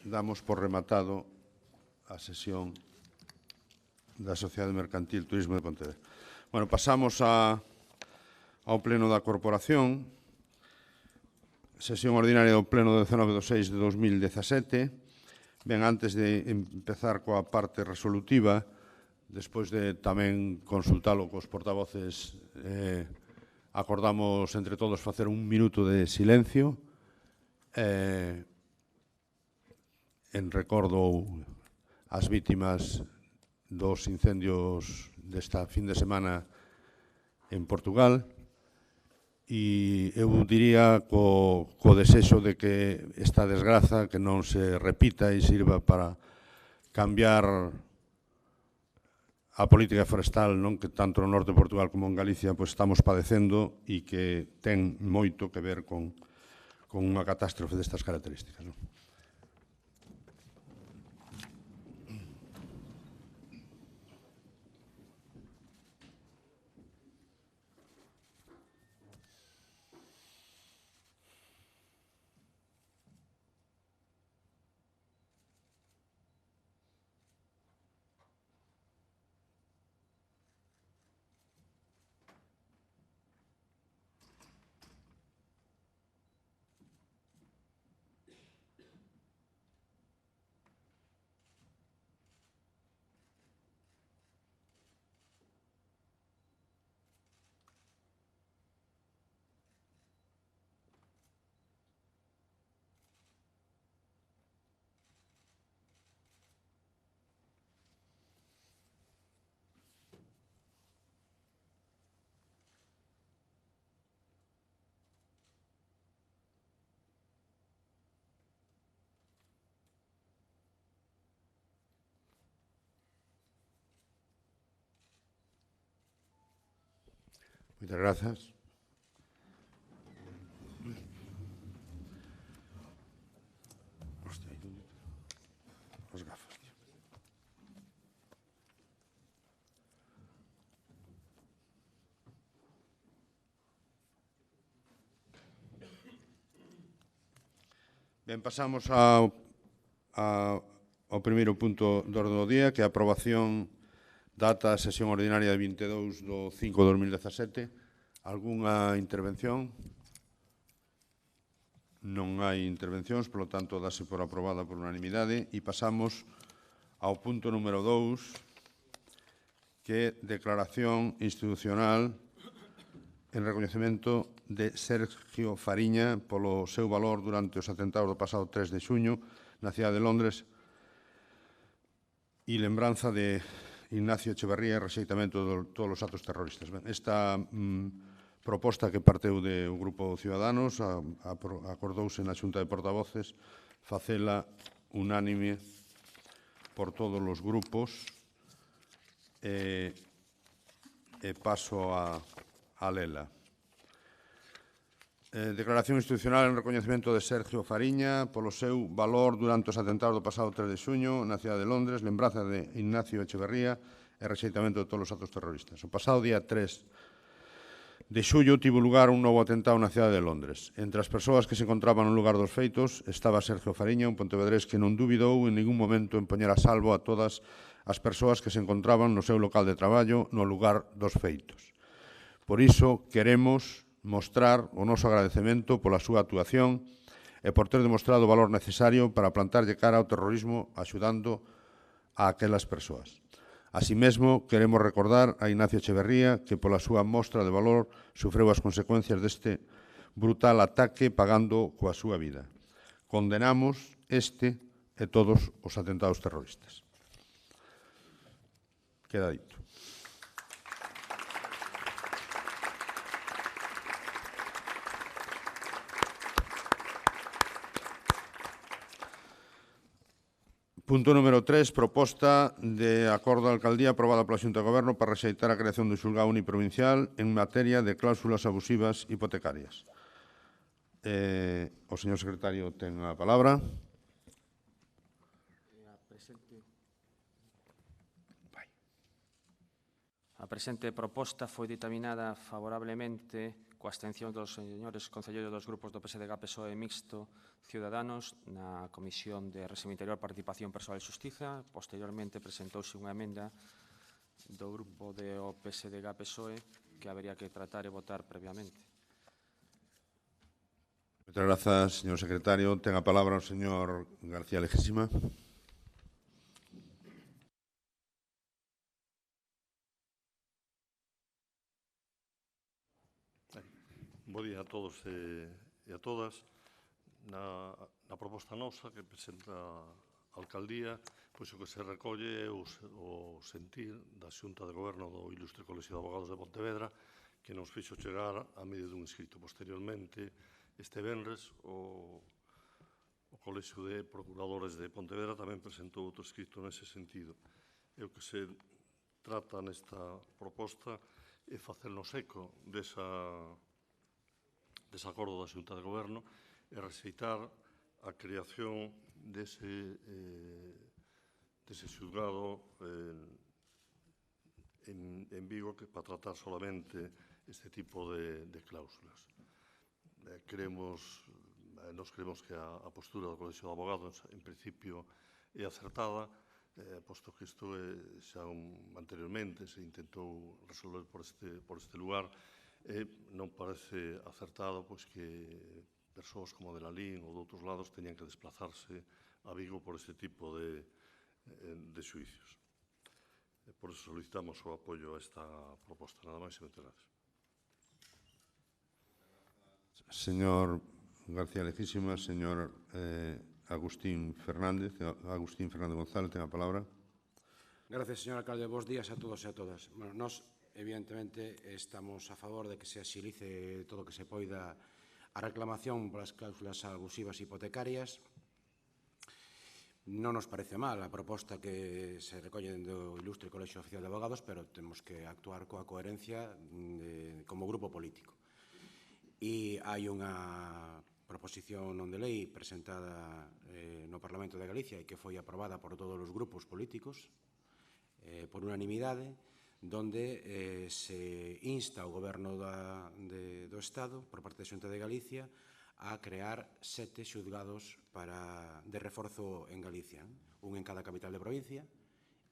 damos por rematado a sesión da Sociedade Mercantil Turismo de Pontevedra. Bueno, pasamos ao pleno da Corporación, sesión ordinaria do pleno 19/6 de 2017. Ben, antes de empezar coa parte resolutiva, despois de tamén consultalo cos portavoces, acordamos entre todos facer un minuto de silencio en recordo ás vítimas dos incendios desta fin de semana en Portugal, e eu diría co desexo de que esta desgraza que non se repita e sirva para cambiar a política forestal, non, que tanto no norte de Portugal como en Galicia pois estamos padecendo e que ten moito que ver con unha catástrofe destas características, non? Moitas grazas. Hostia, as gafas, tío. Ben, pasamos ao primeiro punto do orde do día, que é a aprobación data a sesión ordinaria de 22/5/2017. Algúnha intervención? Non hai intervencións, polo tanto, dase por aprobada por unanimidade. E pasamos ao punto número 2, que é declaración institucional en recoñecemento de Sergio Fariña polo seu valor durante os atentados do pasado 3 de xuño na cidade de Londres e lembranza de Ignacio Echeverría e rexeitamento de todos os actos terroristas. Esta proposta que parteu do Grupo Ciudadanos acordouse na Xunta de Portavoces facela unánime por todos os grupos e paso a lela. Declaración institucional en recoñecemento de Sergio Fariña polo seu valor durante os atentados do pasado 3 de xuño na cidade de Londres, lembranza de Ignacio Echeverría e rexeitamento de todos os actos terroristas. O pasado día 3 de xullo tivo lugar un novo atentado na cidade de Londres. Entre as persoas que se encontraban no lugar dos feitos estaba Sergio Fariña, un pontevedrés que non dubidou en ningún momento en poñer a salvo a todas as persoas que se encontraban no seu local de traballo no lugar dos feitos. Por iso queremos mostrar o noso agradecemento pola súa actuación e por ter demostrado o valor necesario para plantarlle cara ao terrorismo axudando a aquelas persoas. Así mesmo, queremos recordar a Ignacio Echeverría que pola súa mostra de valor sufreu as consecuencias deste brutal ataque pagando coa súa vida. Condenamos este e todos os atentados terroristas. Queda dito. Punto número 3, proposta de acordo da alcaldía aprobada pola Xunta de Goberno para rexeitar a creación do xulgado uniprovincial en materia de cláusulas abusivas hipotecarias. O señor secretario ten a palabra. A presente proposta foi dictaminada favorablemente coa abstención dos señores concelleiros dos grupos do PSDG, PSOE e Mixto Ciudadanos na Comisión de Réxime Interior, Participación Persoal e Xustiza. Posteriormente presentouse unha emenda do grupo do PSDG, PSOE que habería que tratar e votar previamente. Moitas grazas, señor secretario. Ten a palabra o señor García Leguísima. Bo día a todos e a todas. Na proposta nosa que presenta a Alcaldía, pois o que se recolle é o sentir da Xunta de Goberno do Ilustre Colexio de Abogados de Pontevedra, que nos fixo chegar a medio dun escrito. Posteriormente, este venres, o Colexio de Procuradores de Pontevedra tamén presentou outro escrito nese sentido. E o que se trata nesta proposta é facernos eco dese acordo da Xunta de Goberno e rexeitar a creación dese xulgado en Vigo para tratar solamente este tipo de cláusulas. Nos creemos que a postura do Colexio de Abogados en principio é acertada, posto que isto xa anteriormente se intentou resolver por este lugar. Non parece acertado que persoas como de Lalín ou de outros lados teñan que desplazarse a Vigo por este tipo de xuicios. Por iso solicitamos o apoio a esta proposta. Nada máis e moitas gracias. Señor García Leguísima, señor Agustín Fernández González, ten a palabra. Gracias, señor alcalde. Bos días a todos e a todas. Nos, evidentemente, estamos a favor de que se axilice todo o que se poida a reclamación polas cláusulas abusivas hipotecarias. Non nos parece mal a proposta que se recolle do Ilustre Colexio Oficial de Abogados, pero temos que actuar coa coherencia como grupo político. E hai unha proposición non de lei presentada no Parlamento de Galicia e que foi aprobada por todos os grupos políticos por unanimidade, donde se insta ao Goberno do Estado, por parte da Xunta de Galicia, a crear 7 xulgados de reforzo en Galicia, un en cada capital de provincia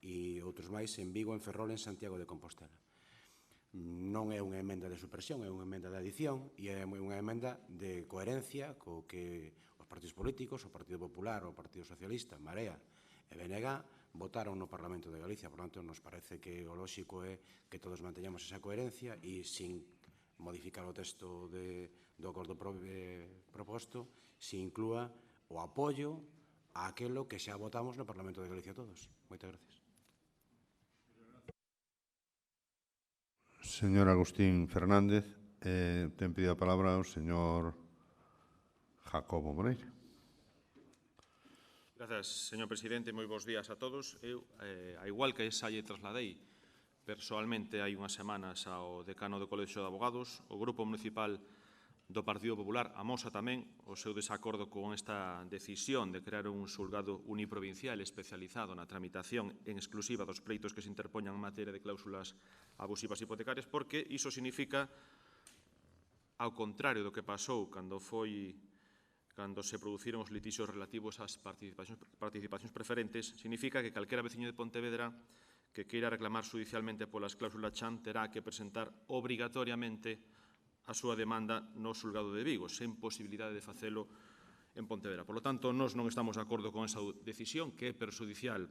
e outros máis en Vigo, en Ferrol, en Santiago de Compostela. Non é unha emenda de supresión, é unha emenda de adición e é unha emenda de coherencia co que os partidos políticos, o Partido Popular, o Partido Socialista, Marea e BNG votaron no Parlamento de Galicia. Por tanto, nos parece que o lóxico é que todos manteñamos esa coherencia e sin modificar o texto do acordo proposto, se inclúa o apoio a aquelo que xa votamos no Parlamento de Galicia todos. Moitas gracias. Señor Agustín Fernández, ten pedido a palabra o señor Jacobo Moreira. Grazas, señor presidente. Moi bons días a todos. Eu, a igual que xa lle trasladei persoalmente hai unhas semanas ao decano do Colexio de Abogados, o Grupo Municipal do Partido Popular amosa tamén o seu desacordo con esta decisión de crear un xulgado uniprovincial especializado na tramitación en exclusiva dos pleitos que se interpoñan en materia de cláusulas abusivas hipotecarias, porque iso significa, ao contrario do que pasou cando se produciron os litixios relativos ás participacións preferentes, significa que calquera veciño de Pontevedra que queira reclamar judicialmente polas cláusulas CHAN terá que presentar obrigatoriamente a súa demanda no xulgado de Vigo, sen posibilidade de facelo en Pontevedra. Por lo tanto, nós non estamos de acordo con esa decisión, que é perxudicial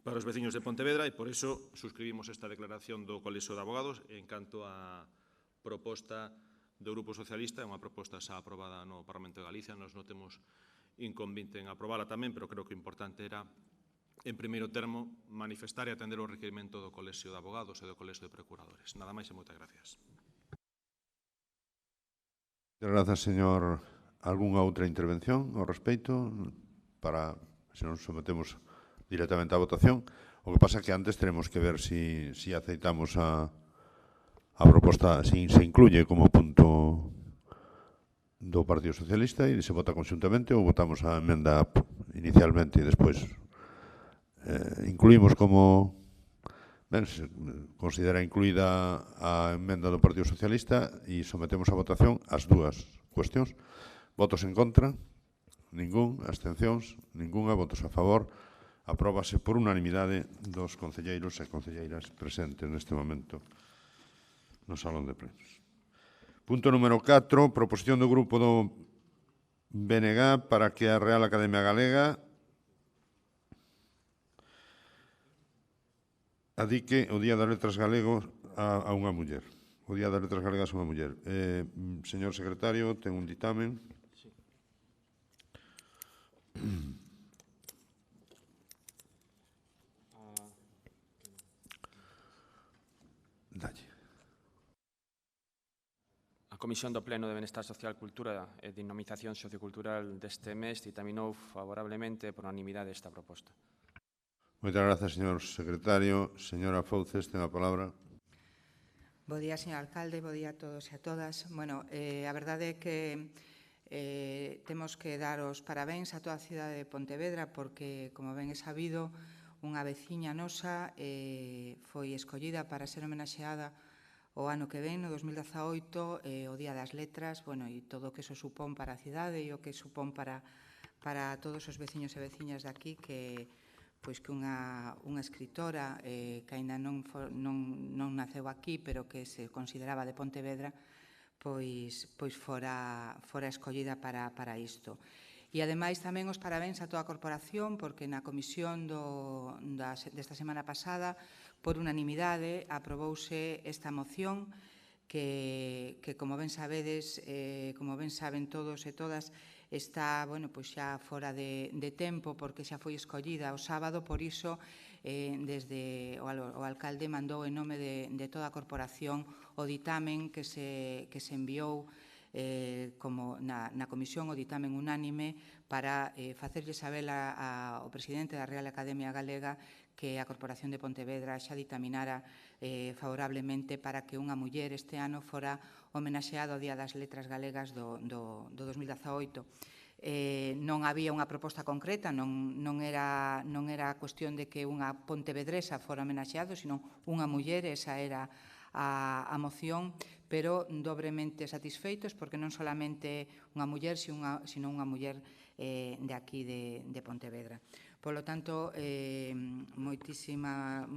para os veciños de Pontevedra, e por iso suscribimos esta declaración do Colexio de Abogados. En canto á proposta do Grupo Socialista, é unha proposta xa aprobada no Parlamento de Galicia, nós non temos inconvinte en aprobala tamén, pero creo que o importante era, en primeiro termo, manifestar e atender o requerimento do Colexio de Abogados e do Colexio de Procuradores. Nada máis e moitas gracias. Grazas, señor. Algúnha outra intervención ao respecto? Para, se non sometemos directamente á votación. O que pasa é que antes teremos que ver si aceitamos a proposta, se incluye como punto do Partido Socialista e se vota conxuntamente, ou votamos a emenda inicialmente e despois incluímos como Ben, se considera incluída a emenda do Partido Socialista e sometemos a votación as dúas cuestións. Votos en contra? Ningún. Abstencións? Ninguna. Votos a favor? Apróbase por unanimidade dos concelleiros e concelleiras presentes neste momento no Salón de Plenos. Punto número 4, proposición do Grupo do BNG para que a Real Academia Galega adique o Día das Letras Galegos a unha muller. O Día das Letras Galegas a unha muller. Señor secretario, ten un ditamen. Sí. Dalle. A Comisión do Pleno de Benestar Social, Cultura e Dinamización Sociocultural deste mes ditaminou favorablemente por unanimidade esta proposta. Moitas grazas, señor secretario. Señora Fouces, ten a palabra. Bo día, señor alcalde, bo día a todos e a todas. Bueno, a verdade é que temos que dar os parabéns a toda a cidade de Pontevedra porque, como ben é sabido, unha veciña nosa foi escollida para ser homenaxeada o ano que ven, no 2018, o Día das Letras, bueno, e todo o que eso supón para a cidade e o que supón para todos os veciños e veciñas de aquí que unha escritora que aínda non naceu aquí, pero que se consideraba de Pontevedra, pois fora escollida para isto. E, ademais, tamén os parabéns a toda a corporación, porque na comisión desta semana pasada, por unanimidade, aprobouse esta moción que como ben sabedes, como ben saben todos e todas, está, bueno, pois xa fora de tempo porque xa foi escollida o sábado, por iso desde o alcalde mandou en nome de toda a corporación o ditamen que se enviou como na comisión, o ditamen unánime para facerlle saber ao presidente da Real Academia Galega que a Corporación de Pontevedra xa ditaminara favorablemente para que unha muller este ano fora homenaxeada ao Día das Letras Galegas do 2018. Non había unha proposta concreta, non era cuestión de que unha pontevedresa fora homenaxeado, sino unha muller, esa era a moción, pero dobremente satisfeitos porque non solamente unha muller, sino unha muller de aquí de Pontevedra. Polo tanto, moitísima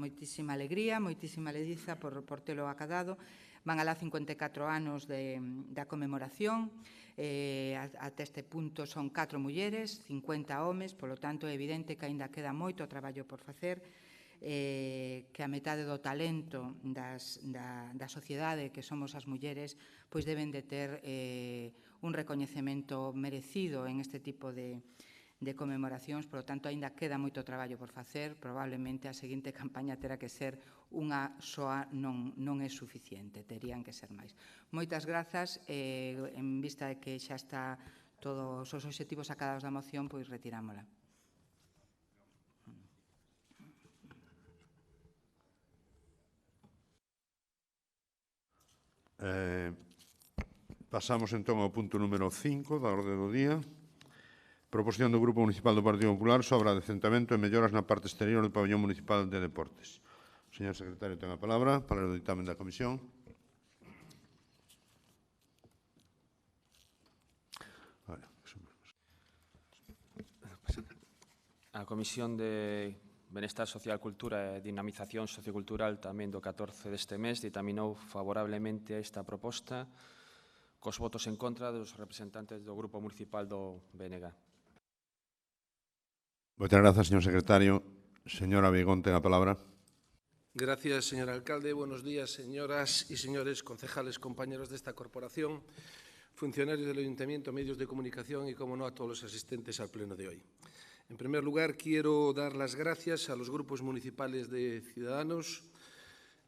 alegría, moitísima lediza por telo acadado. Van alá 54 anos da conmemoración, ata este punto son 4 mulleres, 50 homes, polo tanto é evidente que aínda queda moito traballo por facer, que a metade do talento da sociedade que somos as mulleres pois deben de ter un recoñecemento merecido en este tipo de conmemoracións, polo tanto, aínda queda moito traballo por facer, probablemente a seguinte campaña terá que ser unha soa non é suficiente, terían que ser máis. Moitas grazas, en vista de que xa está todos os obxectivos sacados da moción, pois retirámola. Pasamos entón ao punto número 5 da orde do día. Proposición do Grupo Municipal do Partido Popular sobre adecentamento e melloras na parte exterior do pabellón municipal de deportes. O señor secretario ten a palabra para o dictamen da comisión. A Comisión de Benestar Social, Cultura e Dinamización Sociocultural tamén do 14 deste mes ditaminou favorablemente a esta proposta cos votos en contra dos representantes do Grupo Municipal do BNG. Moitas grazas, señor secretario. Señora Vigón, ten a palabra. Gracias, señor alcalde. Buenos días, señoras y señores concejales, compañeros de esta corporación, funcionarios del Ayuntamiento, medios de comunicación y, como no, a todos los asistentes al pleno de hoy. En primer lugar, quiero dar las gracias a los grupos municipales de Ciudadanos,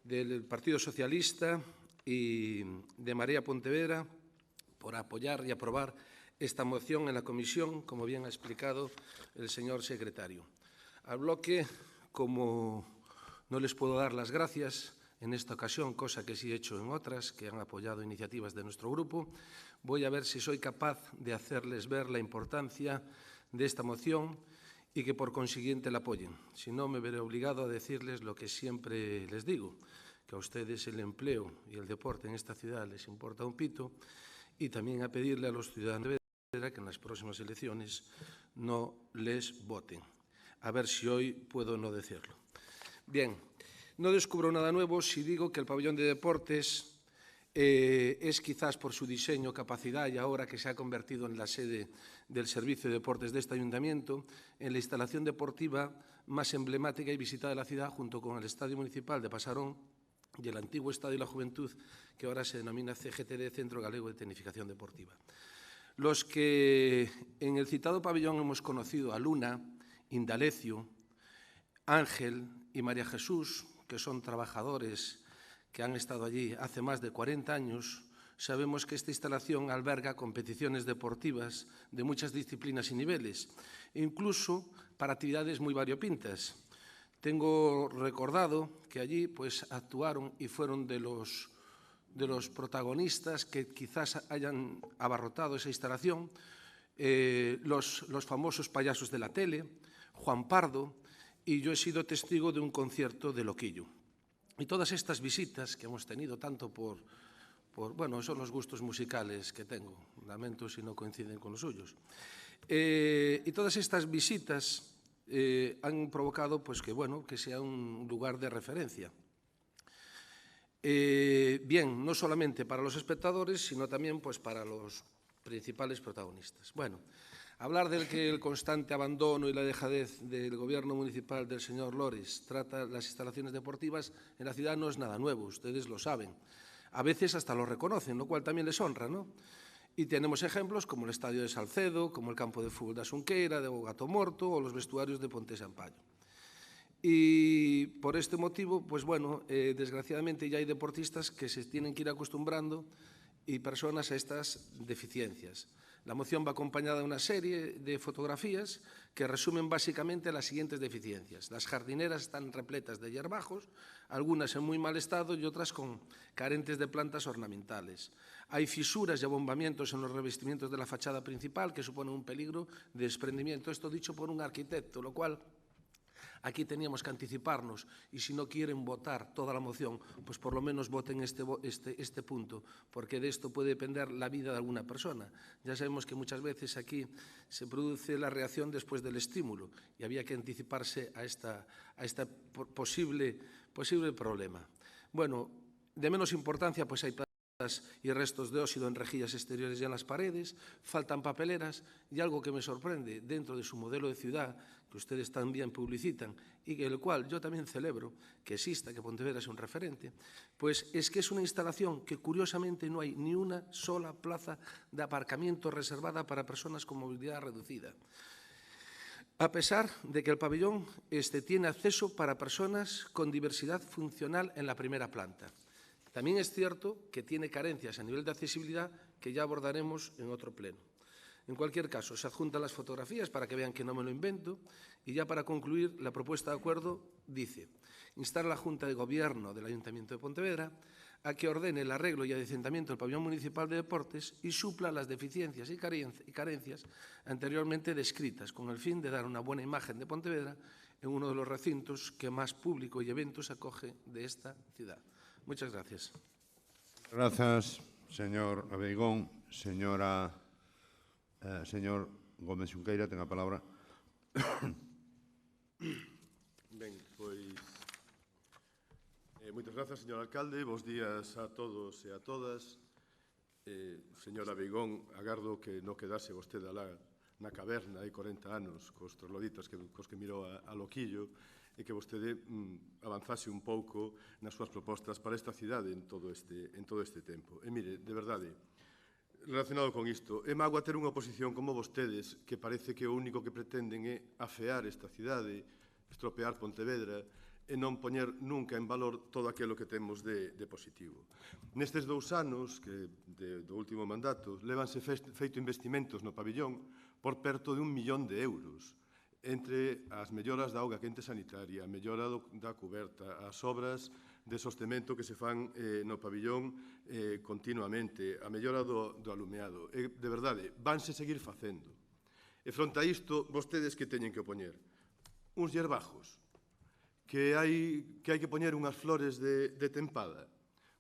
del Partido Socialista y de Marea Pontevedra por apoyar y aprobar esta moción en la comisión, como bien ha explicado el señor secretario. Al bloque, como no les puedo dar las gracias en esta ocasión, cosa que sí he hecho en otras, que han apoyado iniciativas de nuestro grupo, voy a ver si soy capaz de hacerles ver la importancia de esta moción y que por consiguiente la apoyen. Si no, me veré obligado a decirles lo que siempre les digo, que a ustedes el empleo y el deporte en esta ciudad les importa un pito, y también a pedirle a los ciudadanos de Vedra que en las próximas elecciones no les voten. A ver si hoy puedo no decirlo. Bien, no descubro nada nuevo si digo que el pabellón de deportes es quizás por su diseño, capacidad y ahora que se ha convertido en la sede del Servicio de Deportes de este Ayuntamiento, en la instalación deportiva más emblemática y visitada de la ciudad, junto con el Estadio Municipal de Pasarón y el antiguo Estadio de la Juventud, que ahora se denomina CGTD, Centro Galego de Tecnificación Deportiva. Los que en el citado pabellón hemos conocido a Luna, Indalecio, Ángel y María Jesús, que son trabajadores que han estado allí hace más de 40 años, sabemos que esta instalación alberga competiciones deportivas de muchas disciplinas y niveles, incluso para actividades muy variopintas. Tengo recordado que allí actuaron y fueron de los protagonistas que quizás hayan abarrotado esa instalación, los famosos payasos de la tele, Juan Pardo, y yo he sido testigo de un concierto de Loquillo. Y todas estas visitas que hemos tenido, tanto bueno, son los gustos musicales que tengo, lamento si no coinciden con los suyos, y todas estas visitas han provocado que sea un lugar de referencia. Bien, no solamente para los espectadores, sino también para los principales protagonistas. Bueno, hablar del que el constante abandono y la dejadez del gobierno municipal del señor Lores trata las instalaciones deportivas en la ciudad no es nada nuevo, ustedes lo saben. A veces hasta lo reconocen, lo cual también les honra, ¿no? Y tenemos ejemplos como el Estadio de Salcedo, como el campo de fútbol de Asunqueira, de Gato Morto o los vestuarios de Ponte Sampaio. Y por este motivo, desgraciadamente ya hay deportistas que se tienen que ir acostumbrando y personas a estas deficiencias. La moción va acompañada de una serie de fotografías que resumen básicamente las siguientes deficiencias. Las jardineras están repletas de hierbajos, algunas en muy mal estado y otras carentes de plantas ornamentales. Hay fisuras y abombamientos en los revestimientos de la fachada principal que suponen un peligro de desprendimiento. Esto dicho por un arquitecto, lo cual aquí teníamos que anticiparnos y si no quieren votar toda la moción, pues por lo menos voten este punto, porque de esto puede depender la vida de alguna persona. Ya sabemos que muchas veces aquí se produce la reacción después del estímulo y había que anticiparse a este posible problema. Bueno, de menos importancia, pues hay y restos de óxido en rejillas exteriores y en las paredes, faltan papeleras y algo que me sorprende dentro de su modelo de ciudad, que ustedes también publicitan y el cual yo también celebro que exista, que Pontevedra sea un referente, pues es que es una instalación que curiosamente no hay ni una sola plaza de aparcamiento reservada para personas con movilidad reducida. A pesar de que el pabellón tiene acceso para personas con diversidad funcional en la primera planta. También es cierto que tiene carencias a nivel de accesibilidad que ya abordaremos en otro pleno. En cualquier caso, se adjuntan las fotografías para que vean que no me lo invento y ya para concluir, la propuesta de acuerdo dice instar a la Junta de Gobierno del Ayuntamiento de Pontevedra a que ordene el arreglo y adecentamiento del pabellón municipal de deportes y supla las deficiencias y carencias anteriormente descritas con el fin de dar una buena imagen de Pontevedra en uno de los recintos que más público y eventos acoge de esta ciudad. Muchas gracias. Gracias, señor Abeigón. Señor Gómez Xunqueira, ten a palabra. Ben, pois, moitas grazas, señor alcalde. Bos días a todos e a todas. Señor Abeigón, agardo que non quedase vostede alá na caverna hai 40 anos cos trogloditas cos que mirou a Loquillo e que vostede avanzase un pouco nas súas propostas para esta cidade en todo este tempo. E mire, de verdade, relacionado con isto, é mágoa ter unha oposición como vostedes que parece que o único que pretenden é afear esta cidade, estropear Pontevedra e non poñer nunca en valor todo aquilo que temos de positivo. Nestes 2 anos do último mandato, levanse feito investimentos no pabellón por perto de 1 millón de euros, entre as melloras da auga quente sanitaria, a mellora da cuberta, as obras de sostemento que se fan no pabellón continuamente, a mellora do alumeado. De verdade, vanse seguir facendo. E fronte a isto, vostedes que teñen que poñer? Uns yerbajos, que hai que poñer unhas flores de tempada,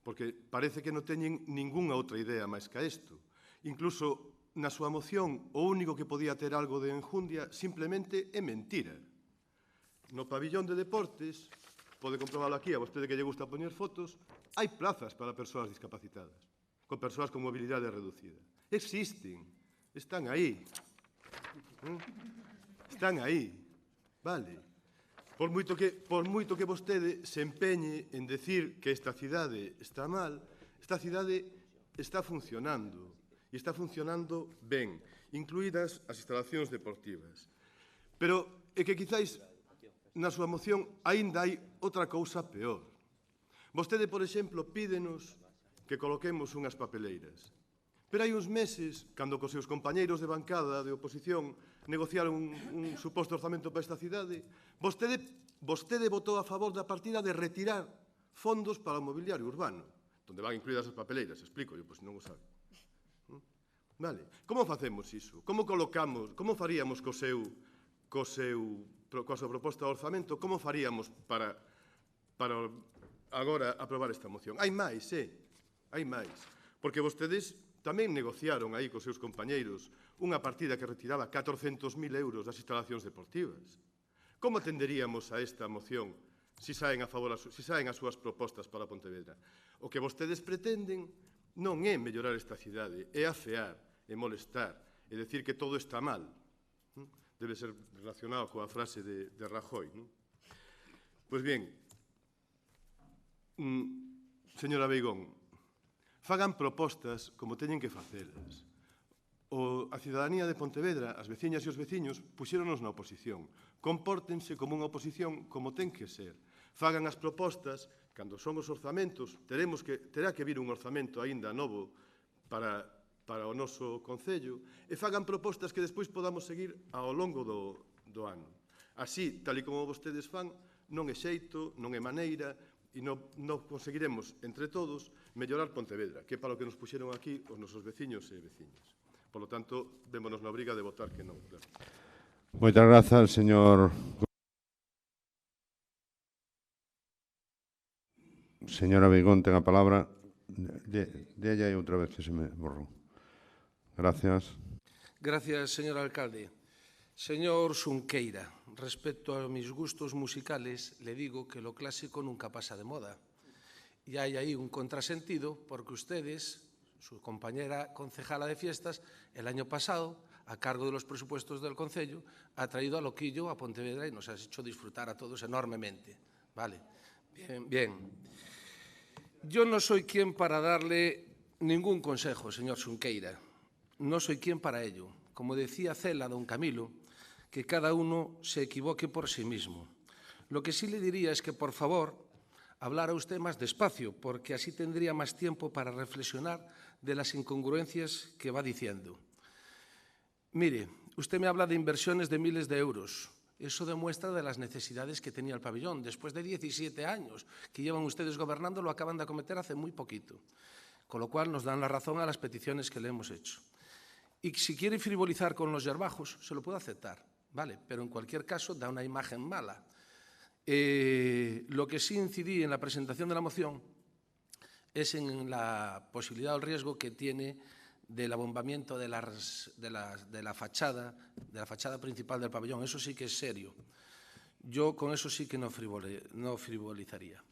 porque parece que non teñen ningunha outra idea máis que isto. Incluso na súa moción, o único que podía ter algo de enjundia simplemente é mentira. No pabillón de deportes, pode comprobalo aquí, a vostede que lle gusta poñer fotos, hai plazas para persoas discapacitadas, con persoas con mobilidade reducida. Existen, están aí. Están aí, vale. Por moito que vostede se empeñe en decir que esta cidade está mal, esta cidade está funcionando, e está funcionando ben, incluídas as instalacións deportivas. Pero é que quizáis na súa moción aínda hai outra cousa peor. Vostede, por exemplo, pídenos que coloquemos unhas papeleiras. Pero hai uns meses, cando cos seus compañeiros de bancada de oposición negociaron un suposto orzamento para esta cidade, vostede votou a favor da partida de retirar fondos para o mobiliario urbano, onde van incluídas as papeleiras, explico, pois non o sabe. Vale, como facemos iso? Como faríamos coa súa proposta de orzamento, como faríamos para agora aprobar esta moción? Hai máis, hai máis, porque vostedes tamén negociaron aí cos seus compañeiros unha partida que retiraba 400.000 euros das instalacións deportivas. Como atenderíamos a esta moción se saen as súas propostas para Pontevedra? O que vostedes pretenden non é mellorar esta cidade, é afear, é molestar, é dicir que todo está mal. Debe ser relacionado coa frase de Rajoy. Pois bien, señora Beigón, fagan propostas como teñen que facelas. A cidadanía de Pontevedra, as veciñas e os veciños, puxéronos na oposición. Compórtense como unha oposición como ten que ser. Fagan as propostas, cando son os orzamentos, terá que vir un orzamento aínda novo para o noso Concello, e fagan propostas que despois podamos seguir ao longo do ano. Así, tal e como vostedes fan, non é xeito, non é maneira, e non conseguiremos, entre todos, mellorar Pontevedra, que é para o que nos puxeron aquí os nosos veciños e veciñas. Por lo tanto, vémonos na obriga de votar que non. Moitas grazas, señor. Señora Beigón, ten a palabra. Della e outra vez que se me borrou. Gracias. Gracias, señor alcalde. Señor Xunqueira, respecto a mis gustos musicales, le digo que lo clásico nunca pasa de moda. Y hay ahí un contrasentido porque ustedes, su compañera concejala de fiestas, el año pasado, a cargo de los presupuestos del Concello, ha traído a Loquillo a Pontevedra y nos ha hecho disfrutar a todos enormemente. Vale, bien. Yo no soy quien para darle ningún consejo, señor Xunqueira. No soy quien para ello. Como decía Cela, don Camilo, que cada uno se equivoque por sí mismo. Lo que sí le diría es que, por favor, hablara usted más despacio, porque así tendría más tiempo para reflexionar de las incongruencias que va diciendo. Mire, usted me habla de inversiones de miles de euros. Eso demuestra de las necesidades que tenía el pabellón. Después de 17 años que llevan ustedes gobernando, lo acaban de acometer hace muy poquito. Con lo cual nos dan la razón a las peticiones que le hemos hecho. Y si quiere frivolizar con los yerbajos, se lo puedo aceptar, ¿vale? Pero en cualquier caso da una imagen mala. Lo que sí incidí en la presentación de la moción es en la posibilidad o el riesgo que tiene del abombamiento de la fachada principal del pabellón. Eso sí que es serio. Yo con eso sí que no frivolizaría.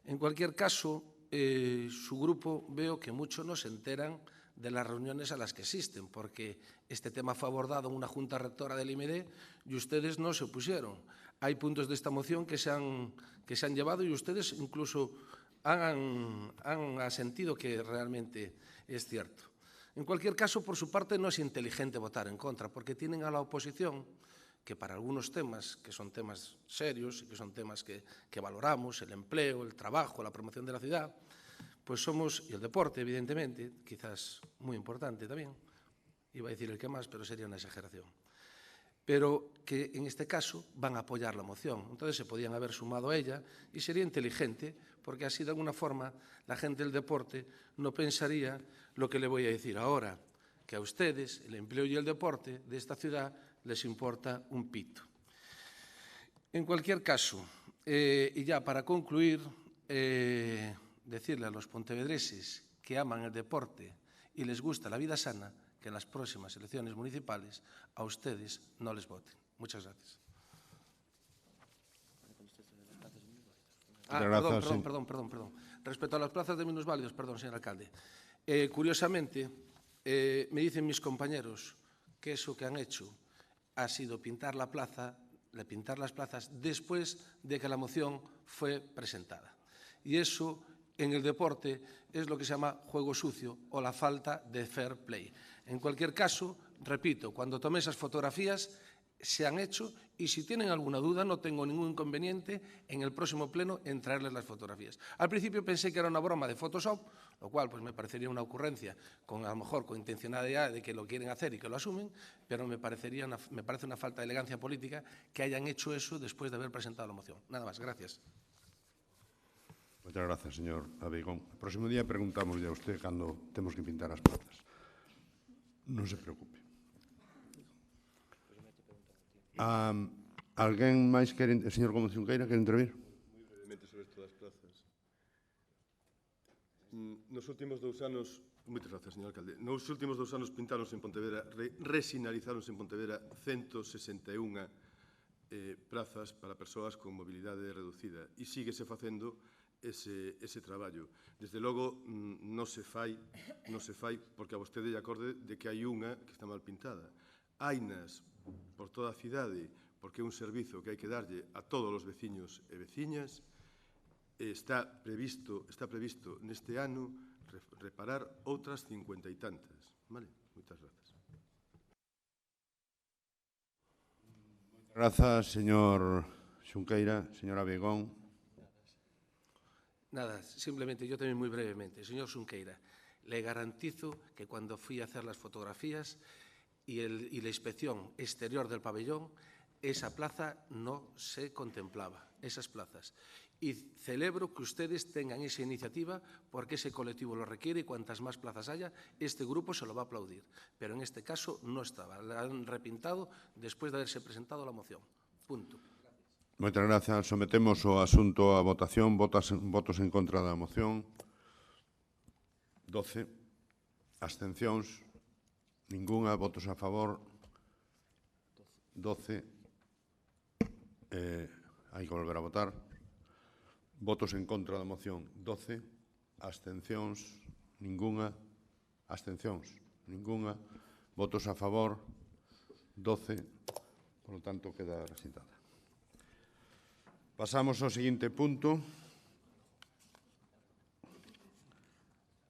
En cualquier caso, su grupo veo que muchos no se enteran de las reuniones a las que asisten, porque este tema fue abordado en una junta rectora del IMD y ustedes no se opusieron. Hay puntos de esta moción que se han llevado y ustedes incluso han asentido que realmente es cierto. En cualquier caso, por su parte, no es inteligente votar en contra, porque tienen a la oposición que para algunos temas, que son temas serios y que son temas que valoramos, el empleo, el trabajo, la promoción de la ciudad, pues somos, y el deporte, evidentemente, quizás muy importante también, iba a decir el que más, pero sería una exageración, pero que en este caso van a apoyar la moción. Entonces se podían haber sumado a ella y sería inteligente, porque así de alguna forma la gente del deporte no pensaría lo que le voy a decir ahora, que a ustedes el empleo y el deporte de esta ciudad les importa un pito. En cualquier caso, y ya para concluir, decirle a los pontevedreses que aman el deporte y les gusta la vida sana, que en las próximas elecciones municipales a ustedes no les voten. Muchas gracias. Perdón. Respecto a las plazas de minusválidos, perdón, señor alcalde. Curiosamente, me dicen mis compañeros que eso que han hecho ha sido pintar las plazas después de que la moción fue presentada. Y eso, en el deporte, es lo que se llama juego sucio o la falta de fair play. En cualquier caso, repito, cuando tomé esas fotografías se han hecho y si tienen alguna duda no tengo ningún inconveniente en el próximo pleno en traerles las fotografías. Al principio pensé que era una broma de Photoshop, lo cual pues me parecería una ocurrencia, a lo mejor con intencionalidad de que lo quieren hacer y que lo asumen, pero me parece una falta de elegancia política que hayan hecho eso después de haber presentado la moción. Nada más, gracias. Muchas gracias, señor Abigón. El próximo día preguntamos a usted cando temos que pintar as plazas. Non se preocupe. Alguén máis quere... Señor Gómez Junqueira, quere intervir? Moi brevemente sobre isto das plazas. Nos últimos 2 anos... Moitas gracias, señor alcalde. Nos últimos 2 anos pintáronse en Pontevedra, resinalizáronse en Pontevedra 161 plazas para persoas con mobilidade reducida e síguese facendo ese traballo. Desde logo, non se fai porque a vostede lle acorde de que hai unha que está mal pintada. Hainas por toda a cidade, porque é un servizo que hai que darlle a todos os veciños e veciñas. Está previsto neste ano reparar outras 50 e tantas. Vale? Moitas grazas. Grazas, señor Xunqueira. Señor Abigón. Nada, simplemente, yo también muy brevemente. Señor Xunqueira, le garantizo que cuando fui a hacer las fotografías y la inspección exterior del pabellón, esa plaza no se contemplaba, esas plazas. Y celebro que ustedes tengan esa iniciativa porque ese colectivo lo requiere y cuantas más plazas haya, este grupo se lo va a aplaudir. Pero en este caso no estaba, la han repintado después de haberse presentado la moción. Punto. Moitas grazas. Sometemos o asunto a votación. Votos en contra da moción. 12. Abstencións. Ningunha. Votos a favor. 12. Hai que volver a votar. Votos en contra da moción. 12. Abstencións. Ningunha. Abstencións. Ningunha. Votos a favor. 12. Por lo tanto, queda recitada. Pasamos ao seguinte punto.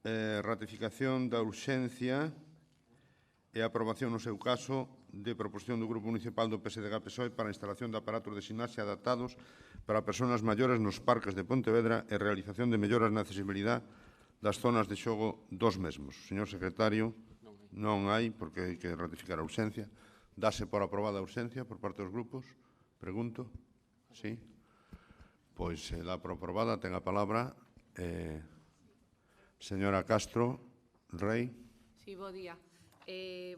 Ratificación da urxencia e aprobación, no seu caso, de proposición do Grupo Municipal do PSDG-PSOE para a instalación de aparatos de gimnasia adaptados para persoas maiores nos parques de Pontevedra e realización de melloras na accesibilidade das zonas de xogo dos mesmos. Señor secretario, non hai, porque hai que ratificar a urxencia. Dase por aprobada a urxencia por parte dos grupos? Pregunto. Sí. Pois se dá por aprobada, ten a palabra señora Castro Rei. Sí, bo día.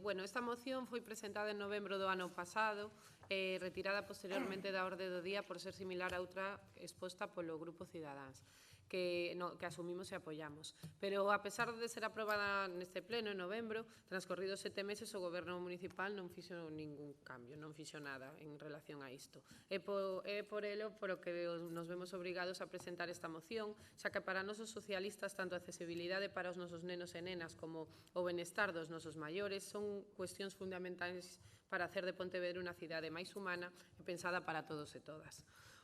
Bueno, esta moción foi presentada en novembro do ano pasado e retirada posteriormente da orde do día por ser similar a outra exposta polo Grupo Cidadáns, que asumimos e apoiamos. Pero, a pesar de ser aprobada neste pleno en novembro, transcorridos 7 meses o Goberno Municipal non fixo ningún cambio, non fixo nada en relación a isto. É por ello por o que nos vemos obrigados a presentar esta moción, xa que para nosos socialistas tanto a accesibilidade para os nosos nenos e nenas como o benestar dos nosos maiores son cuestións fundamentais para hacer de Pontevedra unha cidade máis humana e pensada para todos e todas.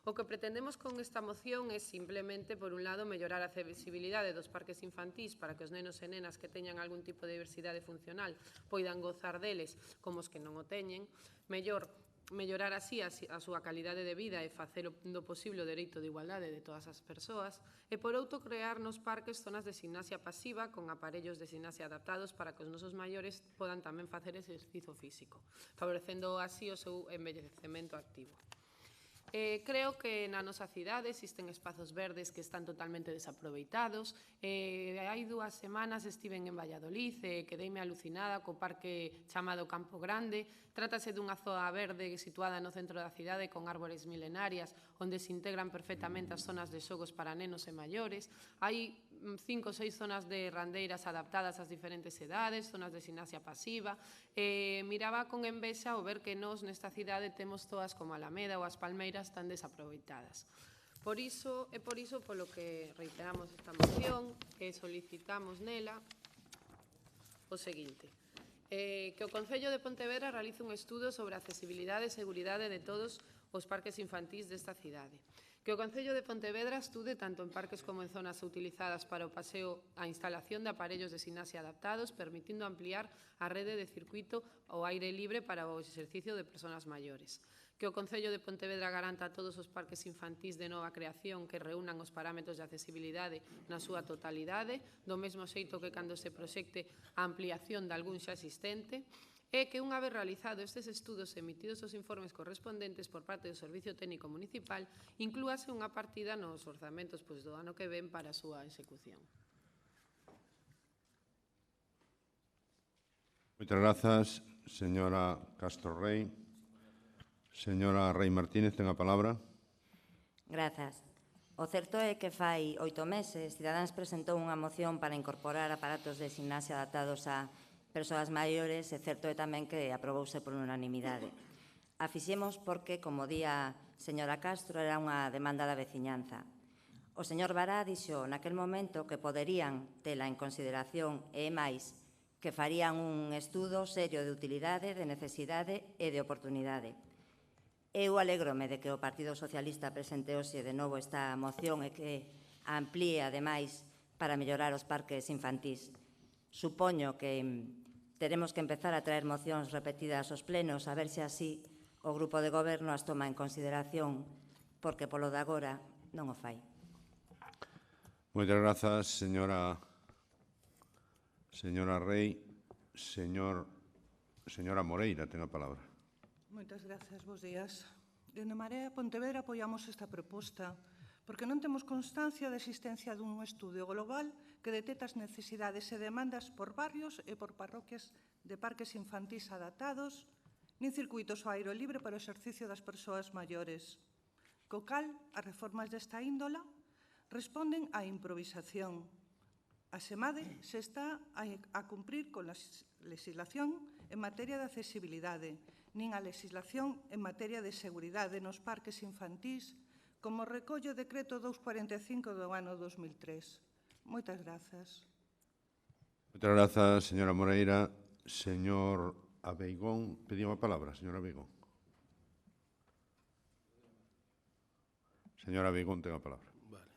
O que pretendemos con esta moción é simplemente, por un lado, mellorar a accesibilidade dos parques infantís para que os nenos e nenas que teñan algún tipo de diversidade funcional poidan gozar deles como os que non o teñen, mellorar así a súa calidade de vida e facer do posible o dereito de igualdade de todas as persoas e, por outro, crear nos parques zonas de gimnasia pasiva con aparellos de gimnasia adaptados para que os nosos maiores podan tamén facer exercicio físico, favorecendo así o seu envellecemento activo. Creo que na nosa cidade existen espazos verdes que están totalmente desaproveitados. Hai 2 semanas estiven en Valladolid e quedeime alucinada co parque chamado Campo Grande. Trátase dunha zoa verde situada no centro da cidade con árbores milenarias onde se integran perfectamente as zonas de xogos para nenos e maiores. Hai 5 ou 6 zonas de randeiras adaptadas ás diferentes edades, zonas de ximnasia pasiva. Miraba con envexa ao ver que nós nesta cidade temos zoas como Alameda ou as Palmeiras tan desaproveitadas. Por iso polo que reiteramos esta moción e solicitamos nela o seguinte: que o Concello de Pontevedra realice un estudo sobre a accesibilidade e seguridade de todos os parques infantís desta cidade. Que o Concello de Pontevedra estude tanto en parques como en zonas utilizadas para o paseo a instalación de aparellos de ximnasia adaptados, permitindo ampliar a rede de circuito ao aire libre para o exercicio de persoas maiores. Que o Concello de Pontevedra garanta a todos os parques infantís de nova creación que reúnan os parámetros de accesibilidade na súa totalidade, do mesmo xeito que cando se proxecte a ampliación de algún xa existente, e que unha vez realizado estes estudos e emitidos os informes correspondentes por parte do Servicio Técnico Municipal, inclúase unha partida nos orzamentos do ano que ven para a súa execución. Moitas grazas, señora Castro Rey. Señora Rey Martínez, ten a palabra. Grazas. O certo é que fai 8 meses Cidadáns presentou unha moción para incorporar aparatos de ximnasia adaptados a persoas maiores, e certo é tamén que aprobouse por unanimidade. A fixemos porque, como di a señora Castro, era unha demanda da veciñanza. O señor Bará dixo naquel momento que poderían tela en consideración e máis que farían un estudo serio de utilidade, de necesidade e de oportunidade. Eu alégrome de que o Partido Socialista presente hoxe de novo esta moción e que a amplíe, ademais, para mellorar os parques infantís. Supoño que teremos que empezar a traer mocións repetidas aos plenos a ver se así o Grupo de Goberno as toma en consideración, porque polo de agora non o fai. Moitas grazas, señora Rey. Señora Moreira, ten a palabra. Moitas grazas, bos días. Dende Marea Pontevedra apoiamos esta proposta porque non temos constancia da existencia dun estudio global que detecta as necesidades e demandas por barrios e por parroquias de parques infantís adaptados, nin circuitos ao aire libre para o exercicio das persoas maiores. Co cal, as reformas desta índola responden á improvisación. A SEMADE se está a cumprir con a legislación en materia de accesibilidade, nin a legislación en materia de seguridade nos parques infantís, como recolle o decreto 245 do ano 2003. Moitas grazas. Moitas grazas, señora Moreira. Señor Abeigón, pediu a palabra. Señora Abeigón. Señora Abeigón, ten a palabra. Vale.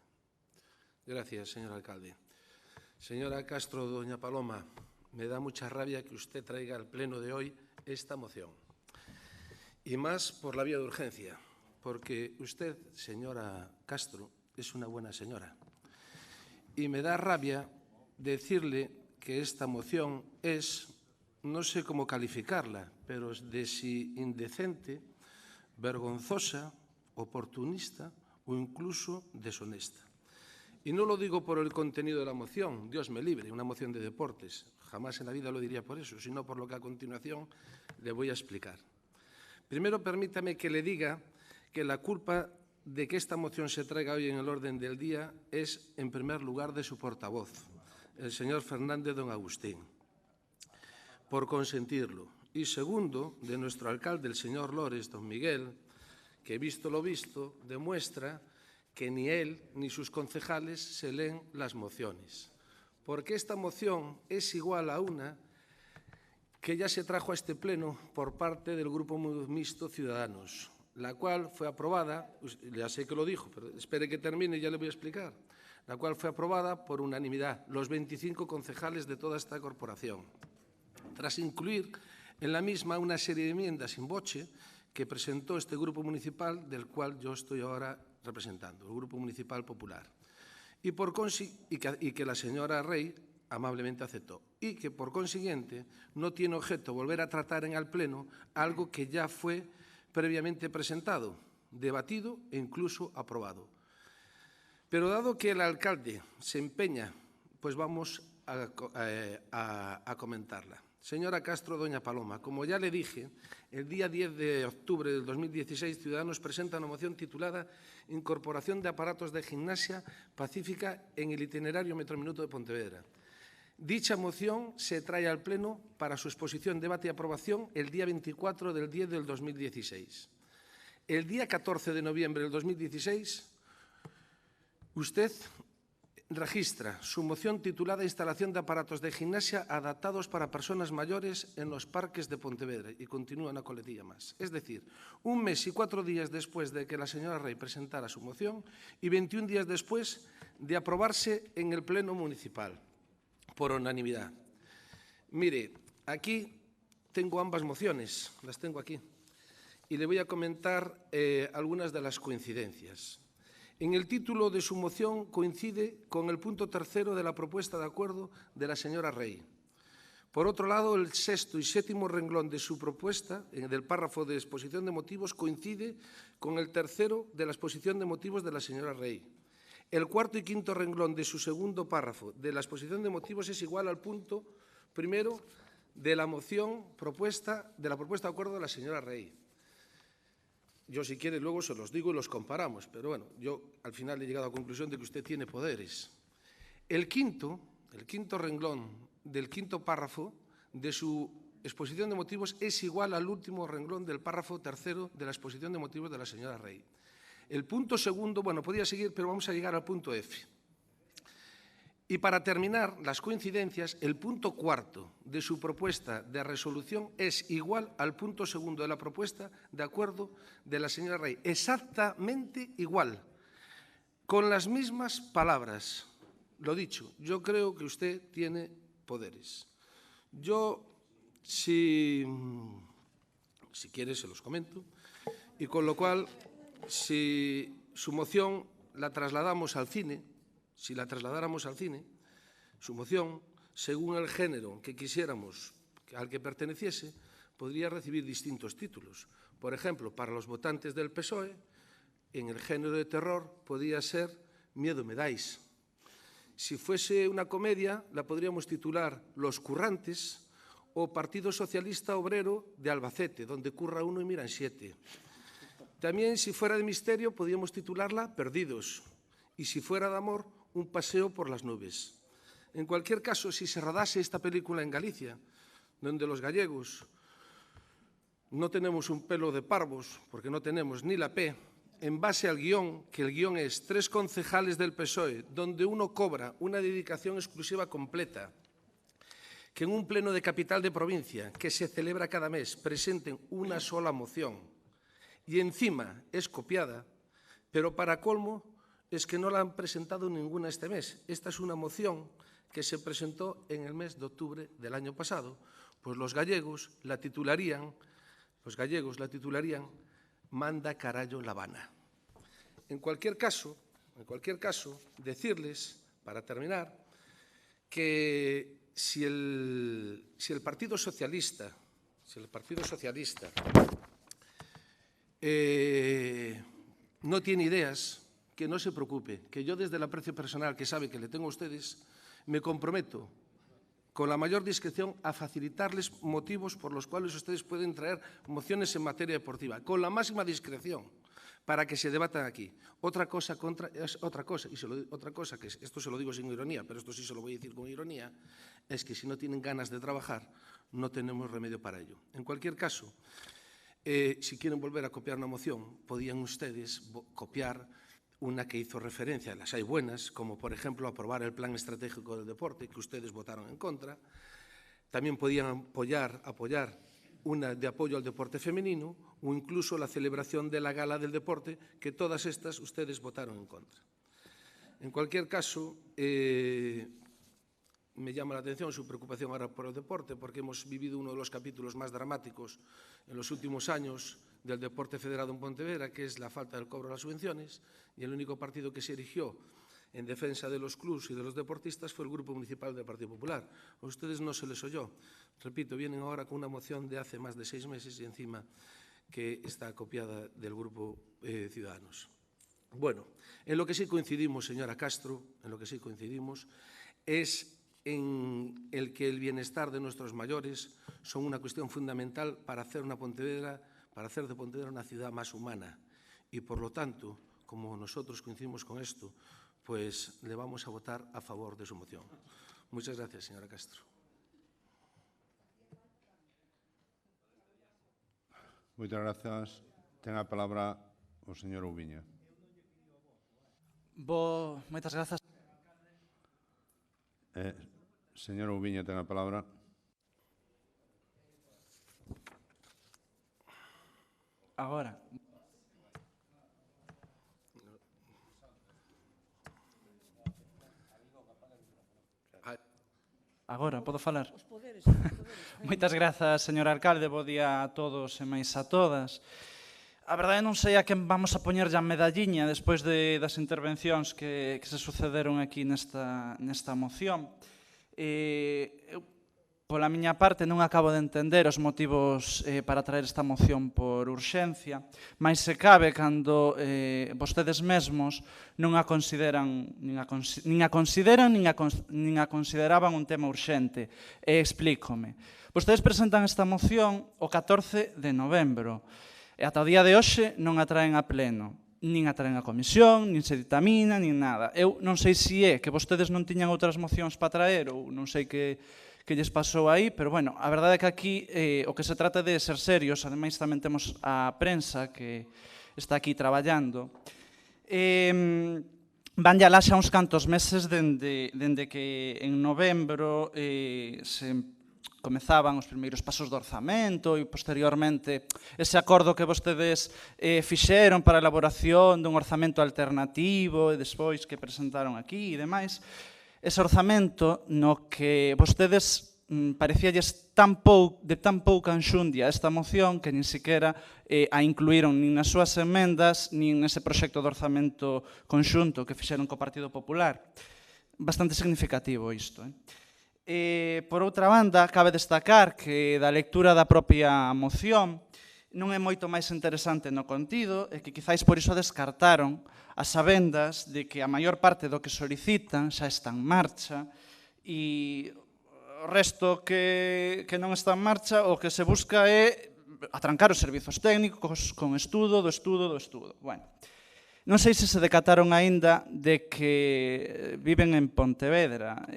Gracias, señor alcalde. Señora Castro, doña Paloma, me da mucha rabia que usted traiga al pleno de hoy esta moción. Y más por la vía de urgencia. Porque usted, señora Castro, es una buena señora. Y me da rabia decirle que esta moción es, no sé cómo calificarla, pero es de si indecente, vergonzosa, oportunista o incluso deshonesta. Y no lo digo por el contenido de la moción, Dios me libre, una moción de deportes. Jamás en la vida lo diría por eso, sino por lo que a continuación le voy a explicar. Primero, permítame que le diga que la culpa de que esta moción se traiga hoy en el orden del día es, en primer lugar, de su portavoz, el señor Fernández don Agustín, por consentirlo. Y segundo, de nuestro alcalde, el señor Lores, don Miguel, que, visto lo visto, demuestra que ni él ni sus concejales se leen las mociones. Porque esta moción es igual a una que ya se trajo a este pleno por parte del Grupo Mixto Ciudadanos, la cual fue aprobada, ya sé que lo dijo, pero espere que termine y ya le voy a explicar, la cual fue aprobada por unanimidad, los 25 concejales de toda esta corporación, tras incluir en la misma una serie de enmiendas in voce que presentó este grupo municipal del cual yo estoy ahora representando, el Grupo Municipal Popular, y que la señora Rey amablemente aceptó, y que por consiguiente no tiene objeto volver a tratar en el Pleno algo que ya fue previamente presentado. debatido e incluso aprobado. Pero dado que el alcalde se empeña, pues vamos a comentarla. Señora Castro, doña Paloma, como ya le dije, el día 10 de octubre del 2016, Ciudadanos presenta una moción titulada Incorporación de aparatos de gimnasia pacífica en el itinerario Metrominuto de Pontevedra. Dicha moción se trae al Pleno para su exposición, debate y aprobación el día 24 del 10 del 2016. El día 14 de noviembre del 2016, usted registra su moción titulada Instalación de aparatos de gimnasia adaptados para personas mayores en los parques de Pontevedra y continúa una coletilla más. Es decir, 1 mes y 4 días después de que la señora Rey presentara su moción y 21 días después de aprobarse en el Pleno Municipal por unanimidad. Mire, aquí tengo ambas mociones, las tengo aquí, y le voy a comentar algunas de las coincidencias. En el título de su moción coincide con el punto 3º de la propuesta de acuerdo de la señora Rey. Por otro lado, el 6º y 7º renglón de su propuesta, del párrafo de exposición de motivos, coincide con el 3º de la exposición de motivos de la señora Rey. El 4º y 5º renglón de su segundo párrafo de la exposición de motivos es igual al punto 1º de la moción de la propuesta de acuerdo de la señora Rey. Yo, si quiere, luego se los digo y los comparamos, pero bueno, yo al final he llegado a la conclusión de que usted tiene poderes. El quinto renglón del 5º párrafo de su exposición de motivos es igual al último renglón del párrafo 3º de la exposición de motivos de la señora Rey. El punto 2º, bueno, podría seguir, pero vamos a llegar al punto F. Y para terminar las coincidencias, el punto 4º de su propuesta de resolución es igual al punto 2º de la propuesta de acuerdo de la señora Rey. Exactamente igual, con las mismas palabras. Lo dicho, yo creo que usted tiene poderes. Yo, si quiere, se los comento. Y con lo cual, si su moción la trasladamos al cine, si la trasladáramos al cine, su moción, según el género que quisiéramos al que perteneciese, podría recibir distintos títulos. Por ejemplo, para los votantes del PSOE, en el género de terror podría ser Miedo me dais. Si fuese una comedia, la podríamos titular Los currantes o Partido Socialista Obrero de Albacete, donde curra uno y miran 7. También, si fuera de misterio, podríamos titularla Perdidos. Y si fuera de amor, Un paseo por las nubes. En cualquier caso, si se rodase esta película en Galicia, donde los gallegos no tenemos un pelo de parvos, porque no tenemos ni la P, en base al guión, que el guión es 3 concejales del PSOE, donde uno cobra una dedicación exclusiva completa, que en un pleno de capital de provincia, que se celebra cada mes, presenten una sola moción, y encima es copiada, pero para colmo es que no la han presentado ninguna este mes. Esta es una moción que se presentó en el mes de octubre del año pasado, pues los gallegos la titularían Manda carallo La Habana. En cualquier caso, decirles, para terminar, que si el Partido Socialista no tiene ideas, que no se preocupe, que yo desde el aprecio personal que sabe que le tengo a ustedes, me comprometo con la mayor discreción a facilitarles motivos por los cuales ustedes pueden traer mociones en materia deportiva, con la máxima discreción, para que se debatan aquí. Otra cosa, que esto se lo digo sin ironía, pero esto sí se lo voy a decir con ironía, es que si no tienen ganas de trabajar, no tenemos remedio para ello. En cualquier caso, si quieren volver a copiar una moción, podían ustedes copiar una que hizo referencia, las hay buenas, como por ejemplo aprobar el Plan Estratégico del Deporte, que ustedes votaron en contra. También podían apoyar una de apoyo al deporte femenino o incluso la celebración de la Gala del Deporte, que todas estas ustedes votaron en contra. En cualquier caso, me llama la atención su preocupación ahora por el deporte, porque hemos vivido uno de los capítulos más dramáticos en los últimos años del deporte federado en Pontevedra, que es la falta del cobro de las subvenciones, y el único partido que se erigió en defensa de los clubs y de los deportistas fue el Grupo Municipal del Partido Popular. A ustedes no se les oyó. Repito, vienen ahora con una moción de hace más de 6 meses y encima que está copiada del Grupo Ciudadanos. Bueno, en lo que sí coincidimos, señora Castro, en lo que sí coincidimos es en el que el bienestar de nuestros mayores son una cuestión fundamental para hacer de Pontevedra una ciudad más humana. Y, por lo tanto, como nosotros coincidimos con esto, pues le vamos a votar a favor de su moción. Muchas gracias, señora Castro. Moitas grazas. Ten a palabra o señor Oubiña. Moitas grazas. Señor Oubiña, ten a palabra. Agora. Agora, podo falar? Moitas grazas, señor alcalde. Bo día a todos e máis a todas. A verdade non sei a quen vamos a poñer a medalliña despois das intervencións que se sucederon aquí nesta moción. Eu, pola miña parte, non acabo de entender os motivos para traer esta moción por urxencia, mais se cabe cando vostedes mesmos non a consideran, nin a consideraban un tema urxente. E explícome. Vostedes presentan esta moción o 14 de novembro. E ata o día de hoxe non a traen a pleno, nin a traen a comisión, nin se ditamina, nin nada. Eu non sei se é que vostedes non tiñan outras mocións para traer ou non sei que lles pasou aí, pero, bueno, a verdade é que aquí o que se trata de ser serios, ademais tamén temos a prensa que está aquí traballando. Van ya lá xa uns cantos meses dende que en novembro se comezaban os primeiros pasos do orzamento e, posteriormente, ese acordo que vostedes fixeron para a elaboración dun orzamento alternativo e despois que presentaron aquí e demais. Ese orzamento no que vostedes parecíalles de tan pouca enxundia esta moción que nin siquiera a incluíron nin nas súas emendas nin nese proxecto de orzamento conxunto que fixeron co Partido Popular. Bastante significativo isto. Por outra banda, cabe destacar que da lectura da propia moción non é moito máis interesante no contido e que quizáis por iso descartaron as sabendas de que a maior parte do que solicitan xa está en marcha e o resto que non está en marcha o que se busca é atrancar os servizos técnicos con estudo do estudo do estudo. Bueno, non sei se decataron aínda de que viven en Pontevedra,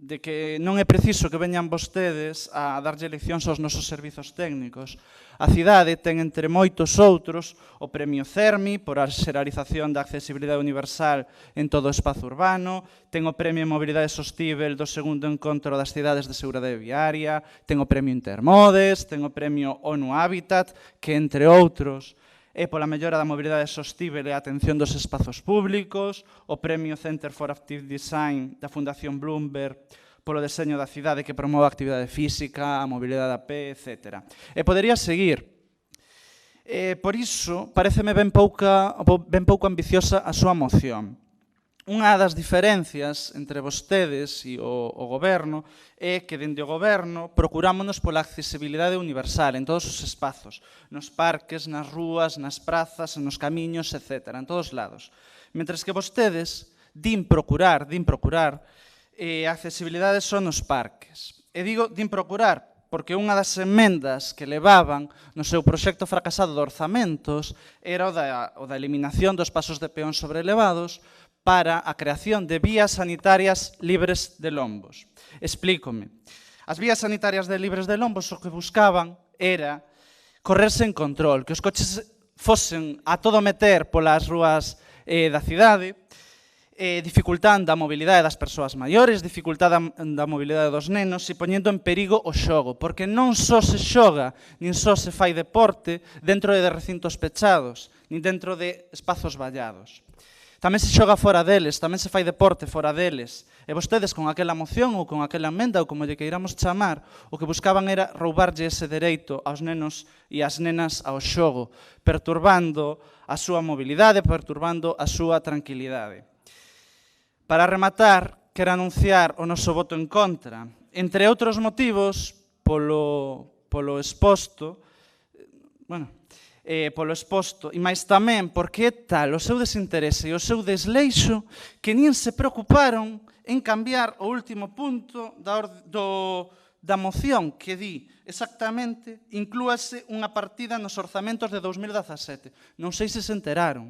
de que non é preciso que veñan vostedes a darlle leccións aos nosos servizos técnicos. A cidade ten, entre moitos outros, o Premio CERMI por a xeralización da accesibilidade universal en todo o espazo urbano, ten o Premio Mobilidade Sostíbel do segundo encontro das cidades de seguridade viaria, ten o Premio Intermodes, ten o Premio ONU Habitat, que, entre outros, é pola mellora da mobilidade sostíbel e a atención dos espazos públicos, o Premio Center for Active Design da Fundación Bloomberg polo deseño da cidade que promove a actividade física, a mobilidade a pé, etc. E podería seguir. Por iso, pareceme ben pouco ambiciosa a súa moción. Unha das diferencias entre vostedes e o goberno é que dende o goberno procurámonos pola accesibilidade universal en todos os espazos, nos parques, nas rúas, nas prazas, nos camiños, etc., en todos lados. Mentres que vostedes din procurar a accesibilidade son nos parques. E digo din procurar porque unha das emendas que levaban no seu proxecto fracasado de orzamentos era o da eliminación dos pasos de peón sobrelevados para a creación de vías sanitarias libres de lombos. Explícome. As vías sanitarias libres de lombos o que buscaban era correrse en control, que os coches fosen a todo meter polas rúas da cidade, dificultando a mobilidade das persoas maiores, dificultando a mobilidade dos nenos e poñendo en perigo o xogo, porque non só se xoga, nin só se fai deporte dentro de recintos pechados, nin dentro de espazos vallados. Tamén se xoga fora deles, tamén se fai deporte fora deles. E vostedes, con aquela moción ou con aquela emenda ou como lle queiramos chamar, o que buscaban era roubarlle ese dereito aos nenos e ás nenas ao xogo, perturbando a súa mobilidade, perturbando a súa tranquilidade. Para rematar, quero anunciar o noso voto en contra. Entre outros motivos, polo exposto, polo exposto, e máis tamén porque é tal o seu desinterese e o seu desleixo que nin se preocuparon en cambiar o último punto da moción que di exactamente inclúase unha partida nos orzamentos de 2017. Non sei se se enteraron.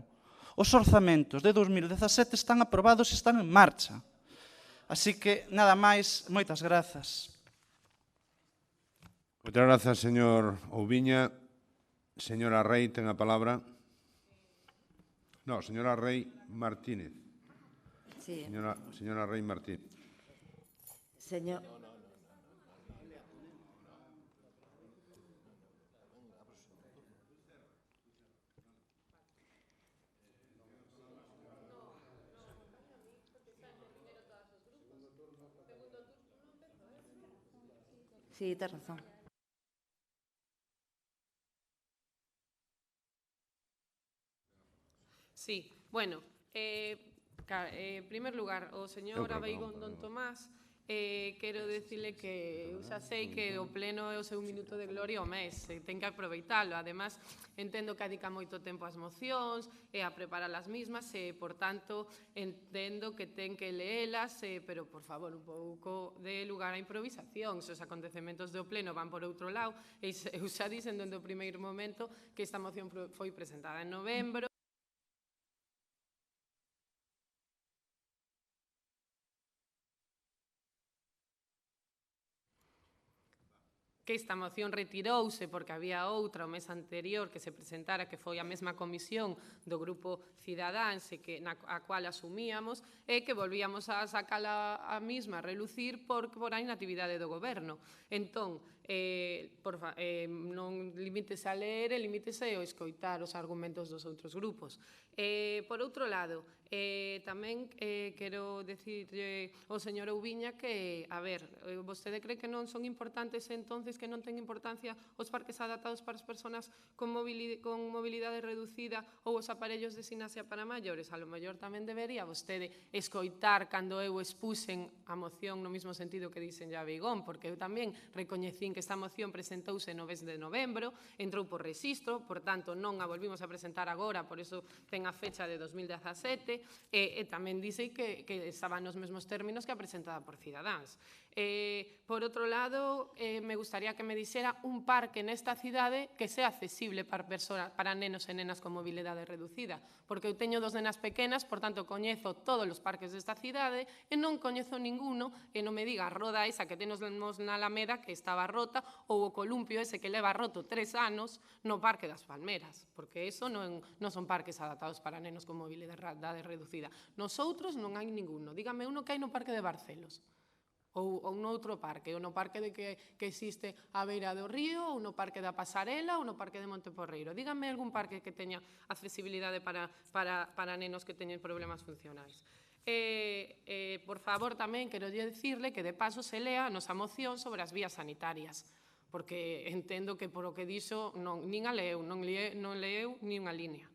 Os orzamentos de 2017 están aprobados e están en marcha. Así que, nada máis, moitas grazas. Moitas grazas, señor Oubiña. Señora Rey, ten a palabra. No, señora Rey Martínez. Sí. Señora Rey Martínez. Señor... Sí, tienes razón. Sí, bueno, en primer lugar, o señor Abeigón Don Tomás, quero dicirle que eu xa sei que o pleno é o seu minuto de gloria ao mes, ten que aproveitalo. Ademais, entendo que dedica moito tempo ás mocións e a preparar as mismas e, por tanto, entendo que ten que leelas, pero, por favor, un pouco de lugar á improvisación. Se os acontecementos do pleno van por outro lado, e eu xa dixen dende o primeiro momento que esta moción foi presentada en novembro, que esta moción retirouse porque había outra o mes anterior que se presentara, que foi a mesma comisión do Grupo Cidadáns e a cual asumíamos, e que volvíamos a sacala a mesma a relucir por a inactividade do goberno. Entón, non limítese a ler e limítese a escoitar os argumentos dos outros grupos. Por outro lado, tamén quero dicirlle ao señor Oubiña que, a ver, vostede cree que non son importantes entonces, que non ten importancia os parques adaptados para as persoas con mobilidade reducida ou os aparellos de gimnasia para maiores? A lo mellor tamén debería vostede escoitar cando eu expuxen a moción no mesmo sentido que dixen ya Beigón, porque eu tamén recoñecín que esta moción presentouse no mes de novembro, entrou por rexistro, por tanto non a volvimos a presentar agora, por iso ten a fecha de 2017, e tamén dixe que estaba nos mesmos términos que a presentada por Cidadáns. Por outro lado, me gustaría que me dixera un parque nesta cidade que sea accesible para nenos e nenas con mobilidade reducida, porque eu teño 2 nenas pequenas, por tanto, coñezo todos os parques desta cidade e non coñezo ninguno, e non me diga a roda esa que temos na Alameda que estaba rota, ou o columpio ese que leva roto 3 anos no Parque das Palmeras, porque eso non son parques adaptados para nenos con mobilidade reducida. Nosotros non hai ninguno. Dígame uno que hai no Parque de Barcelos, ou noutro parque, ou no parque que existe á beira do río, ou no Parque da Pasarela, ou no Parque de Monteporreiro. Dígame algún parque que teña accesibilidade para nenos que teñen problemas funcionais. Por favor, tamén quero dicirle que de paso se lea a nosa moción sobre as vías sanitarias, porque entendo que por o que dixo nin a leeu, non leeu nin unha línea.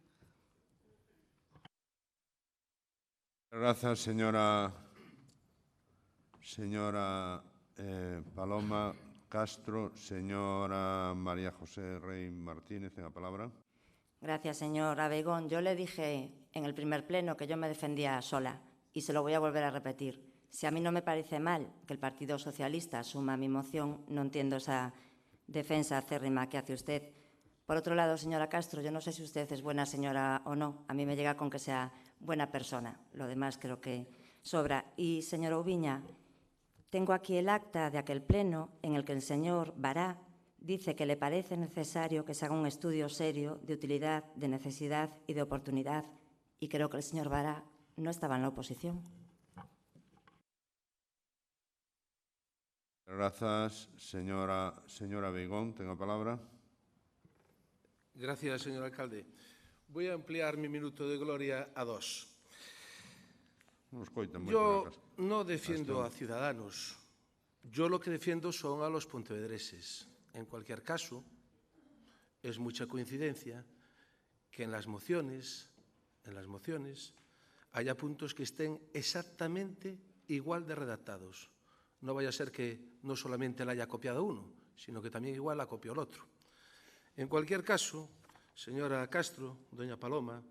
Grazas, señora Paloma Castro. Señora María José Rey Martínez, en la palabra. Gracias, señor Abeigón. Yo le dije en el primer pleno que yo me defendía sola y se lo voy a volver a repetir. Si a mí no me parece mal que el Partido Socialista asuma mi moción, no entiendo esa defensa acérrima que hace usted. Por otro lado, señora Castro, yo no sé si usted es buena señora o no. A mí me llega con que sea buena persona. Lo demás creo que sobra. Y, señor Oubiña, tengo aquí el acta de aquel pleno en el que el señor Bará dice que le parece necesario que se haga un estudio serio de utilidad, de necesidad y de oportunidad. Y creo que el señor Bará no estaba en la oposición. Gracias, señora Beigón. Tenga palabra. Gracias, señor alcalde. Voy a ampliar mi minuto de gloria a 2. Yo no defiendo a Ciudadanos. Yo lo que defiendo son a los pontevedreses. En cualquier caso, es mucha coincidencia que en las mociones haya puntos que estén exactamente igual de redactados. No vaya a ser que no solamente la haya copiado uno, sino que también igual la copió el otro. En cualquier caso, señora Castro, doña Paloma,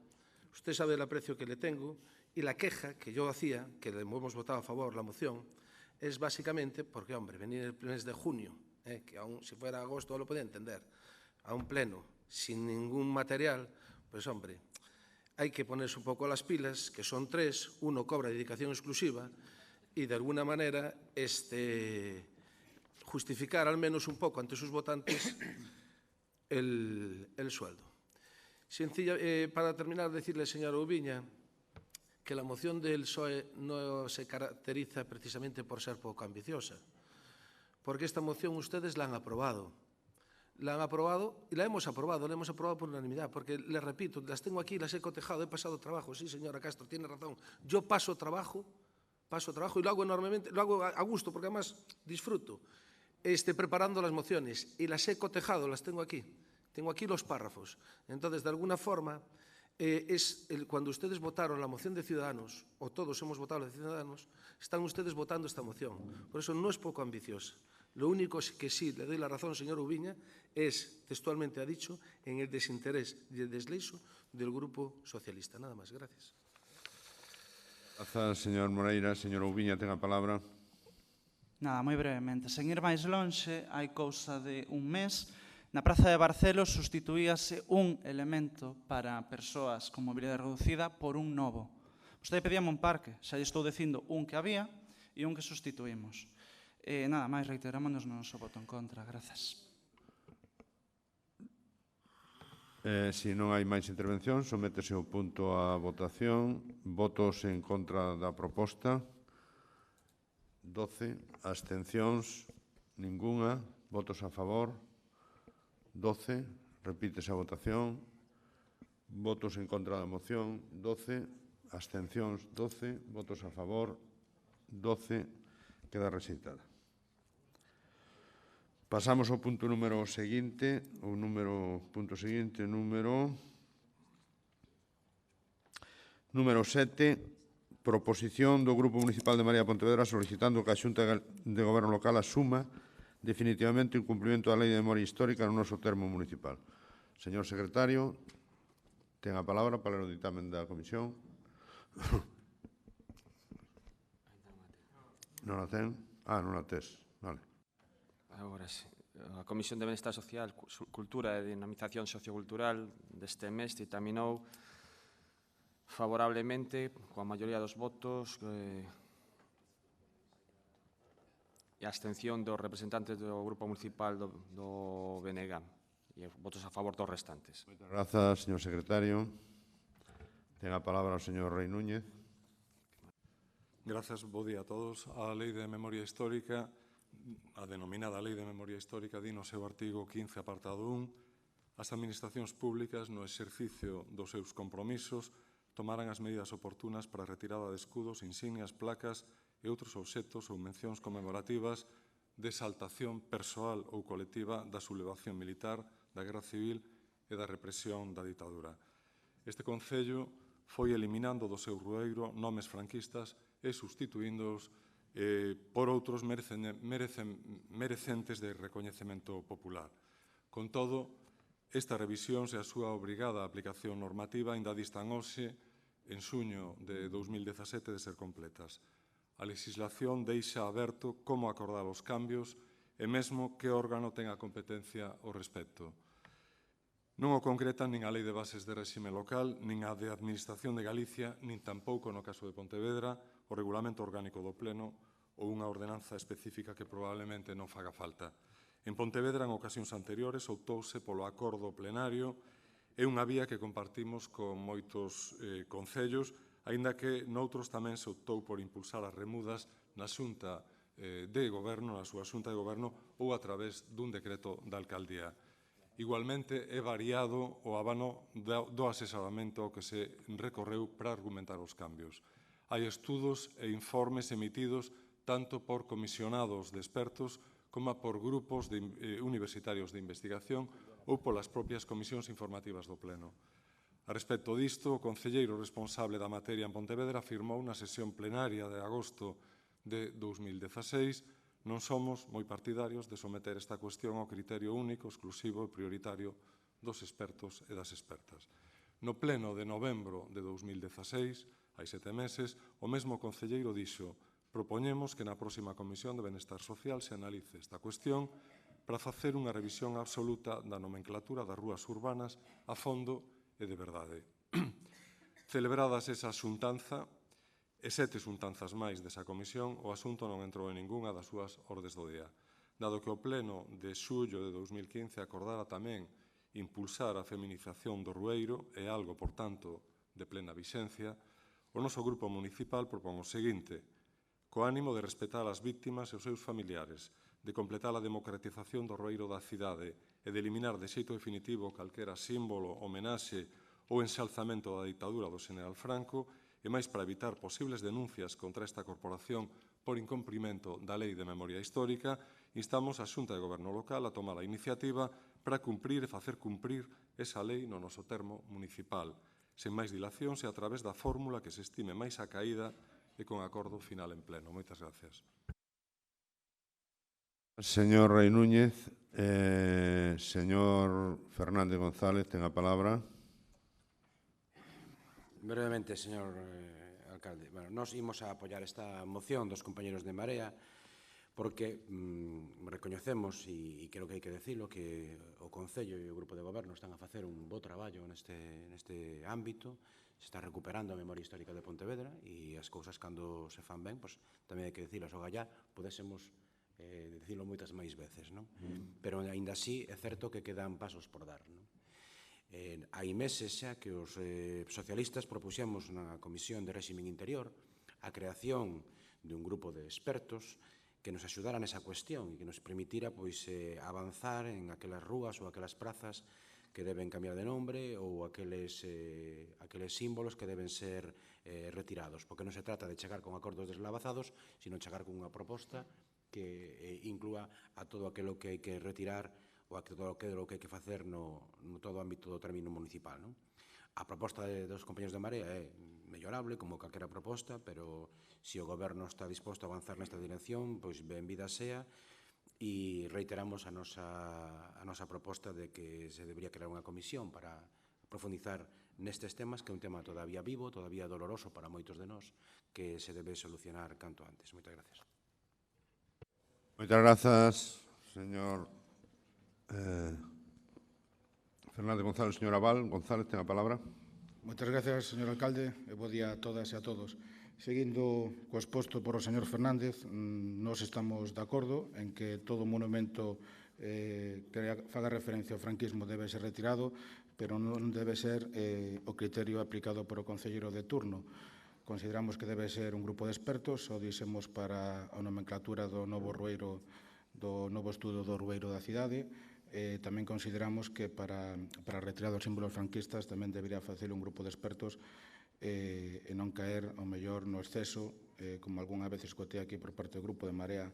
usted sabe el aprecio que le tengo y la queja que yo hacía, que le hemos votado a favor la moción, es básicamente porque, hombre, venir el mes de junio, que aún si fuera agosto lo podía entender, a un pleno sin ningún material, pues, hombre, hay que ponerse un poco las pilas, que son 3, uno cobra dedicación exclusiva y, de alguna manera, justificar al menos un poco ante sus votantes el sueldo. Para terminar, decirle, señora Ubiña, que la moción del PSOE no se caracteriza precisamente por ser poco ambiciosa, porque esta moción ustedes la han aprobado. La han aprobado y la hemos aprobado por unanimidad, porque, les repito, las tengo aquí, las he cotejado, he pasado trabajo. Sí, señora Castro, tiene razón. Yo paso trabajo y lo hago enormemente, lo hago a gusto, porque además disfruto preparando las mociones y las he cotejado, las tengo aquí. Tengo aquí los párrafos. Entonces, de alguna forma, cuando ustedes votaron la moción de Ciudadanos, o todos hemos votado la de Ciudadanos, están ustedes votando esta moción. Por eso no es poco ambiciosa. Lo único que sí le doy la razón, señor Ubiña, es, textualmente ha dicho, en el desinterés y el desleixo del Grupo Socialista. Nada más. Gracias. Gracias, señor Moreira. Señor Ubiña, ten a palabra. Nada, moi brevemente. Sen ir máis lonxe, hai cousa de un mes, na Praza de Barcelos sustituíase un elemento para persoas con mobilidade reducida por un novo. Vostede pedíame un parque, xa lle estou dicindo un que había e un que sustituímos. Nada máis, reiterámonos no noso voto en contra. Grazas. Se non hai máis intervención, sométese o punto a votación. Votos en contra da proposta. 12. Abstencións. Ningunha. Votos a favor. 12. Repítese a votación. Votos en contra da moción. 12. Abstencións. 12. Votos a favor. 12. Queda rexeitada. Pasamos ao punto número seguinte, número 7, proposición do Grupo Municipal de Marea Pontevedra solicitando que a Xunta de Goberno Local asuma definitivamente o cumprimento da Lei de Memoria Histórica no noso termo municipal. Señor secretario, ten a palabra para ler o ditamen da comisión. Non la ten? Non la tes. Vale. Agora sí. A Comisión de Benestar Social, Cultura e Dinamización Sociocultural deste mes ditaminou favorablemente, coa maioría dos votos e a abstención dos representantes do Grupo Municipal do BNG e votos a favor dos restantes. Moitas grazas, señor secretario. Ten a palabra o señor Rei Núñez. Grazas, bo día a todos. A Lei de Memoria Histórica, a denominada Lei de Memoria Histórica, di no seu artigo 15, apartado 1, as administracións públicas, no exercicio dos seus compromisos, tomarán as medidas oportunas para a retirada de escudos, insignias, placas e outros obxectos ou mencións conmemorativas de exaltación persoal ou colectiva da sublevación militar, da guerra civil e da represión da ditadura. Este Concello foi eliminando do seu rueiro nomes franquistas e substituíndoos por outros merecentes de recoñecemento popular. Con todo, esta revisión e a súa obrigada aplicación normativa ainda distan hoxe, en xuño de 2017, de ser completas. A legislación deixa aberto como acordar os cambios e mesmo que órgano ten a competencia ao respecto. Non o concretan nin a Lei de Bases de Réxime Local, nin a de Administración de Galicia, nin tampouco, no caso de Pontevedra, o Regulamento Orgánico do Pleno ou unha ordenanza específica que probablemente non faga falta. En Pontevedra, en ocasións anteriores, optouse polo acordo plenario e unha vía que compartimos con moitos concellos, aínda que noutros tamén se optou por impulsar as remudas na Xunta de Goberno, na súa Xunta de Goberno, ou a través dun decreto da alcaldía. Igualmente, é variado o abano do asesoramento ao que se recorreu para argumentar os cambios. Hai estudos e informes emitidos tanto por comisionados de expertos como por grupos universitarios de investigación ou polas propias comisións informativas do Pleno. A respecto disto, o concelleiro responsable da materia en Pontevedra afirmou na sesión plenaria de agosto de 2016: non somos moi partidarios de someter esta cuestión ao criterio único, exclusivo e prioritario dos expertos e das expertas. No pleno de novembro de 2016, hai 7 meses, o mesmo concelleiro dixo: propoñemos que na próxima Comisión de Benestar Social se analice esta cuestión para facer unha revisión absoluta da nomenclatura das rúas urbanas a fondo e de verdade. Celebradas esa xuntanza e 7 xuntanzas máis desa comisión, o asunto non entrou en ningunha das súas ordes do día. Dado que o pleno de xullo de 2015 acordara tamén impulsar a feminización do Rueiro e algo, por tanto, de plena vixencia, o noso grupo municipal propón o seguinte: co ánimo de respetar as víctimas e os seus familiares, de completar a democratización do Rueiro da cidade e de eliminar de xeito definitivo calquera símbolo, homenaxe ou enxalzamento da ditadura do Xeneral Franco, e máis para evitar posibles denuncias contra esta corporación por incumprimento da Lei de Memoria Histórica, instamos a Xunta de Goberno Local a tomar a iniciativa para cumprir e facer cumprir esa lei no noso termo municipal, sen máis dilacións e a través da fórmula que se estime máis acaída e con acordo final en pleno. Moitas gracias. Señor Rei Núñez, señor Fernández González, ten a palabra. Brevemente, señor alcalde. Bueno, nós imos a apoiar esta moción dos compañeros de Marea porque recoñecemos, e creo que hai que decirlo, que o Concello e o Grupo de Goberno están a facer un bo traballo neste ámbito. Se está recuperando a memoria histórica de Pontevedra e as cousas, cando se fan ben, tamén hai que dicilo, o gallá podésemos dicilo moitas máis veces, non? Pero, aínda así, é certo que quedan pasos por dar, non? Hai meses xa que os socialistas propuxemos na Comisión de Réximen Interior a creación de un grupo de expertos que nos axudara nesa cuestión e que nos permitira avanzar en aquelas rúas ou aquelas prazas que deben cambiar de nombre ou aqueles símbolos que deben ser retirados, porque non se trata de chegar con acordos deslavazados, sino chegar con unha proposta que inclúa a todo aquilo que hai que retirar ou a todo aquilo que hai que facer no todo o ámbito do término municipal. A proposta dos compañeros de Marea é mellorable, como calquera proposta, pero se o Goberno está disposto a avanzar nesta dirección, pois benvida sea, e reiteramos a nosa proposta de que se debería crear unha comisión para profundizar nestes temas, que é un tema todavía vivo, todavía doloroso para moitos de nós, que se debe solucionar canto antes. Moitas gracias. Moitas grazas, señor Fernández González. Señor Abal González, ten a palabra. Moitas gracias, señor alcalde, e bo día a todas e a todos. Seguindo co exposto por o señor Fernández, nós estamos de acordo en que todo monumento que faga referencia ao franquismo debe ser retirado, pero non debe ser o criterio aplicado por o concelleiro de turno. Consideramos que debe ser un grupo de expertos, o dixemos para a nomenclatura do novo Rueiro, do novo estudo do Rueiro da cidade. Tamén consideramos que para a retirada dos símbolos franquistas tamén debería facer un grupo de expertos e non caer, ao mellor, no exceso, como algunha vez escotei aquí por parte do Grupo de Marea,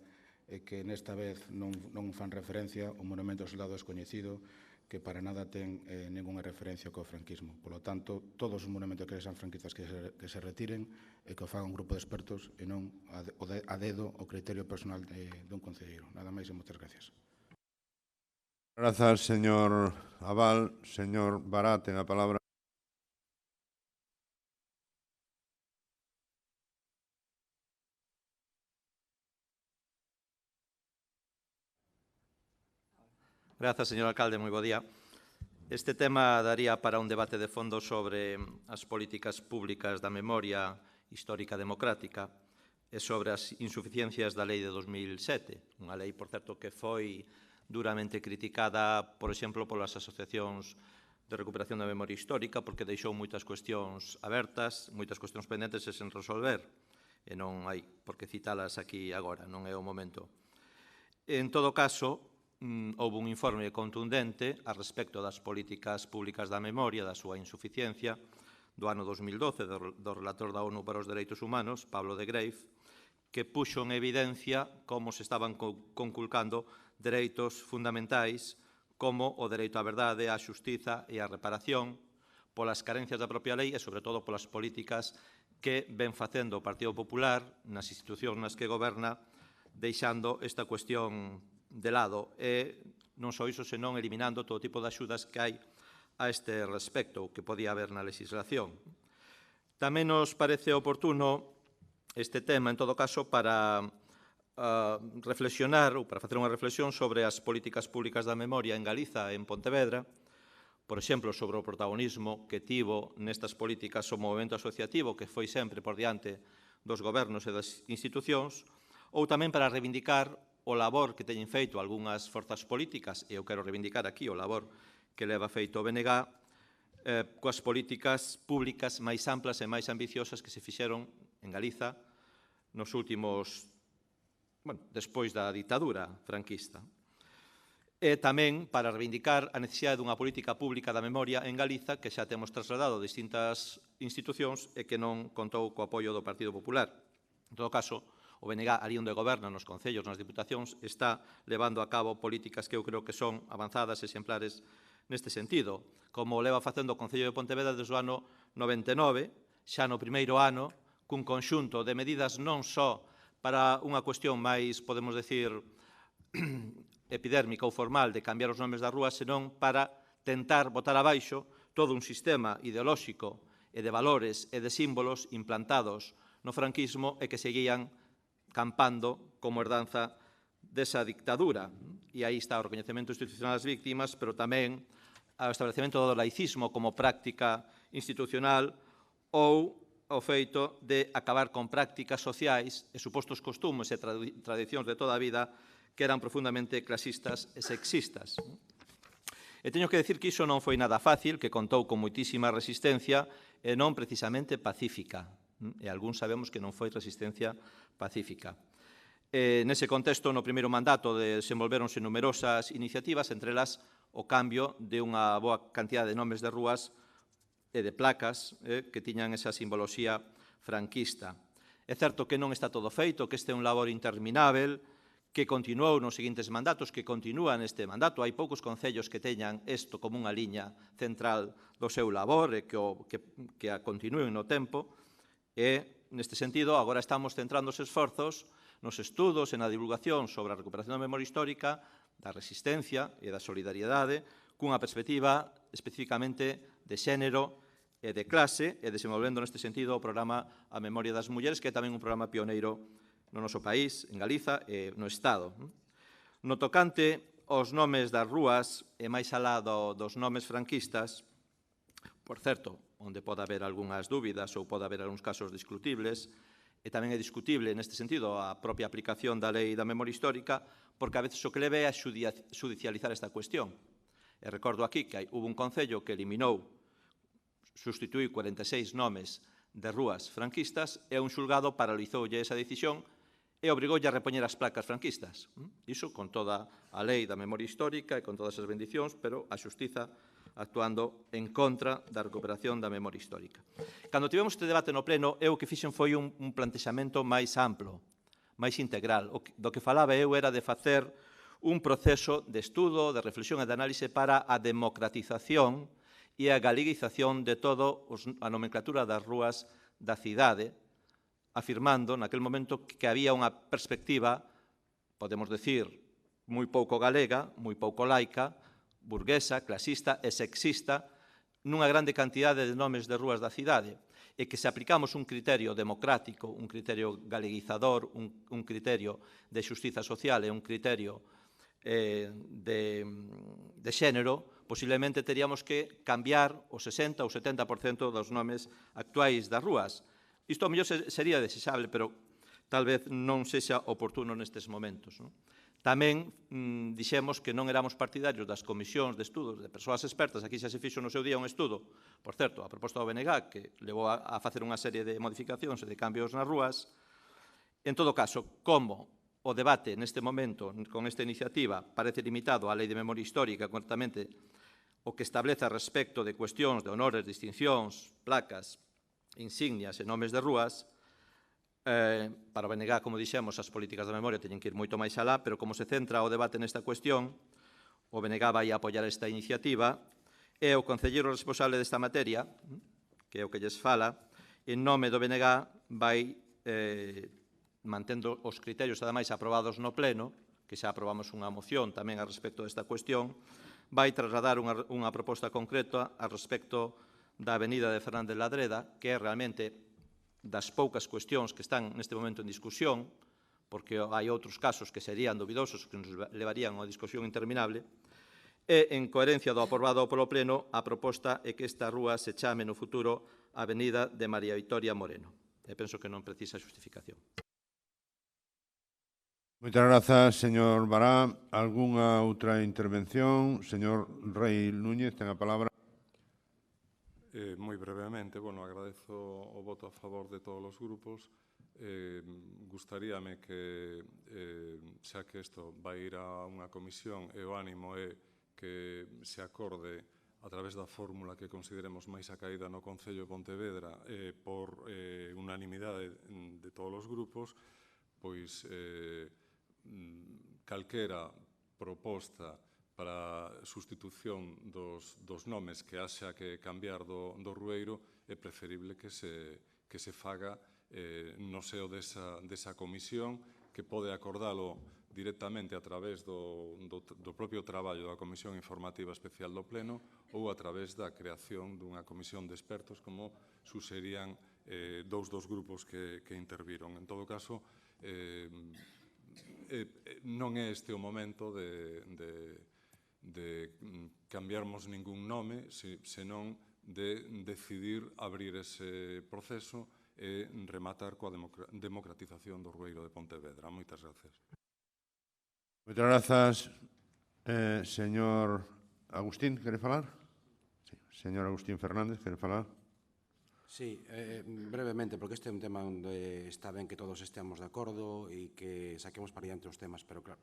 que nesta vez non fan referencia ao monumento ao soldado descoñecido, que para nada ten ninguna referencia co franquismo. Por lo tanto, todos os monumentos que sean franquistas que se retiren e que o faga un grupo de expertos e non a dedo o criterio personal dun concelleiro. Nada máis e moitas gracias. Grazas, señor Abal. Señor Bará, ten a palabra. Grazas, señor alcalde. Moi bo día. Este tema daría para un debate de fondo sobre as políticas públicas da memoria histórica democrática e sobre as insuficiencias da lei de 2007. Unha lei, por certo, que foi duramente criticada, por exemplo, polas asociacións de recuperación da memoria histórica, porque deixou moitas cuestións abertas, moitas cuestións pendentes e sen resolver, e non hai por que citalas aquí agora, non é o momento. En todo caso, houve un informe contundente a respecto das políticas públicas da memoria, da súa insuficiencia, do ano 2012, do relator da ONU para os Dereitos Humanos, Pablo de Greiff, que puxo en evidencia como se estaban conculcando dereitos fundamentais como o dereito á verdade, á xustiza e á reparación polas carencias da propia lei e, sobre todo, polas políticas que ven facendo o Partido Popular nas institucións nas que goberna, deixando esta cuestión de lado e non só iso, senón eliminando todo tipo de axudas que hai a este respecto, o que podía haber na legislación. Tamén nos parece oportuno este tema, en todo caso, para reflexionar ou para facer unha reflexión sobre as políticas públicas da memoria en Galiza e en Pontevedra, por exemplo, sobre o protagonismo que tivo nestas políticas o movimento asociativo, que foi sempre por diante dos gobernos e das institucións, ou tamén para reivindicar o labor que teñen feito algunhas forzas políticas, e eu quero reivindicar aquí o labor que leva feito o BNG, coas políticas públicas máis amplas e máis ambiciosas que se fixeron en Galiza nos últimos, despois da ditadura franquista. E tamén para reivindicar a necesidade dunha política pública da memoria en Galiza que xa temos trasladado a distintas institucións e que non contou co apoio do Partido Popular. En todo caso, o BNG, ali onde goberna, nos concellos, nas diputacións, está levando a cabo políticas que eu creo que son avanzadas e exemplares neste sentido, como leva facendo o Concello de Pontevedra desde o ano 99, xa no primeiro ano, cun conxunto de medidas non só para unha cuestión máis, podemos decir, epidérmica ou formal de cambiar os nomes das rúas, senón para tentar botar abaixo todo un sistema ideolóxico e de valores e de símbolos implantados no franquismo e que seguían campando como herdanza desa dictadura. E aí está o recoñecemento institucional das víctimas, pero tamén o establecemento do laicismo como práctica institucional ou o feito de acabar con prácticas sociais e supostos costumes e tradicións de toda a vida que eran profundamente clasistas e sexistas. E teño que decir que iso non foi nada fácil, que contou con moitísima resistencia e non precisamente pacífica. E algúns sabemos que non foi resistencia pacífica. Nese contexto, no primeiro mandato, desenvolvéronse numerosas iniciativas, entre elas o cambio de unha boa cantidad de nomes de rúas e de placas que tiñan esa simboloxía franquista. É certo que non está todo feito, que este é un labor interminável, que continuou nos seguintes mandatos, que continúa neste mandato. Hai poucos concellos que teñan isto como unha liña central do seu labor e que a continúen no tempo. E, neste sentido, agora estamos centrando os esforzos nos estudos e na divulgación sobre a recuperación da memoria histórica, da resistencia e da solidariedade, cunha perspectiva especificamente de xénero e de clase, e desenvolvendo neste sentido o programa A Memoria das Mulleres, que é tamén un programa pioneiro no noso país, en Galiza e no Estado. No tocante aos nomes das rúas, e máis alá dos nomes franquistas, por certo, onde pode haber algunhas dúbidas ou pode haber algúns casos discutibles, e tamén é discutible neste sentido a propia aplicación da lei da memoria histórica, porque a veces o que leve é a judicializar esta cuestión. E recordo aquí que hubo un concello que eliminou, sustituíu 46 nomes de rúas franquistas e un xulgado paralizoulle esa decisión e obrigoulle a repoñer as placas franquistas. Iso con toda a lei da memoria histórica e con todas as bendicións, pero a xustiza actuando en contra da recuperación da memoria histórica. Cando tivemos este debate no pleno, eu o que fixen foi un plantexamento máis amplo, máis integral. Do que falaba eu era de facer un proceso de estudo, de reflexión e de análise para a democratización e a galeguización de toda a nomenclatura das rúas da cidade, afirmando naquel momento que había unha perspectiva, podemos decir, moi pouco galega, moi pouco laica, burguesa, clasista e sexista nunha grande cantidade de nomes de rúas da cidade e que se aplicamos un criterio democrático, un criterio galeguizador, un criterio de xustiza social e un criterio de xénero, posiblemente teríamos que cambiar o 60 ou 70% dos nomes actuais das rúas. Isto ao mellor sería desexable, pero tal vez non sexa oportuno nestes momentos. Tamén dixemos que non éramos partidarios das comisións de estudos de persoas expertas. Aquí xa se fixo no seu día un estudo, por certo, a proposta do BNG, que levou a facer unha serie de modificacións e de cambios nas rúas. En todo caso, como o debate neste momento con esta iniciativa parece limitado á Lei de Memoria Histórica, concretamente o que establece respecto de cuestións de honores, distincións, placas, insignias e nomes de rúas, para o BNG, como dixemos, as políticas da memoria teñen que ir moito máis alá, pero como se centra o debate nesta cuestión, o BNG vai a apoiar esta iniciativa e o concelleiro responsable desta materia, que é o que lles fala, en nome do BNG vai mantendo os criterios ademais aprobados no pleno, que xa aprobamos unha moción tamén a respecto desta cuestión, vai trasladar unha proposta concreta a respecto da avenida de Fernández Ladreda, que é realmente das poucas cuestións que están neste momento en discusión, porque hai outros casos que serían dubidosos, que nos levarían a unha discusión interminable, e, en coherencia do aprobado polo Pleno, a proposta é que esta rúa se chame no futuro Avenida de María Victoria Moreno. E penso que non precisa xustificación. Moitas grazas, señor Bará. Algúnha outra intervención? Señor Rei Núñez, ten a palabra. Moi brevemente, agradezo o voto a favor de todos os grupos. Gustaríame que, xa que isto vai ir a unha comisión, e o ánimo é que se acorde a través da fórmula que consideremos máis acaída no Concello de Pontevedra por unanimidade de todos os grupos, pois calquera proposta para sustitución dos nomes que haxa que cambiar do rueiro é preferible que se faga no seo desa comisión, que pode acordalo directamente a través do propio traballo da Comisión Informativa Especial do Pleno ou a través da creación dunha comisión de expertos, como suxerían dous dos grupos que interviron. En todo caso, non é este o momento de cambiarmos ningún nome, senón de decidir abrir ese proceso e rematar coa democratización do rueiro de Pontevedra. Moitas gracias. Moitas grazas. Señor Agustín, quere falar? Sí. Señor Agustín Fernández, quere falar? Sí, brevemente, porque este é un tema onde está ben que todos estemos de acordo e que saquemos para diante os temas, pero claro,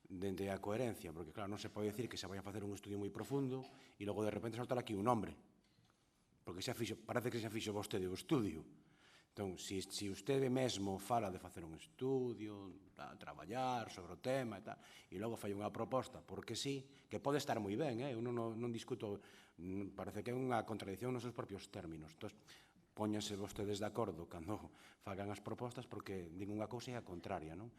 dende a coherencia, porque claro, non se pode decir que se vai a facer un estudio moi profundo e logo de repente soltar aquí un nombre, porque parece que xa fixo vostede o estudio. Entón, se vostede mesmo fala de facer un estudio, traballar sobre o tema e tal, e logo fai unha proposta, porque sí, que pode estar moi ben, eu non discuto, parece que é unha contradicción nos seus propios términos. Entón, póñanse vostedes de acordo cando fagan as propostas, porque din unha cousa e a contraria, non?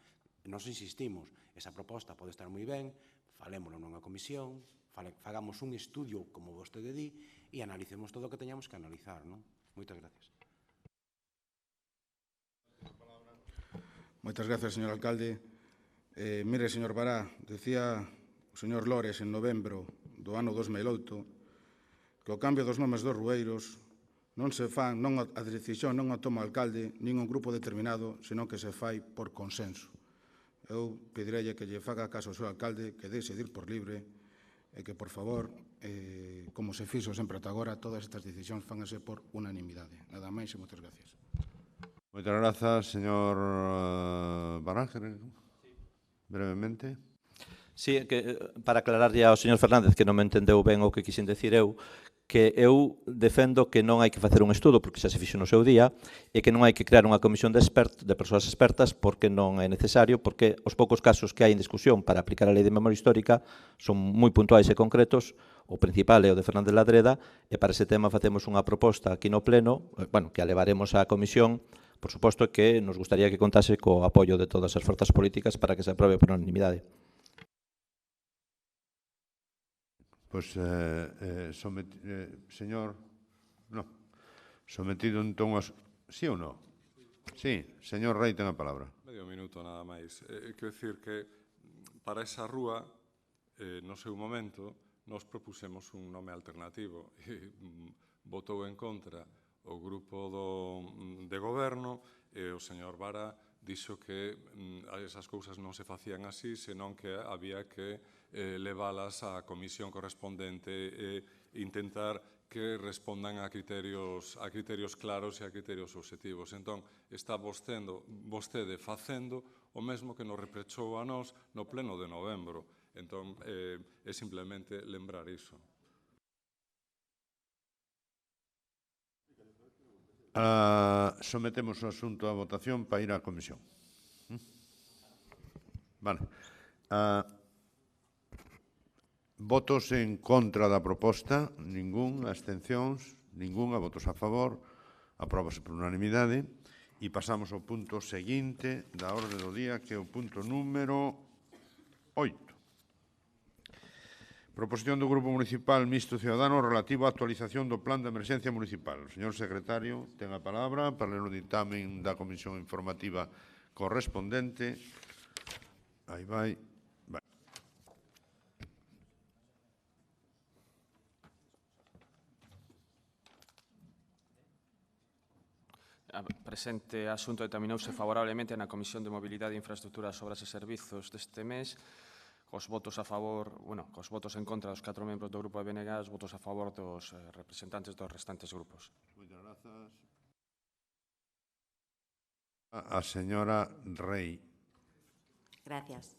Nos insistimos, esa proposta pode estar moi ben, falémoslo nunha comisión, fagamos un estudio, como vostede di, e analicemos todo o que teñamos que analizar, non? Moitas gracias. Moitas gracias, señor alcalde. Mire, señor Bará, decía o señor Lores en novembro do ano 2008 que o cambio dos nomes dos rueiros non se fan, a decisión non a toma o alcalde nin un grupo determinado, senón que se fai por consenso. Eu pedireille que lle faga caso ao seu alcalde, que deixe de ir por libre e que, por favor, como se fixo sempre ata agora, todas estas decisións fángase por unanimidade. Nada máis e moitas gracias. Moitas grazas, señor Bará, brevemente. Sí, para aclararlle ao señor Fernández, que non me entendeu ben o que quixen decir eu, que eu defendo que non hai que facer un estudo porque xa se fixo no seu día e que non hai que crear unha comisión de persoas expertas porque non é necesario, porque os poucos casos que hai en discusión para aplicar a lei de memoria histórica son moi puntuais e concretos. O principal é o de Fernández Ladreda e para ese tema facemos unha proposta aquí no Pleno, que a levaremos á comisión. Por suposto que nos gustaría que contase co apoio de todas as forzas políticas para que se aprobe por unanimidade. Pois, señor, non. Sometido entón aos... Sí ou non? Sí, señor Rei, ten a palabra. Medio minuto, nada máis. Quero dicir que para esa rúa, no seu momento, nos propusemos un nome alternativo e votou en contra o grupo de goberno e o señor Vara dixo que esas cousas non se facían así, senón que había que leválas á comisión correspondente e intentar que respondan a criterios claros e a criterios obxectivos. Entón, está vostede facendo o mesmo que nos reprechou a nós no pleno de novembro. Entón, é simplemente lembrar iso. Sometemos o asunto a votación para ir á comisión. Vale. Votos en contra da proposta, ningún. Abstencións, ningunha. Votos a favor, apróbase por unanimidade. E pasamos ao punto seguinte da orde do día, que é o punto número 8. Proposición do Grupo Municipal Mixto Ciudadano relativa á actualización do Plan de Emerxencia Municipal. O señor secretario ten a palabra para ler o dictamen da Comisión Informativa correspondente. Aí vai. A presente asunto determinouse favorablemente na Comisión de Mobilidade e Infraestructuras, Obras e Servizos deste mes, cos votos a favor, cos votos en contra dos 4 membros do Grupo de BNG, os votos a favor dos representantes dos restantes grupos. Moitas grazas. A señora Rey. Gracias.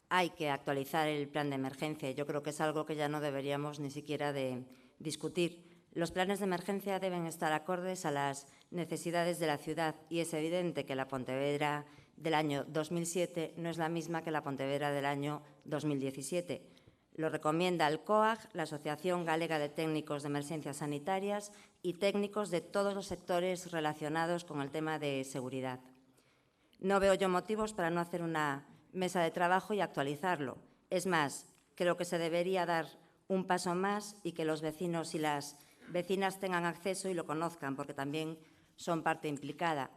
Hay que actualizar el plan de emergencia y yo creo que es algo que ya no deberíamos ni siquiera de discutir. Los planes de emergencia deben estar acordes a las necesidades de la ciudad y es evidente que la Pontevedra del año 2007 no es la misma que la Pontevedra del año 2017. Lo recomienda el COAG, la Asociación Galega de Técnicos de Emergencias Sanitarias y técnicos de todos los sectores relacionados con el tema de seguridad. No veo yo motivos para no hacer una mesa de trabajo y actualizarlo. Es más, creo que se debería dar un paso más y que los vecinos y las vecinas tengan acceso y lo conozcan, porque también son parte implicada.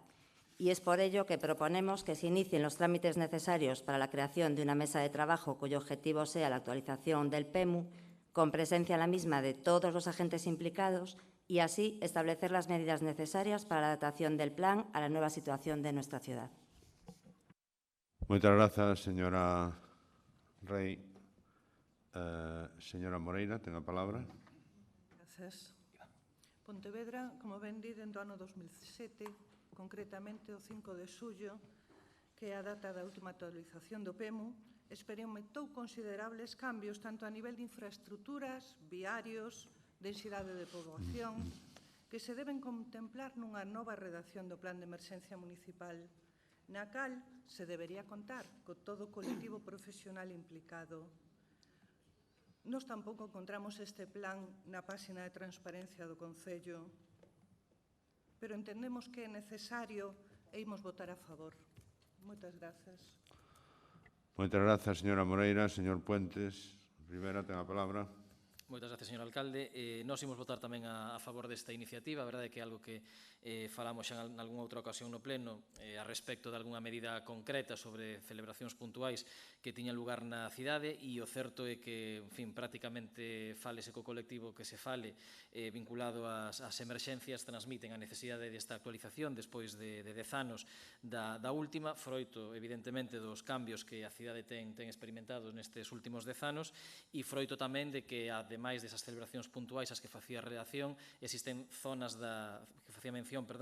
Y es por ello que proponemos que se inicien los trámites necesarios para la creación de una mesa de trabajo cuyo objetivo sea la actualización del PEMU, con presencia en la misma de todos los agentes implicados y así establecer las medidas necesarias para la adaptación del plan a la nueva situación de nuestra ciudad. Moitas grazas, señora Rey. Señora Moreira, ten a palabra. Grazas. Pontevedra, como ben di, dentro do ano 2007, concretamente o 5 de xullo, que é a data da última actualización do PEMU, experimentou considerables cambios tanto a nivel de infraestructuras, viarios, densidade de poboación, que se deben contemplar nunha nova redacción do Plan de Emerxencia Municipal, na cal se debería contar con todo o colectivo profesional implicado. Nos tampouco encontramos este plan na páxina de transparencia do Concello, pero entendemos que é necesario e imos votar a favor. Moitas grazas. Moitas grazas, señora Moreira. Señor Puentes, Rivera, ten a palabra. Moitas gracias, señor alcalde. Nós imos votar tamén a favor desta iniciativa. A verdade é que é algo que falamos xa en algunha outra ocasión no pleno a respecto de algunha medida concreta sobre celebracións puntuais que tiñan lugar na cidade e o certo é que, en fin, prácticamente falese co colectivo que se fale vinculado ás emerxencias transmiten a necesidade desta actualización despois de 10 anos da última, froito, evidentemente, dos cambios que a cidade ten experimentado nestes últimos 10 anos e froito tamén de que, ademais desas celebracións puntuais ás que facía relación, existen zonas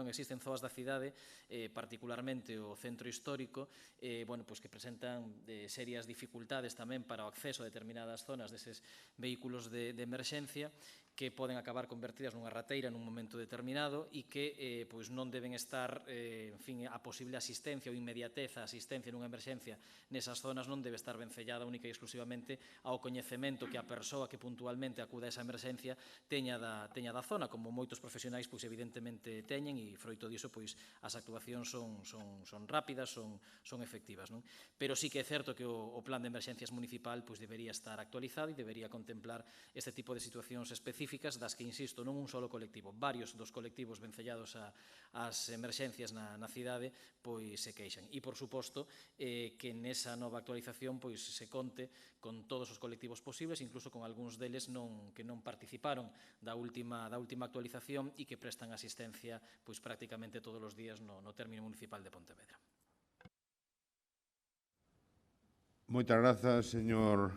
existen zonas da cidade, particularmente o centro histórico, que presentan serias dificultades tamén para o acceso a determinadas zonas deses vehículos de emerxencia que poden acabar convertidas nunha rateira nun momento determinado e que non deben estar, a posible asistencia ou inmediatez a asistencia nunha emerxencia nesas zonas non debe estar vencellada única e exclusivamente ao coñecemento que a persoa que puntualmente acuda a esa emerxencia teña da zona, como moitos profesionais evidentemente teñen e froito diso as actuacións son rápidas, son efectivas. Pero sí que é certo que o plan de emerxencias municipal debería estar actualizado e debería contemplar este tipo de situacións específicas das que, insisto, non un solo colectivo, varios dos colectivos vencellados ás emerxencias na cidade se queixan. E, por suposto, que nesa nova actualización se conte con todos os colectivos posibles, incluso con algúns deles que non participaron da última actualización e que prestan asistencia prácticamente todos os días no término municipal de Pontevedra. Moitas grazas, señor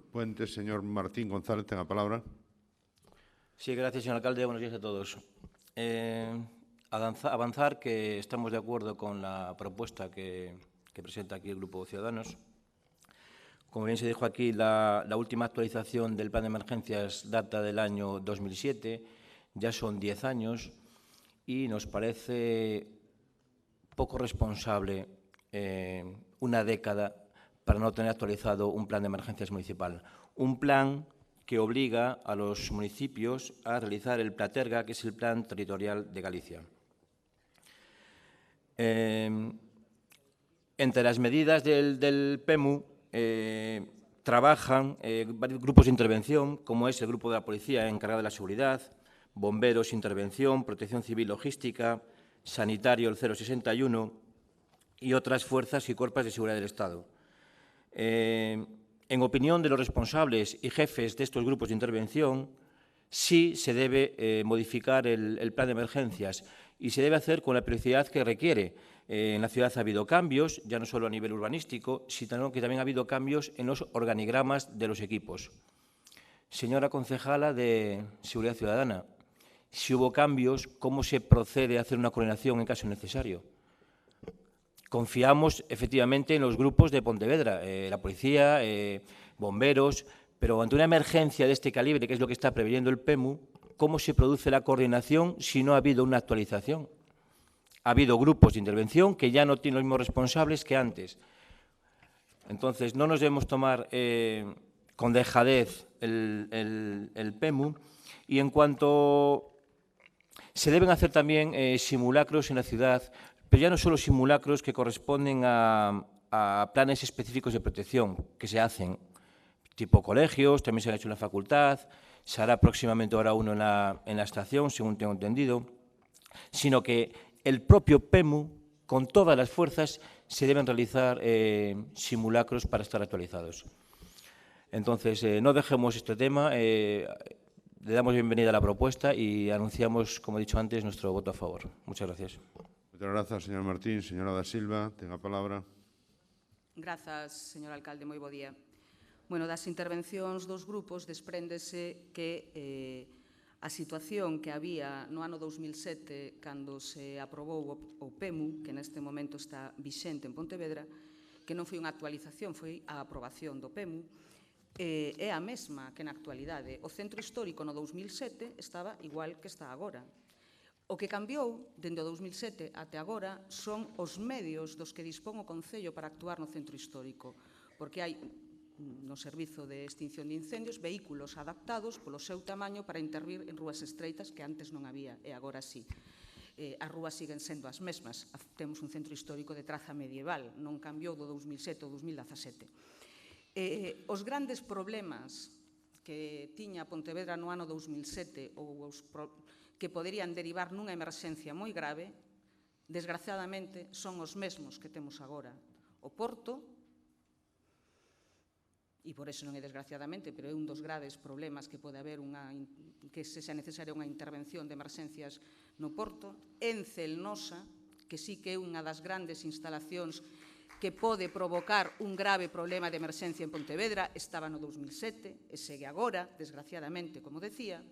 Puentes. Señor Martín González, ten a palabra. Sí, gracias, señor alcalde. Buenos días a todos. Avanzar que estamos de acuerdo con la propuesta que presenta aquí el Grupo Ciudadanos. Como bien se dijo aquí, la última actualización del plan de emergencias data del año 2007, ya son 10 años, y nos parece poco responsable una década para no tener actualizado un plan de emergencias municipal. Un plan que obliga a los municipios a realizar el Platerga, que es el Plan Territorial de Galicia. Entre las medidas del PEMU trabajan varios grupos de intervención, como es el grupo de la policía encargado de la seguridad, bomberos, intervención, protección civil, logística, sanitario, el 061 y otras fuerzas y cuerpos de seguridad del Estado. En opinión de los responsables y jefes de estos grupos de intervención, sí se debe modificar el plan de emergencias y se debe hacer con la periodicidad que requiere. En la ciudad ha habido cambios, ya no solo a nivel urbanístico, sino que también ha habido cambios en los organigramas de los equipos. Señora concejala de Seguridad Ciudadana, si hubo cambios, ¿cómo se procede a hacer una coordinación en caso necesario? Confiamos efectivamente en los grupos de Pontevedra, la policía, bomberos, pero ante una emergencia de este calibre, que es lo que está preveyendo el PEMU, ¿cómo se produce la coordinación si no ha habido una actualización? Ha habido grupos de intervención que ya no tienen los mismos responsables que antes. Entonces, no nos debemos tomar con dejadez el PEMU. Y en cuanto se deben hacer también simulacros en la ciudad, pero ya no solo simulacros que corresponden a planes específicos de protección que se hacen, tipo colegios, también se ha hecho en la facultad, se hará próximamente ahora uno en la estación, según tengo entendido, sino que el propio PEMU, con todas las fuerzas, se deben realizar simulacros para estar actualizados. Entonces, no dejemos este tema, le damos bienvenida a la propuesta y anunciamos, como he dicho antes, nuestro voto a favor. Muchas gracias. Muchas gracias, señor Martín. Señora da Silva, tenga a palabra. Grazas, señor alcalde, moi bo día. Bueno, das intervencións dos grupos despréndese que a situación que había no ano 2007, cando se aprobou o PEMU, que neste momento está vixente en Pontevedra, que non foi unha actualización, foi a aprobación do PEMU, é a mesma que na actualidade. O centro histórico no 2007 estaba igual que está agora. O que cambiou, dende o 2007 até agora, son os medios dos que dispón o Concello para actuar no centro histórico, porque hai no Servizo de Extinción de Incendios vehículos adaptados polo seu tamaño para intervir en rúas estreitas que antes non había, e agora sí. As rúas siguen sendo as mesmas. Temos un centro histórico de traza medieval, non cambiou do 2007 ao 2017. Os grandes problemas que tiña Pontevedra no ano 2007 ou os que poderían derivar nunha emerxencia moi grave, desgraciadamente, son os mesmos que temos agora. O Porto, e por eso non é desgraciadamente, pero é un dos graves problemas que pode haber que se sea necesaria unha intervención de emerxencias no Porto. Ence el Nosa, que sí que é unha das grandes instalacións que pode provocar un grave problema de emerxencia en Pontevedra, estaba no 2007 e segue agora, desgraciadamente, como decía,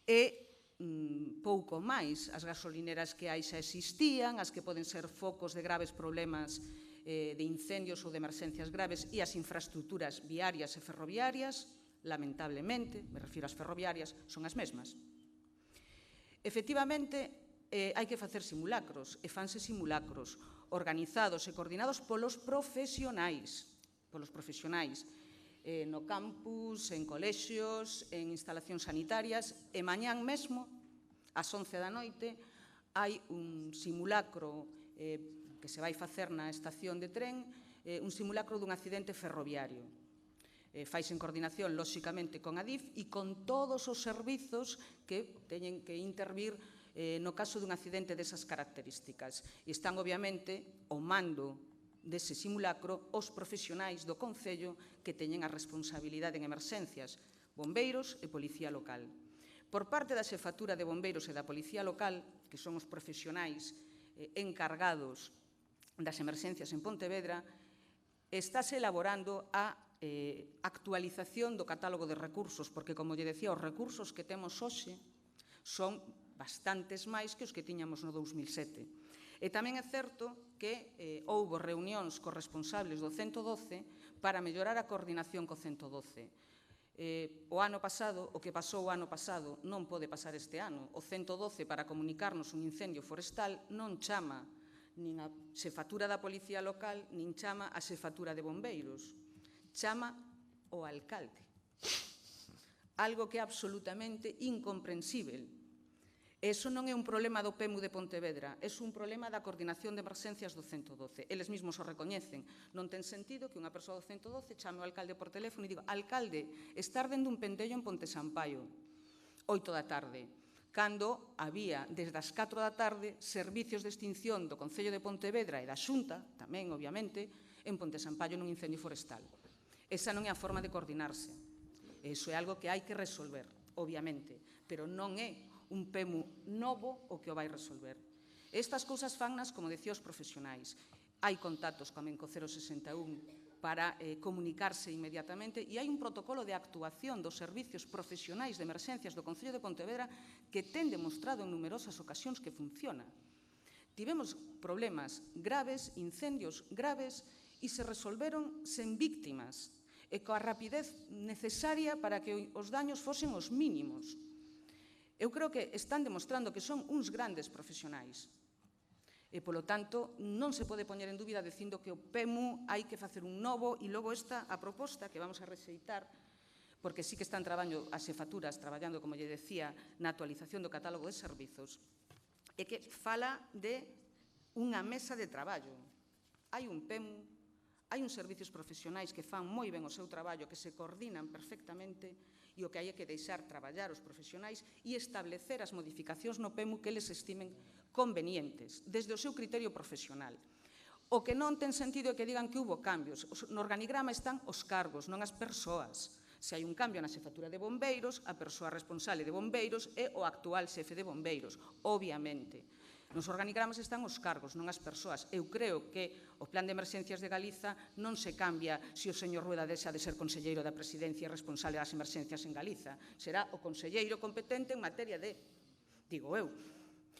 e pouco máis. As gasolineras que hai xa existían, as que poden ser focos de graves problemas de incendios ou de emerxencias graves, e as infraestructuras viarias e ferroviarias, lamentablemente, me refiro ás ferroviarias, son as mesmas. Efectivamente, hai que facer simulacros, e fanse simulacros organizados e coordinados polos profesionais, no campus, en colexios, en instalacións sanitarias, e mañán mesmo, ás 11 da noite, hai un simulacro que se vai facer na estación de tren, un simulacro dun accidente ferroviario. Faise en coordinación, lóxicamente, con Adif e con todos os servizos que teñen que intervir no caso dun accidente desas características. E están, obviamente, ao mando dese simulacro os profesionais do Concello que teñen a responsabilidade en emerxencias, bombeiros e policía local. Por parte da xefatura de bombeiros e da policía local, que son os profesionais encargados das emerxencias en Pontevedra, estáse elaborando a actualización do catálogo de recursos, porque, como lle decía, os recursos que temos hoxe son bastantes máis que os que tiñamos no 2007. E tamén é certo que houbo reunións cos responsables do 112 para mellorar a coordinación co 112. O ano pasado, o que pasou o ano pasado, non pode pasar este ano. O 112, para comunicarnos un incendio forestal, non chama nin a xefatura da policía local, nin chama a xefatura de bombeiros. Chama o alcalde. Algo que é absolutamente incomprensible. Eso non é un problema do PEMU de Pontevedra, é un problema da coordinación de emerxencias do 112. Eles mesmos o recoñecen. Non ten sentido que unha persoa do 112 chame ao alcalde por teléfono e diga: alcalde, está ardendo un pentello en Ponte Sampaio, 8 da tarde, cando había, desde as 4 da tarde, servicios de extinción do Concello de Pontevedra e da Xunta, tamén, obviamente, en Ponte Sampaio nun incendio forestal. Esa non é a forma de coordinarse. Iso é algo que hai que resolver, obviamente, pero non é un PEMU novo o que o vai resolver. Estas cousas fannas, como decía, os profesionais. Hai contactos tamén co 061 para comunicarse inmediatamente e hai un protocolo de actuación dos servicios profesionais de emerxencias do Concello de Pontevedra que ten demostrado en numerosas ocasións que funciona. Tivemos problemas graves, incendios graves, e se resolveron sen víctimas e coa rapidez necesaria para que os daños fosen os mínimos. Eu creo que están demostrando que son uns grandes profesionais. E, polo tanto, non se pode poñer en dúbida dicindo que o PEMU hai que facer un novo e logo esta a proposta que vamos a rexeitar, porque sí que están traballando as xefaturas, traballando, como lle decía, na actualización do catálogo de servizos, e que fala de unha mesa de traballo. Hai un PEMU, hai uns servicios profesionais que fan moi ben o seu traballo, que se coordinan perfectamente, e o que hai é que deixar traballar os profesionais e establecer as modificacións no PEMU que eles estimen convenientes, desde o seu criterio profesional. O que non ten sentido é que digan que hubo cambios. No organigrama están os cargos, non as persoas. Se hai un cambio na xefatura de bombeiros, a persoa responsable de bombeiros é o actual xefe de bombeiros, obviamente. Nos organigramas están os cargos, non as persoas. Eu creo que o Plan de Emerxencias de Galiza non se cambia se o señor Rueda deixa de ser conselleiro da Presidencia e responsable das emerxencias en Galiza. Será o conselleiro competente en materia de, digo eu.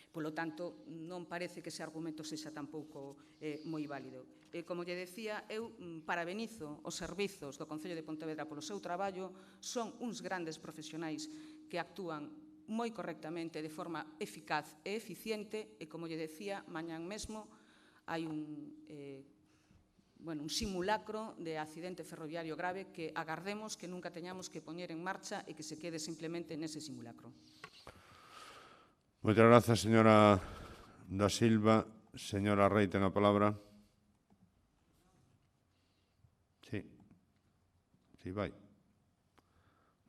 Polo tanto, non parece que ese argumento sexa tampouco moi válido. Como lle decía, eu parabenizo os servizos do Concello de Pontevedra polo seu traballo. Son uns grandes profesionais que actúan moi correctamente, de forma eficaz e eficiente, e, como lle decía, mañán mesmo hai un simulacro de accidente ferroviario grave que agardemos que nunca teñamos que poñer en marcha e que se quede simplemente nese simulacro. Moitas grazas, señora da Silva. Señora Rei, ten a palabra. Sí. Sí, vai.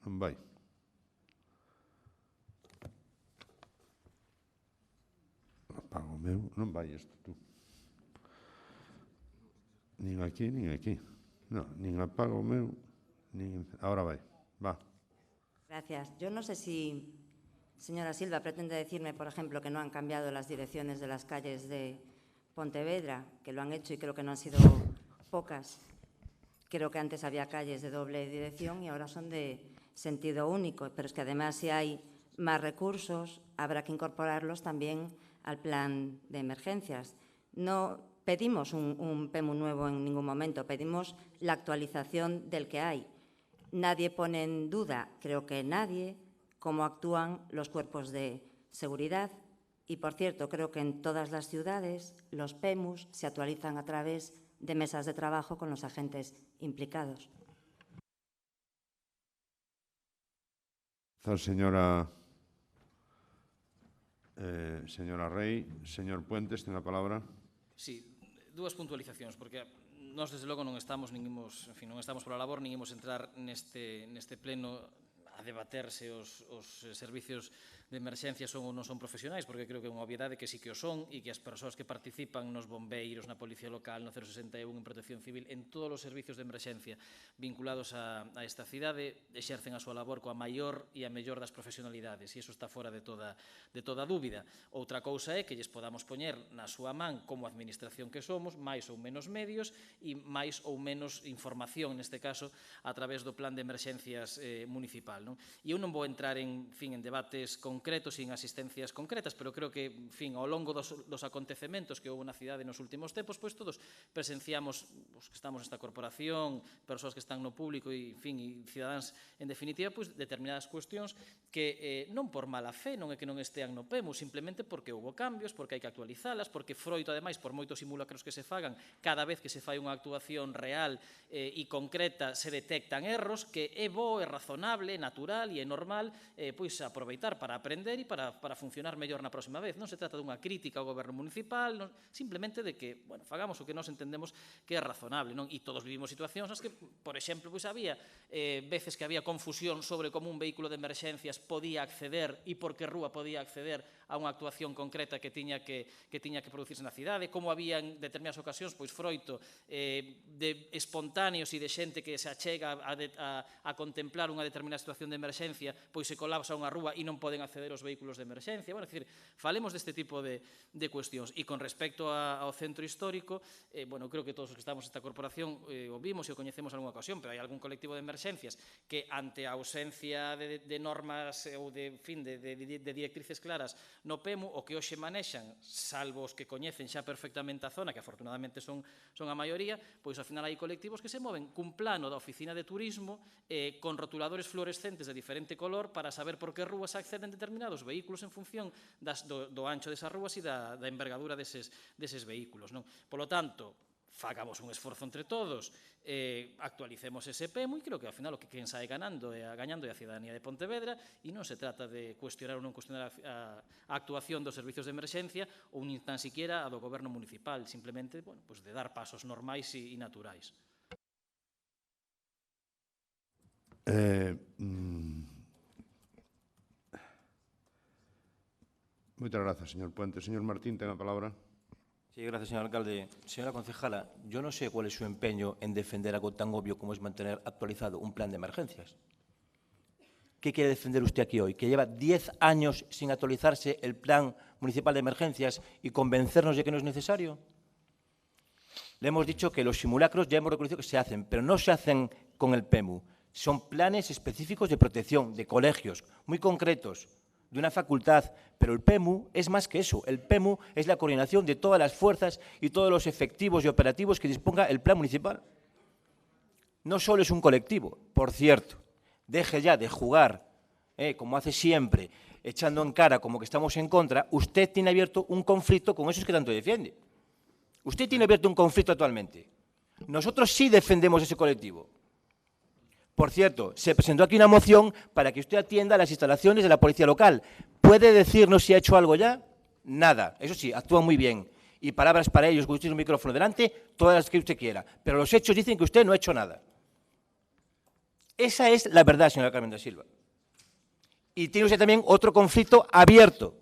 Non vai. Apago o meu, non vai isto, tú. Nin aquí, nin aquí. Non, nin apago o meu, nin... Ahora vai, va. Gracias. Yo no sé si, señora Silva, pretende decirme, por ejemplo, que no han cambiado las direcciones de las calles de Pontevedra, que lo han hecho y creo que no han sido pocas. Creo que antes había calles de doble dirección y ahora son de sentido único, pero es que además si hay más recursos, habrá que incorporarlos también al plan de emergencias. No pedimos un PEMU nuevo en ningún momento, pedimos la actualización del que hay. Nadie pone en duda, creo que nadie, cómo actúan los cuerpos de seguridad y, por cierto, creo que en todas las ciudades los PEMUs se actualizan a través de mesas de trabajo con los agentes implicados. Señora Rei, señor Puentes, ten a palabra. Sí, dúas puntualizacións, porque nós, desde logo, non estamos por a labor, nin imos entrar neste pleno a debaterse os servicios de emerxencia son ou non son profesionais, porque creo que é unha obviedade que sí que o son e que as persoas que participan nos bombeiros, na Policía Local, no 061, en Protección Civil, en todos os servicios de emerxencia vinculados a esta cidade, exercen a súa labor coa maior e a mellor das profesionalidades, e iso está fora de toda dúbida. Outra cousa é que lles podamos poñer na súa man, como administración que somos, máis ou menos medios e máis ou menos información, neste caso, a través do plan de emerxencias municipal. E eu non vou entrar en debates concretos e en asistencias concretas, pero creo que, ao longo dos acontecementos que houve na cidade nos últimos tempos, pois todos presenciamos, os que estamos nesta corporación, persoas que están no público e cidadáns, en definitiva, pois determinadas cuestións que non por mala fe, non é que non estean no PEMU, simplemente porque houve cambios, porque hai que actualizalas, porque froito, ademais, por moitos simulacros que se fagan, cada vez que se fai unha actuación real e concreta se detectan erros, que é bo, é razonable, é natural e é normal pois aproveitar para aprender aprender e para funcionar mellor na próxima vez. Non se trata dunha crítica ao goberno municipal, simplemente de que, bueno, fagamos o que nos entendemos que é razonable, non? E todos vivimos situacións nas que, por exemplo, pois había veces que había confusión sobre como un vehículo de emerxencias podía acceder e por que rúa podía acceder a unha actuación concreta que tiña que producirse na cidade, como había en determinadas ocasións, pois froito de espontáneos e de xente que se achega a contemplar unha determinada situación de emerxencia, pois se colapsa unha rúa e non poden acceder aos vehículos de emerxencia. Bueno, é dicir, falemos deste tipo de cuestións. E con respecto ao centro histórico, bueno, creo que todos os que estamos nesta corporación o vimos e o coñecemos en algunha ocasión, pero hai algún colectivo de emerxencias que ante a ausencia de normas ou de directrices claras no PEMU, o que hoxe manexan, salvo os que coñecen xa perfectamente a zona, que afortunadamente son a maioría, pois ao final hai colectivos que se moven cun plano da oficina de turismo con rotuladores fluorescentes de diferente color para saber por que rúas acceden determinados vehículos en función do ancho desas rúas e da envergadura deses vehículos. Polo tanto, fagamos un esforzo entre todos, actualicemos ese PEMU e creo que ao final o que quen sae gañando é a cidadanía de Pontevedra e non se trata de cuestionar ou non cuestionar a actuación dos servizos de emerxencia ou nin tan siquiera a do goberno municipal, simplemente de dar pasos normais e naturais. Moitas grazas, señor Puente. Señor Martín, ten a palabra. Sí, gracias, señor alcalde. Señora concejala, yo no sé cuál es su empeño en defender algo tan obvio como es mantener actualizado un plan de emergencias. ¿Qué quiere defender usted aquí hoy? ¿Que lleva 10 años sin actualizarse el plan municipal de emergencias y convencernos de que no es necesario? Le hemos dicho que los simulacros ya hemos reconocido que se hacen, pero no se hacen con el PEMU. Son planes específicos de protección, de colegios, muy concretos, de una facultad, pero el PEMU es más que eso. El PEMU es la coordinación de todas las fuerzas y todos los efectivos y operativos que disponga el plan municipal. No solo es un colectivo, por cierto. Deje ya de jugar, como hace siempre, echando en cara como que estamos en contra. Usted tiene abierto un conflicto con esos que tanto defiende. Usted tiene abierto un conflicto actualmente. Nosotros sí defendemos ese colectivo. Por cierto, se presentó aquí una moción para que usted atienda las instalaciones de la policía local. ¿Puede decirnos si ha hecho algo ya? Nada. Eso sí, actúa muy bien. Y palabras para ellos, con usted un micrófono delante, todas las que usted quiera. Pero los hechos dicen que usted no ha hecho nada. Esa es la verdad, señora Carmen da Silva. Y tiene usted también otro conflicto abierto,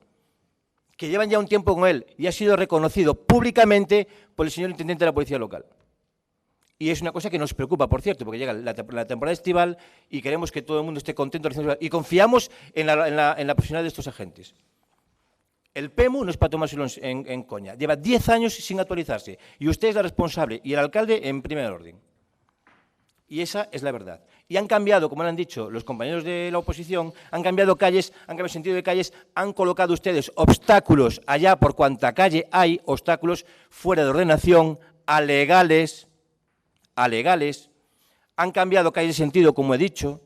que llevan ya un tiempo con él y ha sido reconocido públicamente por el señor intendente de la policía local. Y es una cosa que nos preocupa, por cierto, porque llega la temporada estival y queremos que todo el mundo esté contento y confiamos en la profesionalidad de estos agentes. El PEMU no es para tomárselo en coña. Lleva 10 años sin actualizarse y usted es la responsable y el alcalde en primer orden. Y esa es la verdad. Y han cambiado, como le han dicho los compañeros de la oposición, han cambiado calles, han cambiado el sentido de calles, han colocado ustedes obstáculos allá por cuanta calle hay, obstáculos fuera de ordenación, alegales, han cambiado calles de sentido, como he dicho,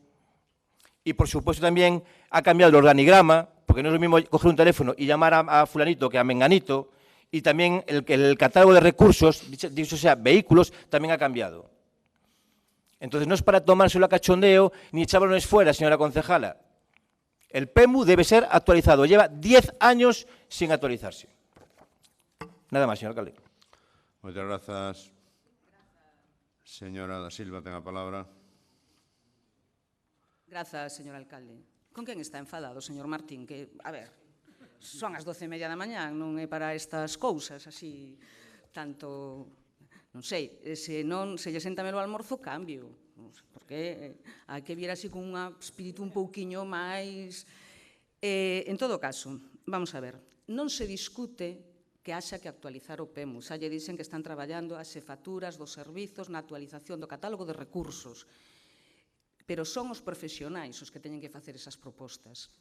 y por supuesto también ha cambiado el organigrama, porque no es lo mismo coger un teléfono y llamar a fulanito que a menganito, y también el catálogo de recursos, dicho sea, vehículos, también ha cambiado. Entonces no es para tomárselo a cachondeo ni echar balones fuera, señora concejala. El PEMU debe ser actualizado, lleva 10 años sin actualizarse. Nada más, señor alcalde. Muchas gracias. Señora da Silva, ten a palabra. Grazas, señor alcalde. Con quen está enfadado, señor Martín? Que, a ver, son as 12:30 da mañán, non é para estas cousas, así, tanto... Non sei, se lle senta melo almorzo, cambio. Porque hai que vir así con un espírito un pouquiño máis... En todo caso, vamos a ver, non se discute que haxa que actualizar o PEMU. Xa lle dicen que están traballando as xefaturas dos servizos na actualización do catálogo de recursos. Pero son os profesionais os que teñen que facer esas propostas,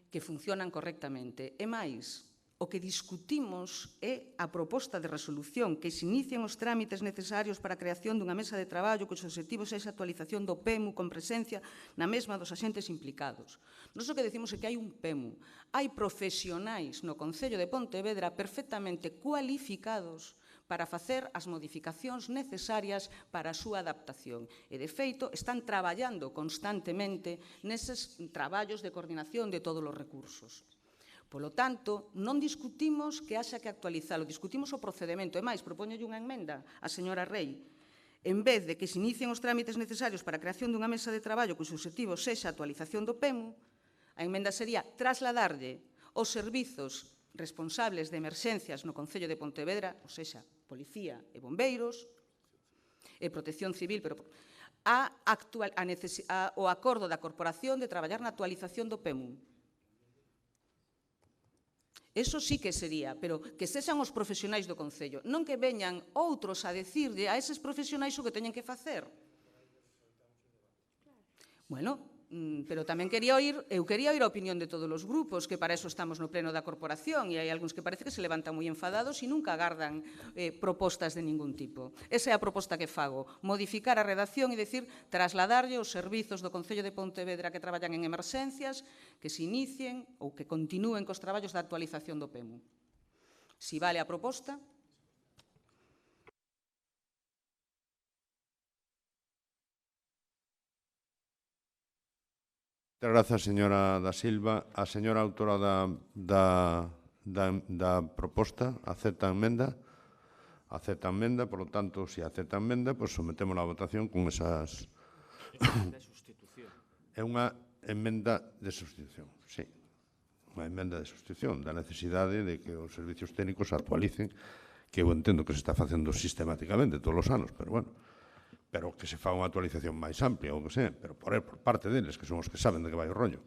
que funcionan correctamente. E máis, o que discutimos é a proposta de resolución que se inicien os trámites necesarios para a creación dunha mesa de traballo cos obxectivos é esa actualización do PEMU con presencia na mesma dos axentes implicados. Nós o que decimos é que hai un PEMU. Hai profesionais no Concello de Pontevedra perfectamente cualificados para facer as modificacións necesarias para a súa adaptación. E, de feito, están traballando constantemente neses traballos de coordinación de todos os recursos. Polo tanto, non discutimos que haxa que actualizalo, discutimos o procedimento. E máis, propóñolle unha emenda á señora Rei. En vez de que se inicien os trámites necesarios para a creación dunha mesa de traballo cuxo objetivo sexa a actualización do PEMU, a emenda sería trasladarlle os servizos responsables de emerxencias no Concello de Pontevedra, ou sexa, Policía e Bombeiros, e Protección Civil, pero o acordo da Corporación de traballar na actualización do PEMU. Eso sí que sería, pero que sexan os profesionais do Concello, non que veñan outros a decirlle a eses profesionais o que teñen que facer. Bueno, pero tamén eu quería oír a opinión de todos os grupos, que para eso estamos no pleno da corporación, e hai algúns que parece que se levantan moi enfadados e nunca agardan propostas de ningún tipo. Esa é a proposta que fago, modificar a redacción e decir, trasladarlle os servizos do Concello de Pontevedra que traballan en emerxencias, que se inicien ou que continúen cos traballos da actualización do PEMU. Si vale a proposta... Moitas grazas, señora da Silva. A señora autora da proposta acepta a emenda? Acepta a emenda, por lo tanto, se acepta a emenda, pues sometemos a votación con esas... É unha emenda de sustitución, sí. Unha emenda de sustitución da necesidade de que os servicios técnicos actualicen, que eu entendo que se está facendo sistemáticamente todos os anos, pero bueno, pero que se fa unha actualización máis amplia, ou que sea, pero por parte deles, que son os que saben de que vai o rollo.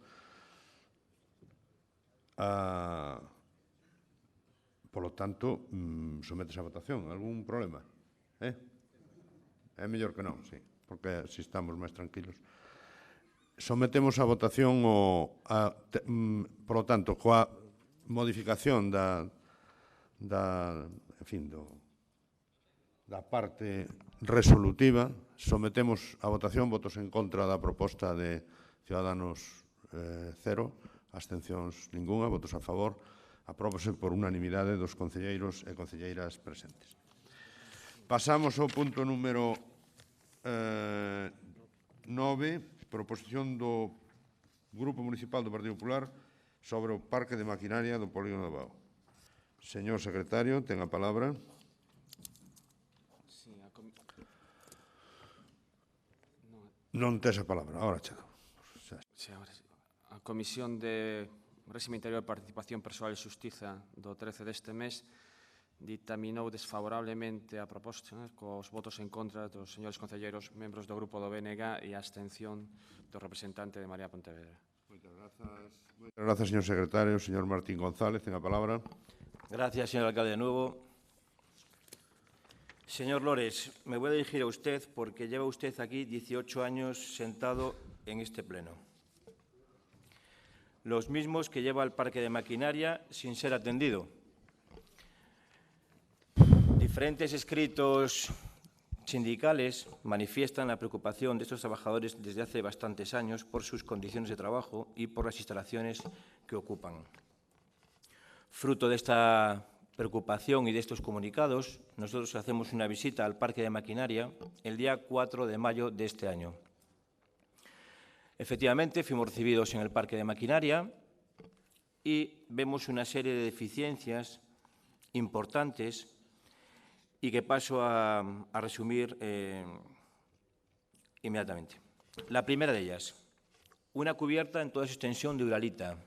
Por lo tanto, sometes a votación. Algún problema? É mellor que non, sí, porque así estamos máis tranquilos. Sometemos a votación por lo tanto, coa modificación da parte resolutiva, sometemos a votación votos en contra da proposta de Ciudadanos 0, abstencións ninguna, votos a favor, apróbase por unanimidade dos concelleiros e concelleiras presentes. Pasamos ao punto número 9, proposición do Grupo Municipal do Partido Popular sobre o Parque de Maquinaria do Polígono de Bao. Señor secretario, ten a palabra. Non tes a palabra, ahora che dou. A Comisión de Réxime Interior, Participación Persoal e Xustiza do 13 deste mes ditaminou desfavorablemente a proposta cos votos en contra dos señores concelleiros membros do grupo do BNG e a abstención do representante de Marea Pontevedra. Moitas grazas, señor secretario. Señor Martín González, ten a palabra. Gracias, señor alcalde de nuevo. Señor Lores, me voy a dirigir a usted porque lleva usted aquí 18 años sentado en este pleno. Los mismos que lleva el parque de maquinaria sin ser atendido. Diferentes escritos sindicales manifiestan la preocupación de estos trabajadores desde hace bastantes años por sus condiciones de trabajo y por las instalaciones que ocupan. Fruto de esta preocupación y de estos comunicados, nosotros hacemos una visita al parque de maquinaria el día 4 de mayo de este año. Efectivamente, fuimos recibidos en el parque de maquinaria y vemos una serie de deficiencias importantes y que paso a resumir inmediatamente. La primera de ellas, una cubierta en toda su extensión de uralita.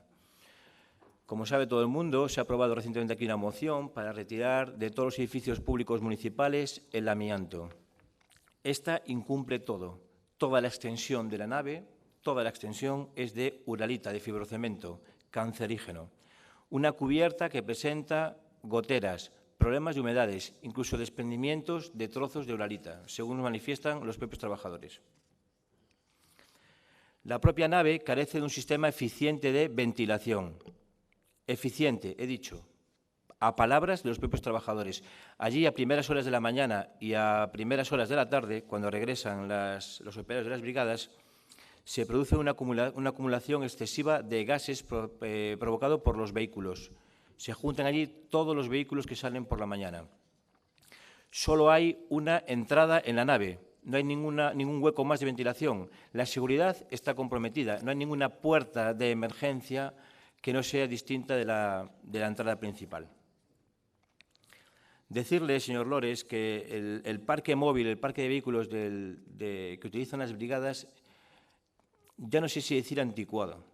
Como sabe todo el mundo, se ha aprobado recientemente aquí una moción para retirar de todos los edificios públicos municipales el amianto. Esta incumple todo. Toda la extensión de la nave, toda la extensión es de uralita, de fibrocemento, cancerígeno. Una cubierta que presenta goteras, problemas de humedades, incluso desprendimientos de trozos de uralita, según nos manifiestan los propios trabajadores. La propia nave carece de un sistema eficiente de ventilación. Eficiente, he dicho, a palabras de los propios trabajadores. Allí, a primeras horas de la mañana y a primeras horas de la tarde, cuando regresan los operarios de las brigadas, se produce una acumulación excesiva de gases provocado por los vehículos. Se juntan allí todos los vehículos que salen por la mañana. Solo hay una entrada en la nave, no hay ningún hueco más de ventilación. La seguridad está comprometida, no hay ninguna puerta de emergencia que no sea distinta de la entrada principal. Decirle, señor Lores, que el parque móvil, el parque de vehículos que utilizan las brigadas, ya no sé si decir anticuado.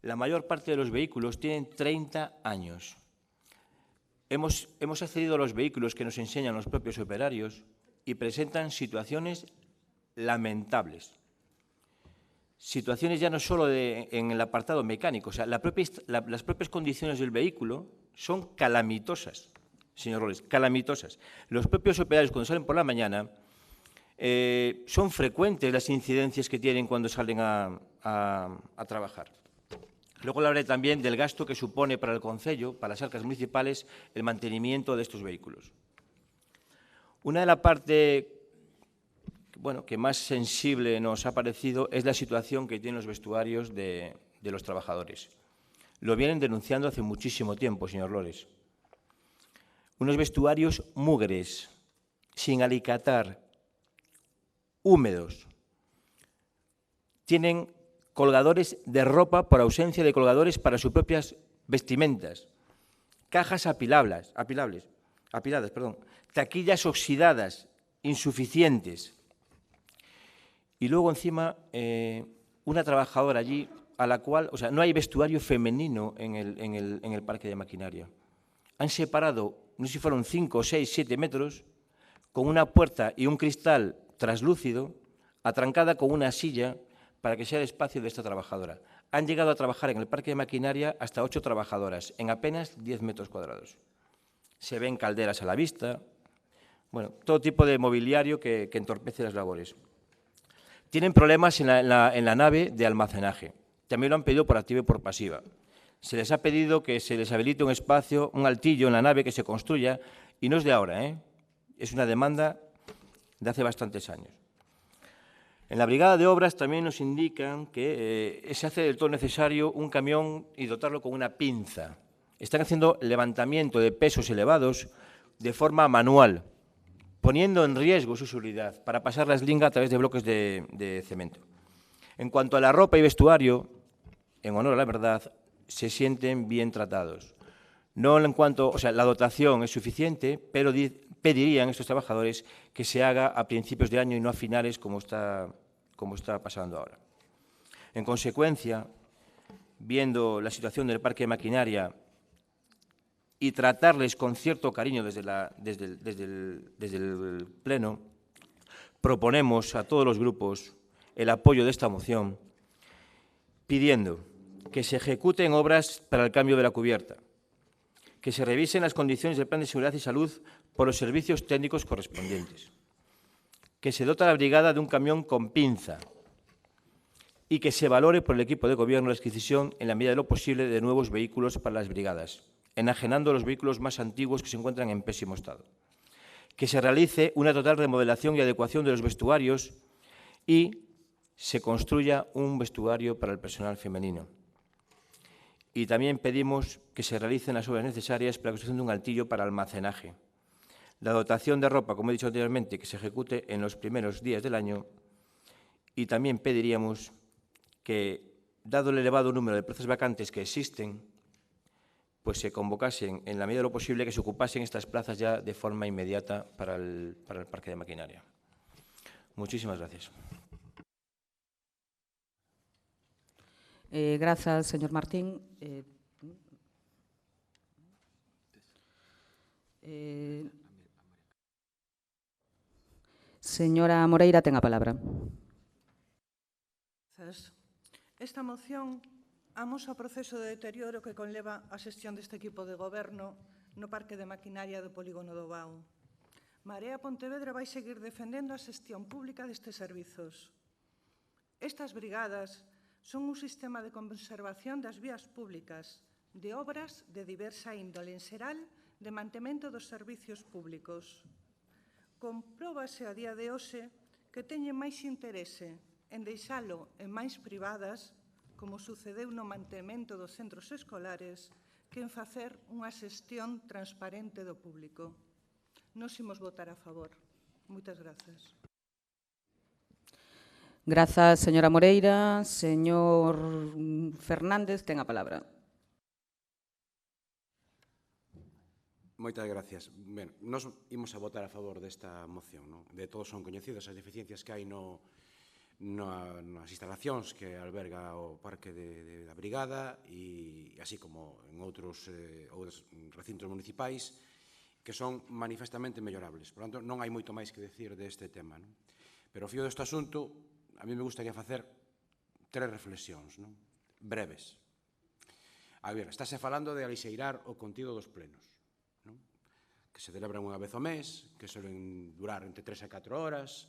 La mayor parte de los vehículos tienen 30 años. Hemos accedido a los vehículos que nos enseñan los propios operarios y presentan situaciones lamentables. Situaciones ya no solo en el apartado mecánico, o sea, las propias condiciones del vehículo son calamitosas, señor Roles, calamitosas. Los propios operarios, cuando salen por la mañana, son frecuentes las incidencias que tienen cuando salen a trabajar. Luego le hablaré también del gasto que supone para el concello, para las arcas municipales, el mantenimiento de estos vehículos. Una de las partes que más sensible nos ha parecido es la situación que tienen los vestuarios de los trabajadores. Lo vienen denunciando hace muchísimo tiempo, señor Lores. Unos vestuarios mugres, sin alicatar, húmedos. Tienen colgadores de ropa por ausencia de colgadores para sus propias vestimentas, cajas apiladas, taquillas oxidadas, insuficientes. Y luego encima una trabajadora allí a la cual, o sea, no hay vestuario femenino en el parque de maquinaria. Han separado, no sé si fueron 5, 6, 7 metros, con una puerta y un cristal traslúcido, atrancada con una silla para que sea el espacio de esta trabajadora. Han llegado a trabajar en el parque de maquinaria hasta 8 trabajadoras, en apenas 10 metros cuadrados. Se ven calderas a la vista, bueno, todo tipo de mobiliario que entorpece las labores. Tienen problemas en la nave de almacenaje. También lo han pedido por activa y por pasiva. Se les ha pedido que se les habilite un espacio, un altillo en la nave que se construya, y no es de ahora, es una demanda de hace bastantes años. En la Brigada de Obras también nos indican que se hace del todo necesario un camión y dotarlo con una pinza. Están haciendo levantamiento de pesos elevados de forma manual, poniendo en riesgo su seguridad para pasar la eslinga a través de bloques de cemento. En cuanto a la ropa y vestuario, en honor a la verdad, se sienten bien tratados. No en cuanto, o sea, la dotación es suficiente, pero pedirían estos trabajadores que se haga a principios de año y no a finales como está pasando ahora. En consecuencia, viendo la situación del parque de maquinaria y tratarles con cierto cariño desde el Pleno, proponemos a todos los grupos el apoyo de esta moción, pidiendo que se ejecuten obras para el cambio de la cubierta, que se revisen las condiciones del Plan de Seguridad y Salud por los servicios técnicos correspondientes, que se dota a la brigada de un camión con pinza y que se valore por el equipo de gobierno la adquisición, en la medida de lo posible, de nuevos vehículos para las brigadas, enajenando los vehículos más antiguos que se encuentran en pésimo estado. Que se realice una total remodelación y adecuación de los vestuarios y se construya un vestuario para el personal femenino. Y también pedimos que se realicen las obras necesarias para la construcción de un altillo para almacenaje. La dotación de ropa, como he dicho anteriormente, que se ejecute en los primeros días del año. Y también pediríamos que, dado el elevado número de plazas vacantes que existen, pues se convocasen, en la medida de lo posible, que se ocupasen estas plazas ya de forma inmediata para el parque de maquinaria. Muchísimas gracias. Grazas, señor Martín. Señora Moreira, ten a palabra. Esta moción amosa o proceso de deterioro que conleva a xestión deste equipo de goberno no parque de maquinaria do polígono do Bao. Marea Pontevedra vai seguir defendendo a xestión pública destes servizos. Estas brigadas son un sistema de conservación das vías públicas, de obras de diversa índole en xeral, de mantemento dos servicios públicos. Compróbase a día de hoxe que teñen máis interese en deixalo en máis privadas, como sucedeu no mantemento dos centros escolares, que en facer unha xestión transparente do público. nos imos votar a favor. Moitas grazas. Grazas, señora Moreira. Señor Fernández, ten a palabra. Moitas gracias. Ben, nos imos a votar a favor desta moción. Non? De todos son coñecidas as deficiencias que hai nas instalacións que alberga o Parque da Brigada e así como en outros recintos municipais que son manifestamente mellorables. Por tanto, non hai moito máis que decir deste tema. Non? Pero ao fío deste asunto, a mí me gustaría facer 3 reflexións, non? Breves. A ver, estáse falando de alixeirar o contido dos plenos, non? Que se celebran unha vez ao mes, que suelen durar entre 3 e 4 horas,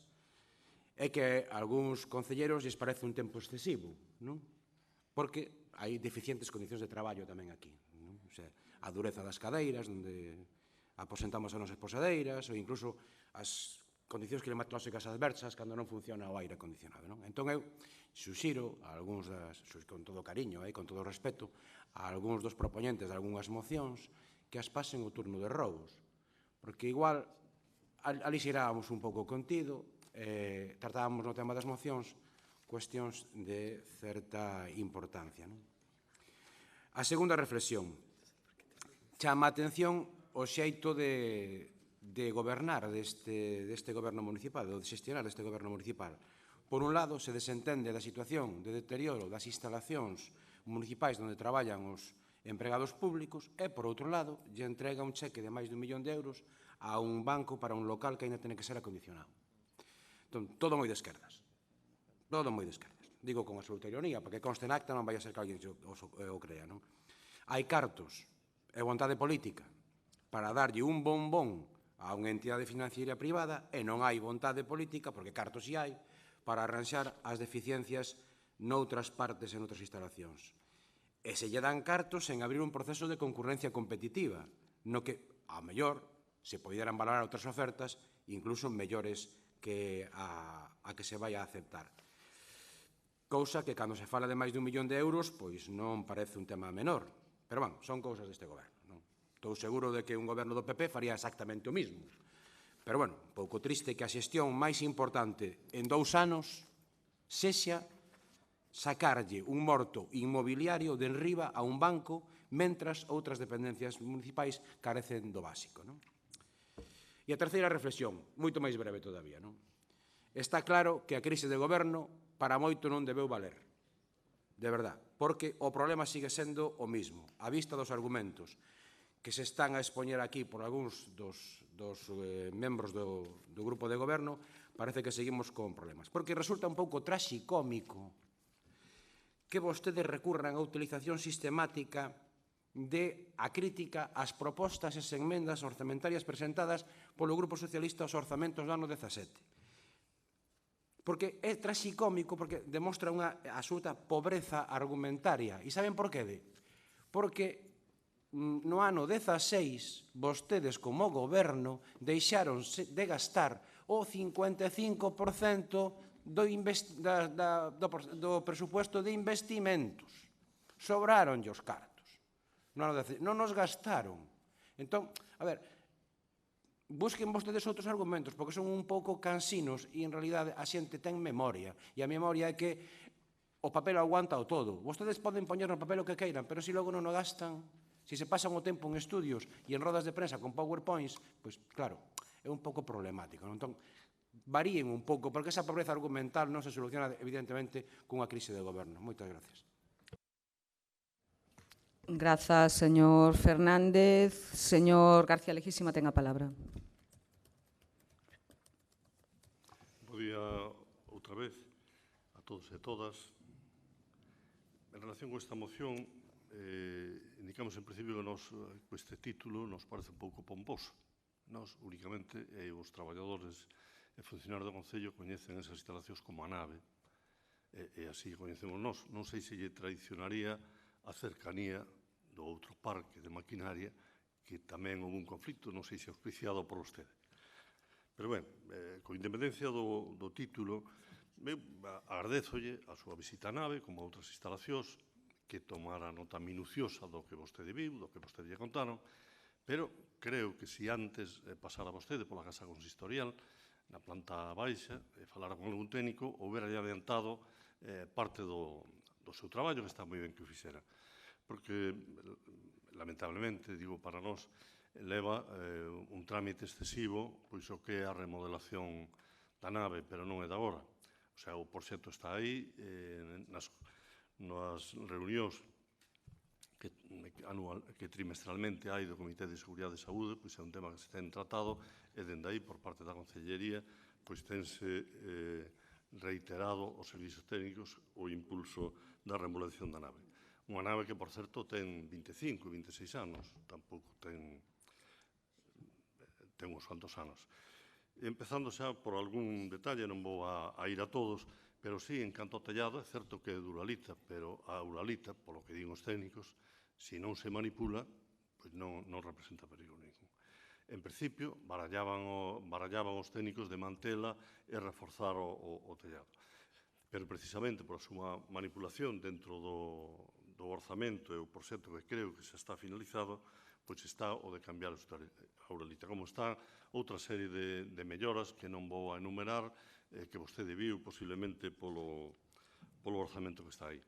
e que a algúns concelleros lles parece un tempo excesivo, non? Porque hai deficientes condicións de traballo tamén aquí, non? O sea, a dureza das cadeiras, onde aposentamos as nosas posadeiras, ou incluso as condicións climatolóxicas adversas cando non funciona o aire acondicionado, non? Entón eu suxiro a algúns con todo cariño e con todo respeto, a algúns dos propoñentes de algunhas mocións que as pasen o turno de roubos, porque igual alixerábamos un pouco o contido, tratábamos no tema das mocións cuestións de certa importancia. Non? A segunda reflexión. Chama a atención o xeito de gobernar deste goberno municipal, de xestionar deste goberno municipal. Por un lado, se desentende da situación de deterioro das instalacións municipais onde traballan os empregados públicos e, por outro lado, lle entrega un cheque de máis de 1 millón de euros a un banco para un local que ainda ten que ser acondicionado. Entón, todo moi de esquerdas. Todo moi de esquerdas. Digo con absoluta ironía, porque conste en acta non vai a ser que alguén o crea, non? Hai cartos e vontade política para darlle un bombón a unha entidade financiera privada e non hai vontade política, porque cartos si hai, para arranxar as deficiencias noutras partes e noutras instalacións. E se lle dan cartos en abrir un proceso de concurrencia competitiva, no que, ao mellor, se poderan valorar outras ofertas, incluso mellores que a que se vai a aceptar. Cousa que, cando se fala de máis de 1 millón de euros, pois non parece un tema menor. Pero, bueno, son cousas deste goberno. Non? Estou seguro de que un goberno do PP faría exactamente o mismo. Pero, bueno, un pouco triste que a xestión máis importante en 2 anos sexa sacarlle un morto inmobiliario de enriba a un banco mentras outras dependencias municipais carecen do básico. Non? E a terceira reflexión, moito máis breve todavía. Non? Está claro que a crise de goberno para moito non debeu valer. De verdad. Porque o problema sigue sendo o mismo. A vista dos argumentos que se están a expoñer aquí por algúns dos membros do grupo de goberno, parece que seguimos con problemas. Porque resulta un pouco traxicómico que vostedes recurran á utilización sistemática de a crítica ás propostas e enmendas orzamentarias presentadas polo Grupo Socialista aos orzamentos do ano 17. Porque é traxicómico, porque demostra unha absoluta pobreza argumentaria. E saben por qué? Porque no ano 16, vostedes como goberno deixaron de gastar o 55% do presupuesto de investimentos. Sobraronlle os cartos. Non nos gastaron. Entón, a ver, busquen vostedes outros argumentos, porque son un pouco cansinos e, en realidade, a xente ten memoria. E a memoria é que o papel aguanta o todo. Vostedes poden poñer no papel o que queiran, pero se logo non o gastan, se se pasan o tempo en estudios e en rodas de prensa con PowerPoints, pois, claro, é un pouco problemático. Entón, varíen un pouco, porque esa pobreza argumental non se soluciona, evidentemente, cunha crise de goberno. Moitas gracias. Grazas, señor Fernández. Señor García Lejísima, ten a palabra. Bo día outra vez a todos e todas. En relación con esta moción, indicamos en principio que este título nos parece un pouco pomposo. Nos, únicamente, os traballadores e funcionarios do Concello coñecen esas instalacións como a nave, e así coñecemos nós. Non sei se lle traicionaría a cercanía do outro parque de maquinaria, que tamén houve un conflito, non sei se auspiciado por vostede. Pero, ben, con independencia do título, agradezolle a súa visita á nave, como a outras instalacións, que tomara nota minuciosa do que vostede viu, do que vostede lle contaron, pero creo que se antes pasara vostede pola Casa Consistorial, na planta baixa, e falara con algún técnico, houbera adiantado parte do seu traballo, que está moi ben que o fixera. Porque, lamentablemente, digo para nós, leva un trámite excesivo, pois o que é a remodelación da nave, pero non é de agora. O sea, o proxecto está aí, nas reunións que trimestralmente hai do Comité de Seguridade e Saúde, pois é un tema que se ten tratado, e dende aí, por parte da Consellería, pois tense reiterado os servizos técnicos o impulso da remodelación da nave. Unha nave que, por certo, ten 25, 26 anos, tampouco ten uns cuantos anos. Empezando xa por algún detalle, non vou a ir a todos, pero sí, en canto ao tellado, é certo que é de uralita, pero a uralita, polo que din os técnicos, se non se manipula, pois non representa perigo ningún. En principio, barallaban os técnicos de mantela e reforzar o tellado. Pero precisamente por a súa manipulación dentro do orzamento e o proxecto que creo que xa está finalizado, pois está o de cambiar a uralita. Como está outra serie de melloras que non vou a enumerar, que vostede viu posiblemente polo orzamento que está aí.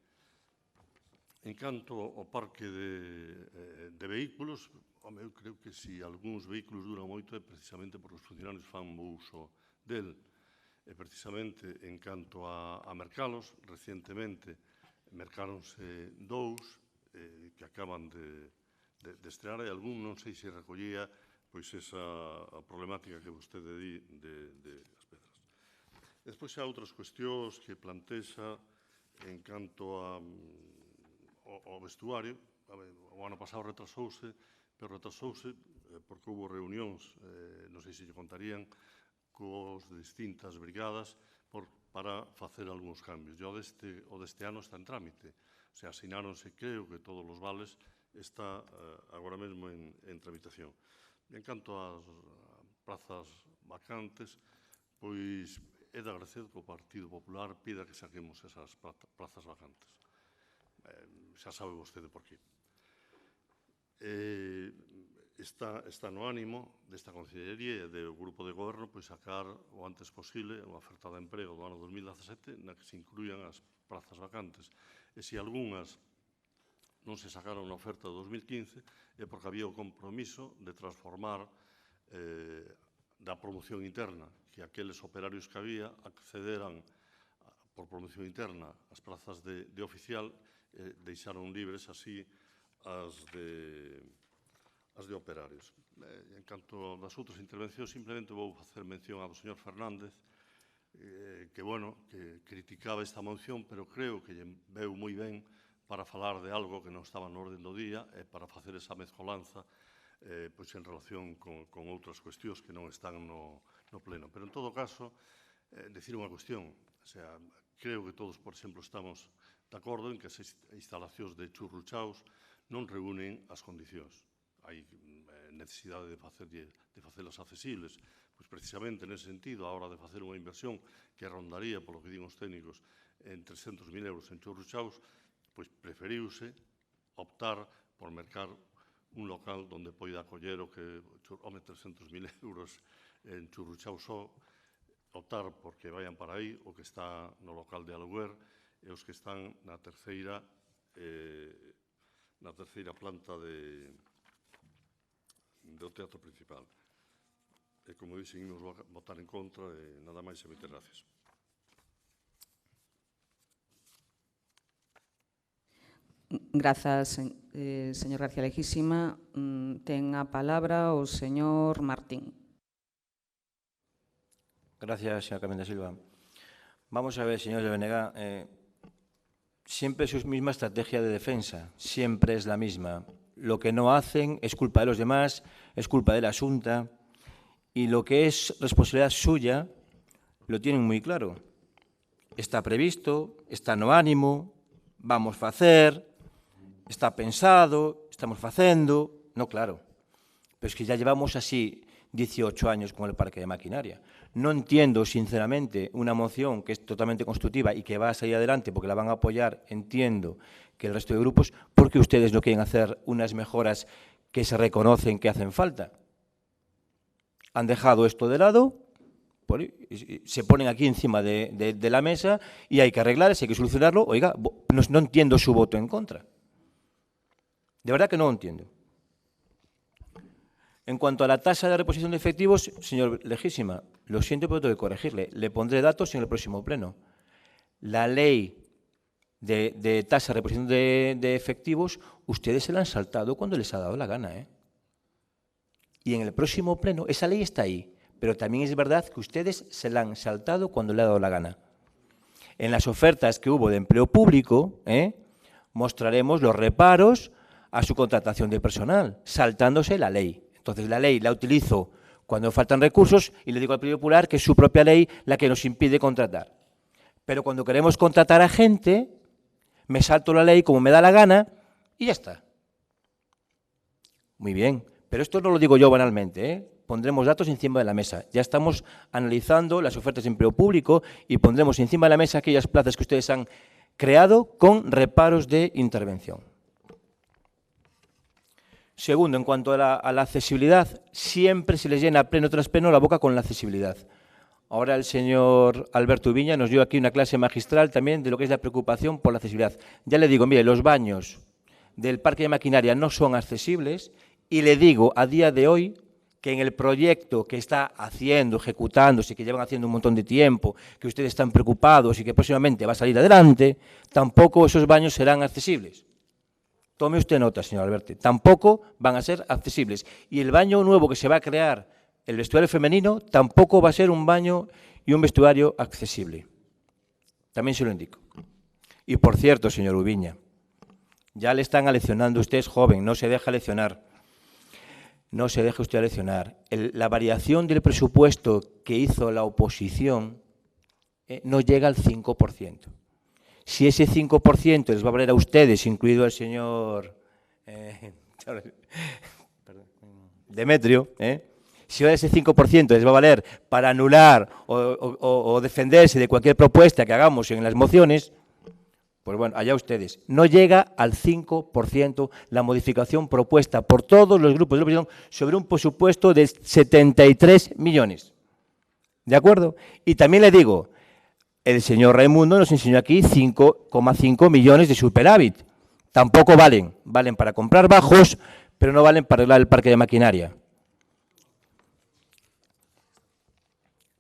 En canto ao parque de vehículos, eu creo que se algúns vehículos duran moito é precisamente porque os funcionarios fan bo uso del. E precisamente en canto a mercalos, recientemente mercáronse dous que acaban de estrear, e algún non sei se recollía pois esa problemática que vostede di das pedras. Despois xa outras cuestións que plantexa en canto ao vestuario. O ano pasado retrasouse, pero retrasouse porque houve reunións, non sei se lle contarían, cos distintas brigadas para facer algúns cambios. E o deste ano está en trámite. O sea, asináronse, creo que todos os vales, está agora mesmo en tramitación. En canto ás prazas vacantes, pois é de agradecer que o Partido Popular pida que saquemos esas prazas vacantes. Xa sabe vostede por qué. Está no ánimo desta Consellería e do Grupo de Goberno pois sacar o antes posible unha oferta de emprego do ano 2017 na que se incluían as prazas vacantes. E se algunhas non se sacaron na oferta de 2015 é porque había o compromiso de transformar da promoción interna, que aqueles operarios que había accederan por promoción interna as plazas de oficial, deixaron libres así as de operarios. En canto das outras intervencións, simplemente vou facer mención ao señor Fernández, que criticaba esta moción, pero creo que lle veu moi ben para falar de algo que non estaba no orden do día e para facer esa mezcolanza en relación con outras cuestións que non están no pleno. Pero, en todo caso, decir unha cuestión. Creo que todos, por exemplo, estamos de acordo en que as instalacións de churruchaos non reúnen as condicións. Hai necesidade de facelas accesibles. Pois precisamente nese sentido, a hora de facer unha inversión que rondaría, polo que din os técnicos, en 300.000 euros en churruchaos, pois preferiuse optar por mercar un local onde poida acoller o que, 300.000 euros en churruchaos só, optar porque vayan para aí o que está no local de aluguer e os que están na terceira planta do teatro principal. E, como dixen, imos votar en contra e nada máis e moitas gracias. Grazas, señor García Leguísima. Ten a palabra o señor Martín. Gracias, señora Carmen da Silva. Vamos a ver, señor Venega, siempre es su misma estrategia de defensa, siempre es la misma. Lo que no hacen es culpa de los demás, es culpa de la Xunta, y lo que es responsabilidad suya lo tienen muy claro. Está previsto, está no ánimo, vamos a facer, está pensado, estamos facendo. No, claro, pero es que ya llevamos así 18 años con el parque de maquinaria. No entiendo, sinceramente, una moción que es totalmente constructiva y que va a salir adelante porque la van a apoyar, entiendo, que el resto de grupos, porque ustedes no quieren hacer unas mejoras que se reconocen que hacen falta. han dejado esto de lado, se ponen aquí encima de la mesa y hay que arreglarse, hay que solucionarlo. Oiga, no entiendo su voto en contra. De verdad que no lo entiendo. En cuanto a la tasa de reposición de efectivos, señor Leguísima, lo siento, pero tengo que corregirle. Le pondré datos en el próximo pleno. La ley de tasa de reposición de efectivos, ustedes se la han saltado cuando les ha dado la gana, ¿eh? Y en el próximo pleno, esa ley está ahí, pero también es verdad que ustedes se la han saltado cuando le ha dado la gana. En las ofertas que hubo de empleo público, mostraremos los reparos a su contratación de personal, saltándose la ley. Entonces, la ley la utilizo cuando faltan recursos y le digo al Partido Popular que es su propia ley la que nos impide contratar. Pero cuando queremos contratar a gente, me salto la ley como me da la gana y ya está. Muy bien, pero esto no lo digo yo banalmente, ¿eh? Pondremos datos encima de la mesa. Ya estamos analizando las ofertas de empleo público y pondremos encima de la mesa aquellas plazas que ustedes han creado con reparos de intervención. Segundo, en cuanto a la accesibilidad, siempre se les llena pleno tras pleno la boca con la accesibilidad. Ahora el señor Alberto Viña nos dio aquí una clase magistral también de lo que es la preocupación por la accesibilidad. Ya le digo, mire, los baños del parque de maquinaria no son accesibles y le digo a día de hoy que en el proyecto que está haciendo, ejecutándose, que llevan haciendo un montón de tiempo, que ustedes están preocupados y que próximamente va a salir adelante, tampoco esos baños serán accesibles. Tome usted nota, señor Alberti, tampoco van a ser accesibles. Y el baño nuevo que se va a crear, el vestuario femenino, tampoco va a ser un baño y un vestuario accesible. También se lo indico. Y por cierto, señor Ubiña, ya le están aleccionando, usted es joven, no se deja leccionar. No se deje usted leccionar. La variación del presupuesto que hizo la oposición no llega al 5%. Si ese 5% les va a valer a ustedes, incluido al señor Demetrio, si ese 5% les va a valer para anular o defenderse de cualquier propuesta que hagamos en las mociones, pues bueno, allá ustedes. No llega al 5% la modificación propuesta por todos los grupos de la oposición sobre un presupuesto de 73 millones. ¿De acuerdo? Y también le digo, el señor Raimundo nos enseñó aquí 5,5 millones de superávit. Tampoco valen. Valen para comprar bajos, pero no valen para arreglar el parque de maquinaria.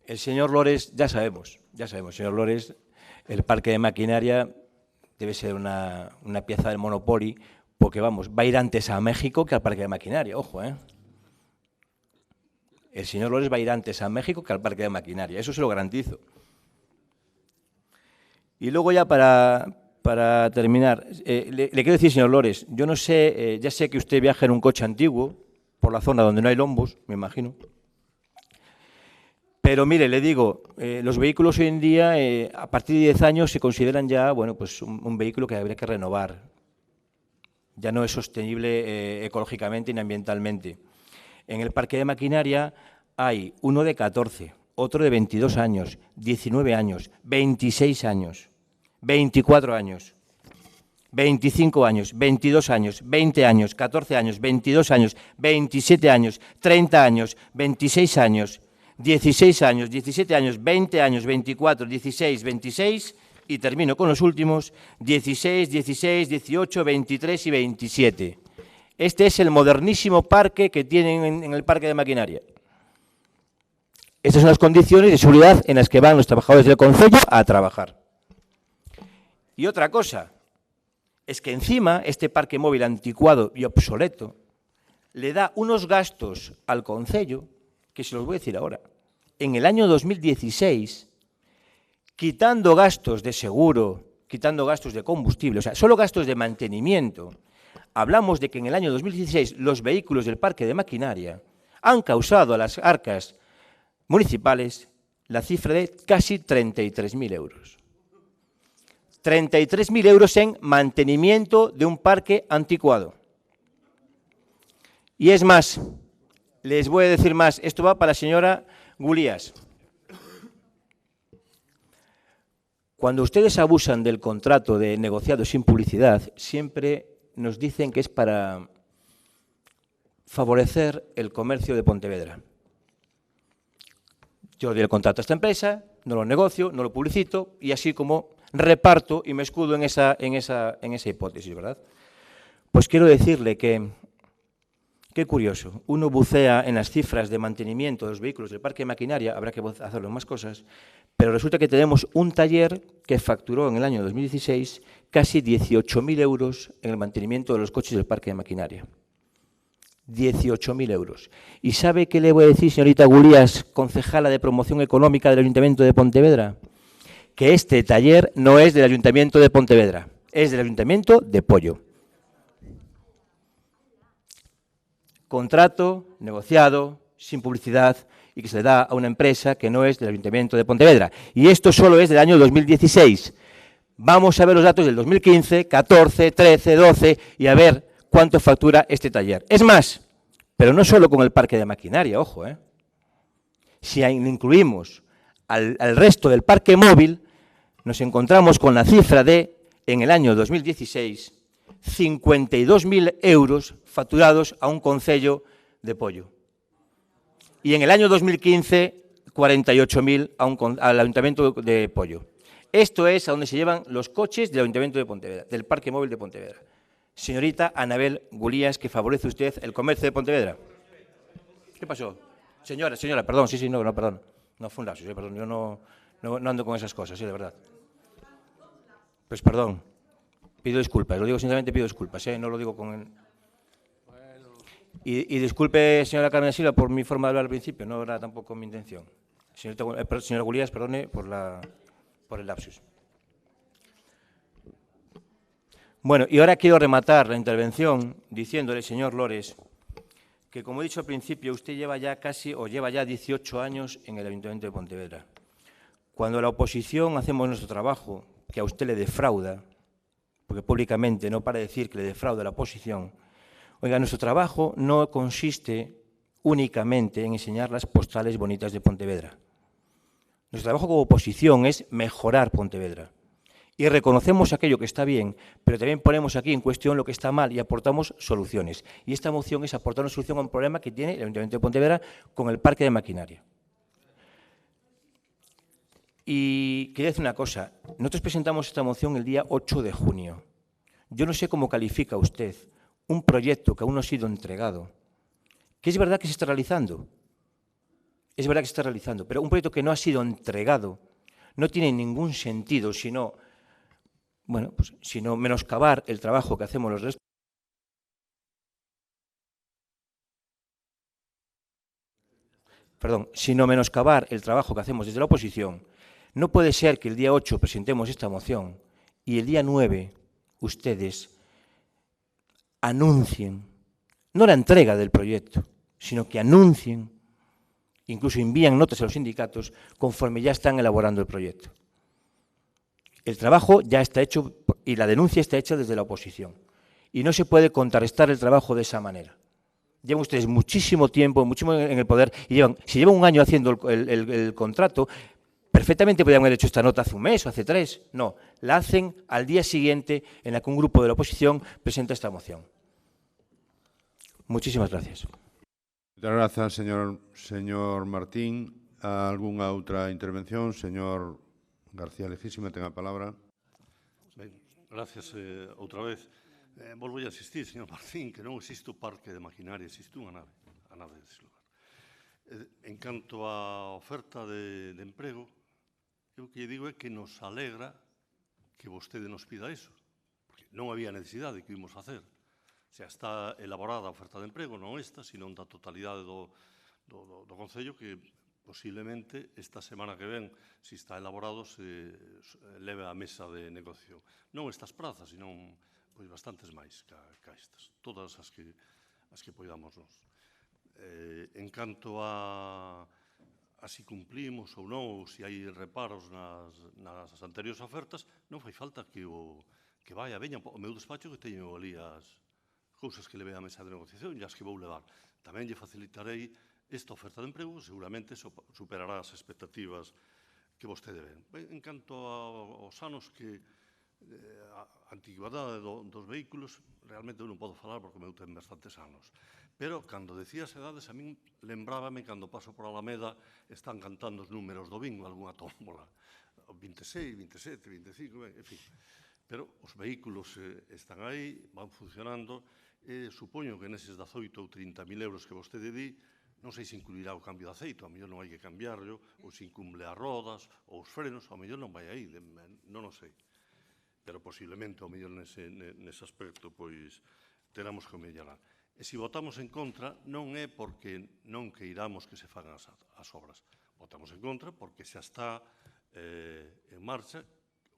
El señor Lores, ya sabemos, señor Lores, el parque de maquinaria debe ser una pieza del Monopoly, porque vamos, va a ir antes a México que al parque de maquinaria, ojo, ¿eh? El señor Lores va a ir antes a México que al parque de maquinaria, eso se lo garantizo. Y luego ya para terminar, le quiero decir, señor Lores, yo no sé, ya sé que usted viaja en un coche antiguo, por la zona donde no hay lombos, me imagino. Pero mire, le digo, los vehículos hoy en día, a partir de 10 años, se consideran ya, bueno, pues un vehículo que habría que renovar. Ya no es sostenible ecológicamente ni ambientalmente. En el parque de maquinaria hay uno de 14, otro de 22 años, 19 años, 26 años, 24 años, 25 años, 22 años, 20 años, 14 años, 22 años, 27 años, 30 años, 26 años, 16 años, 17 años, 20 años, 24, 16, 26 y termino con los últimos, 16, 16, 18, 23 y 27. Este es el modernísimo parque que tienen en el parque de maquinaria. Estas son las condiciones de seguridad en las que van los trabajadores del concello a trabajar. Y otra cosa, es que encima este parque móvil anticuado y obsoleto le da unos gastos al concello que se los voy a decir ahora. En el año 2016, quitando gastos de seguro, quitando gastos de combustible, o sea, solo gastos de mantenimiento, hablamos de que en el año 2016 los vehículos del parque de maquinaria han causado a las arcas municipales la cifra de casi 33.000 euros. 33.000 euros en mantenimiento de un parque anticuado. Y es más, les voy a decir más, esto va para la señora Gulías. Cuando ustedes abusan del contrato de negociado sin publicidad, siempre nos dicen que es para favorecer el comercio de Pontevedra. Yo doy el contrato a esta empresa, no lo negocio, no lo publicito y así como reparto y me escudo en esa hipótesis, ¿verdad? Pues quiero decirle que, qué curioso, uno bucea en las cifras de mantenimiento de los vehículos del parque de maquinaria, habrá que hacerlo en más cosas, pero resulta que tenemos un taller que facturó en el año 2016 casi 18.000 euros en el mantenimiento de los coches del parque de maquinaria. 18.000 euros. ¿Y sabe qué le voy a decir, señorita Gulías, concejala de Promoción Económica del Ayuntamiento de Pontevedra? Que este taller no es del Ayuntamiento de Pontevedra, es del Ayuntamiento de Pollo. Contrato negociado, sin publicidad, y que se le da a una empresa que no es del Ayuntamiento de Pontevedra. Y esto solo es del año 2016. Vamos a ver los datos del 2015, 14, 13, 12 y a ver cuánto factura este taller. Es más, pero no solo con el parque de maquinaria, ojo, si incluimos al resto del parque móvil, nos encontramos con la cifra de, en el año 2016, 52.000 euros facturados a un concello de Pollo. Y en el año 2015, 48.000 al Ayuntamiento de Pollo. Esto es a donde se llevan los coches del Ayuntamiento de Pontevedra, del Parque Móvil de Pontevedra. Señorita Anabel Gulías, que favorece usted el comercio de Pontevedra. ¿Qué pasó? Señora, perdón, no, perdón. No fue un lapsus, perdón, yo no ando con esas cosas, de verdad. Pues perdón, pido disculpas, lo digo sinceramente, pido disculpas, no lo digo con... Y disculpe, señora Carmen Silva, por mi forma de hablar al principio, no era tampoco mi intención. Señora Gulías, perdone por el lapsus. Bueno, y ahora quiero rematar la intervención diciéndole, señor Lores, que como he dicho al principio, usted lleva ya 18 años en el Ayuntamiento de Pontevedra. Cuando la oposición hacemos nuestro trabajo, que a usted le defrauda, porque públicamente no para decir que le defrauda la oposición, oiga, nuestro trabajo no consiste únicamente en enseñar las postales bonitas de Pontevedra. Nuestro trabajo como oposición es mejorar Pontevedra. Y reconocemos aquello que está bien, pero también ponemos aquí en cuestión lo que está mal y aportamos soluciones. Y esta moción es aportar una solución a un problema que tiene el Ayuntamiento de Pontevedra con el parque de maquinaria. Y quería decir una cosa, nosotros presentamos esta moción el día 8 de junio. Yo no sé cómo califica usted un proyecto que aún no ha sido entregado, que es verdad que se está realizando, pero un proyecto que no ha sido entregado no tiene ningún sentido, sino menoscabar el trabajo que hacemos los restos. Sino menoscabar el trabajo que hacemos desde la oposición. No puede ser que el día 8 presentemos esta moción y el día 9 ustedes anuncien, no la entrega del proyecto, sino que anuncien, incluso envían notas a los sindicatos conforme ya están elaborando el proyecto. El trabajo ya está hecho y la denuncia está hecha desde la oposición. Y no se puede contrarrestar el trabajo de esa manera. Llevan ustedes muchísimo tiempo, muchísimo en el poder, y si llevan un año haciendo el contrato, perfectamente podrían haber hecho esta nota hace un mes o hace 3. No, la hacen al día siguiente en la que un grupo de la oposición presenta esta moción. Muchísimas gracias. Muchas gracias, señor Martín. ¿Alguna outra intervención? Señor García Lejísima, tenga a palabra. Ben, gracias outra vez. Volvo a insistir, señor Martín, que non existe o parque de maquinaria, existe unha nave, a nave desse lugar. En canto á oferta de emprego, eu que lle digo é que nos alegra que vostede nos pida iso, porque non había necesidade que ímos facer. Se está elaborada a oferta de emprego, non esta, sino da totalidade do Concello, que posiblemente esta semana que ven, se está elaborado, se leve á mesa de negociación. Non estas prazas, sino bastantes máis que estas, todas as que poidamos nós. En canto a si cumplimos ou non, ou se hai reparos nas anteriores ofertas, non fai falta que veña o meu despacho que teño ali as cousas que leve á mesa de negociación e as que vou levar. Tamén lle facilitarei esta oferta de emprego, seguramente superará as expectativas que vostede ven. En canto aos anos que a antigüedade dos vehículos, realmente eu non podo falar porque o meu ten bastantes anos, Pero, cando decías edades, a min lembrábame cando paso por Alameda están cantando os números do bingo, algunha tómbola. 26, 27, 25, en fin. Pero os vehículos están aí, van funcionando, e supoño que neses 18 ou 30.000 euros que vostede di, non sei se incluirá o cambio de aceito, a mellor non hai que cambiarlo, ou se incumple as rodas, ou os frenos, a mellor non vai aí, non o sei. Pero posiblemente, a mellor nese aspecto, pois, teramos que mellorar. E se votamos en contra, non é porque non queiramos que se fagan as obras. Votamos en contra porque xa está en marcha.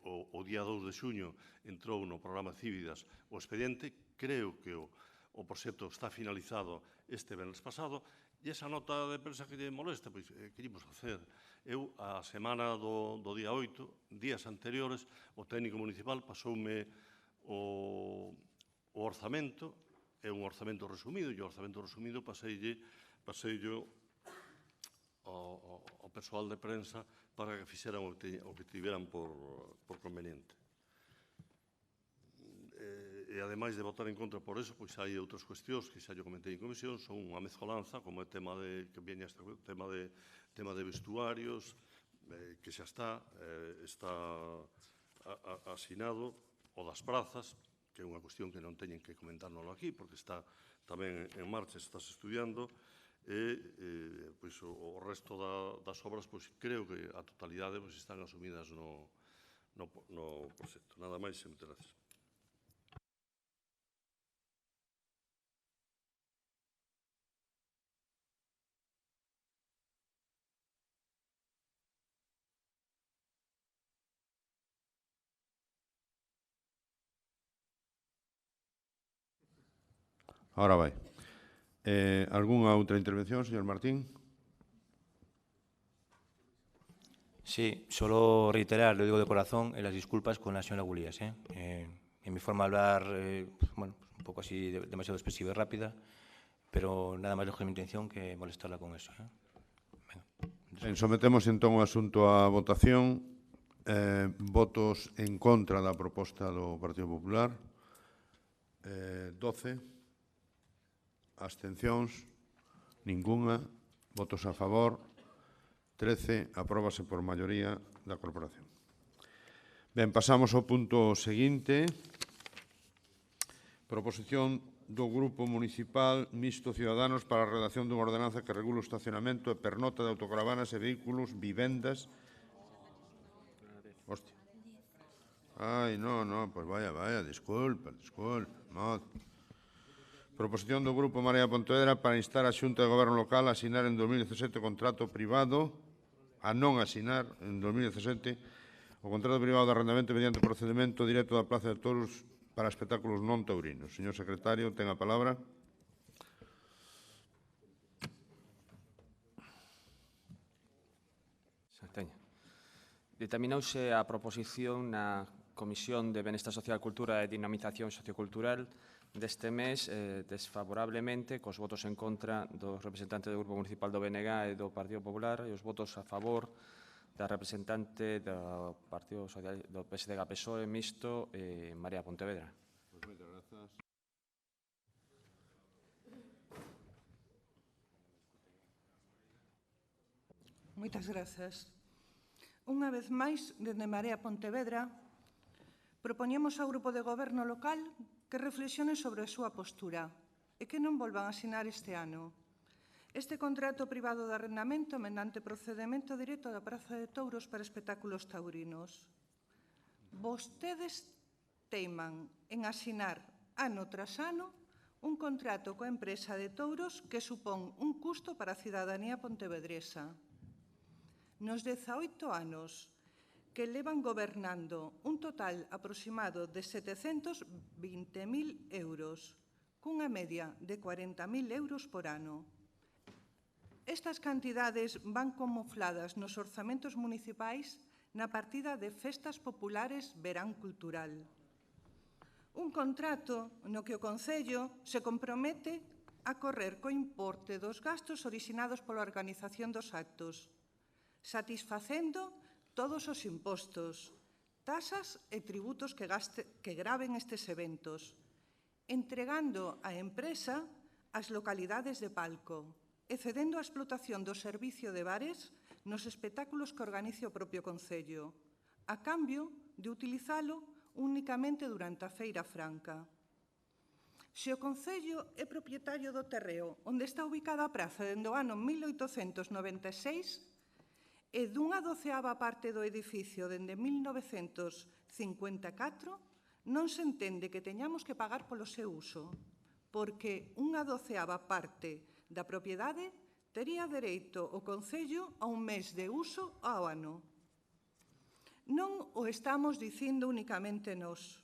O día 2 de xuño entrou no programa Cívidas o expediente. Creo que o proxecto está finalizado este venres pasado. E esa nota de prensa que lle molesta, pois, queríamos facer. Eu, a semana do día 8, días anteriores, o técnico municipal pasoume o orzamento. É un orzamento resumido, e o orzamento resumido paseillo ao persoal de prensa para que fixeran o que tiveran por conveniente. E, ademais de votar en contra por eso, pois hai outras cuestións que xa yo comentei en comisión, son unha mezcolanza, como é tema de vestuarios, que xa está asinado, o das prazas, que é unha cuestión que non teñen que comentárnoslo aquí, porque está tamén en marcha, estás estudiando, e pois, o resto das obras, pois, creo que a totalidade pois, están asumidas no proxecto. Nada máis e moitas gracias. Ahora vai. ¿Algunha outra intervención, señor Martín? Sí, solo reiterar, lo digo de corazón, las disculpas con la señora Gulías. En mi forma de hablar, bueno, un poco así, demasiado expresiva y rápida, pero nada más lejos de mi intención que molestarla con eso. Sometemos entón o asunto a votación. Votos en contra da proposta do Partido Popular. 12. Abstencións, ningunha. Votos a favor, 13. Apróbase por maioría da corporación. Ben, pasamos ao punto seguinte. Proposición do Grupo Municipal Mixto Ciudadanos para a redacción dunha ordenanza que regule o estacionamento e pernota de autocaravanas e vehículos, vivendas. Hostia. Ai, non, pois vaya, disculpa. Proposición do Grupo Marea Pontevedra para instar a Xunta de Goberno Local a asinar en 2017 o contrato privado, a non asinar en 2017 o contrato privado de arrendamento mediante procedimento directo da Plaza de Toros para espectáculos non taurinos. Señor secretario, ten a palabra. Determinouse a proposición na Comisión de Benestar Social, Cultura e Dinamización Sociocultural deste mes desfavorablemente, cos votos en contra dos representantes do Grupo Municipal do BNG e do Partido Popular e os votos a favor da representante do Partido Social, do PSDG-PSOE mixto, Marea Pontevedra. Moitas grazas. Unha vez máis, dende Marea Pontevedra, propoñemos ao Grupo de Goberno local que reflexione sobre a súa postura e que non volvan a asinar este ano este contrato privado de arrendamento mediante procedemento directo da Praza de Touros para espectáculos taurinos. Vostedes teiman en asinar ano tras ano un contrato coa empresa de touros que supón un custo para a cidadanía pontevedresa. Nos 18 anos que levan gobernando un total aproximado de 720.000 euros, cunha media de 40.000 euros por ano. Estas cantidades van camufladas nos orzamentos municipais na partida de festas populares verán cultural. Un contrato no que o Concello se compromete a correr co importe dos gastos orixinados pola organización dos actos, satisfacendo todos os impostos, tasas e tributos que graven estes eventos, entregando á empresa as localidades de palco e cedendo a explotación do servicio de bares nos espectáculos que organice o propio Concello, a cambio de utilizalo únicamente durante a Feira Franca. Se o Concello é propietario do terreo onde está ubicada a praza dende o ano 1896 e dunha 12ª parte do edificio dende 1954, non se entende que teñamos que pagar polo seu uso, porque unha 12ª parte da propiedade tería dereito o Concello a un mes de uso ao ano. Non o estamos dicindo únicamente nós.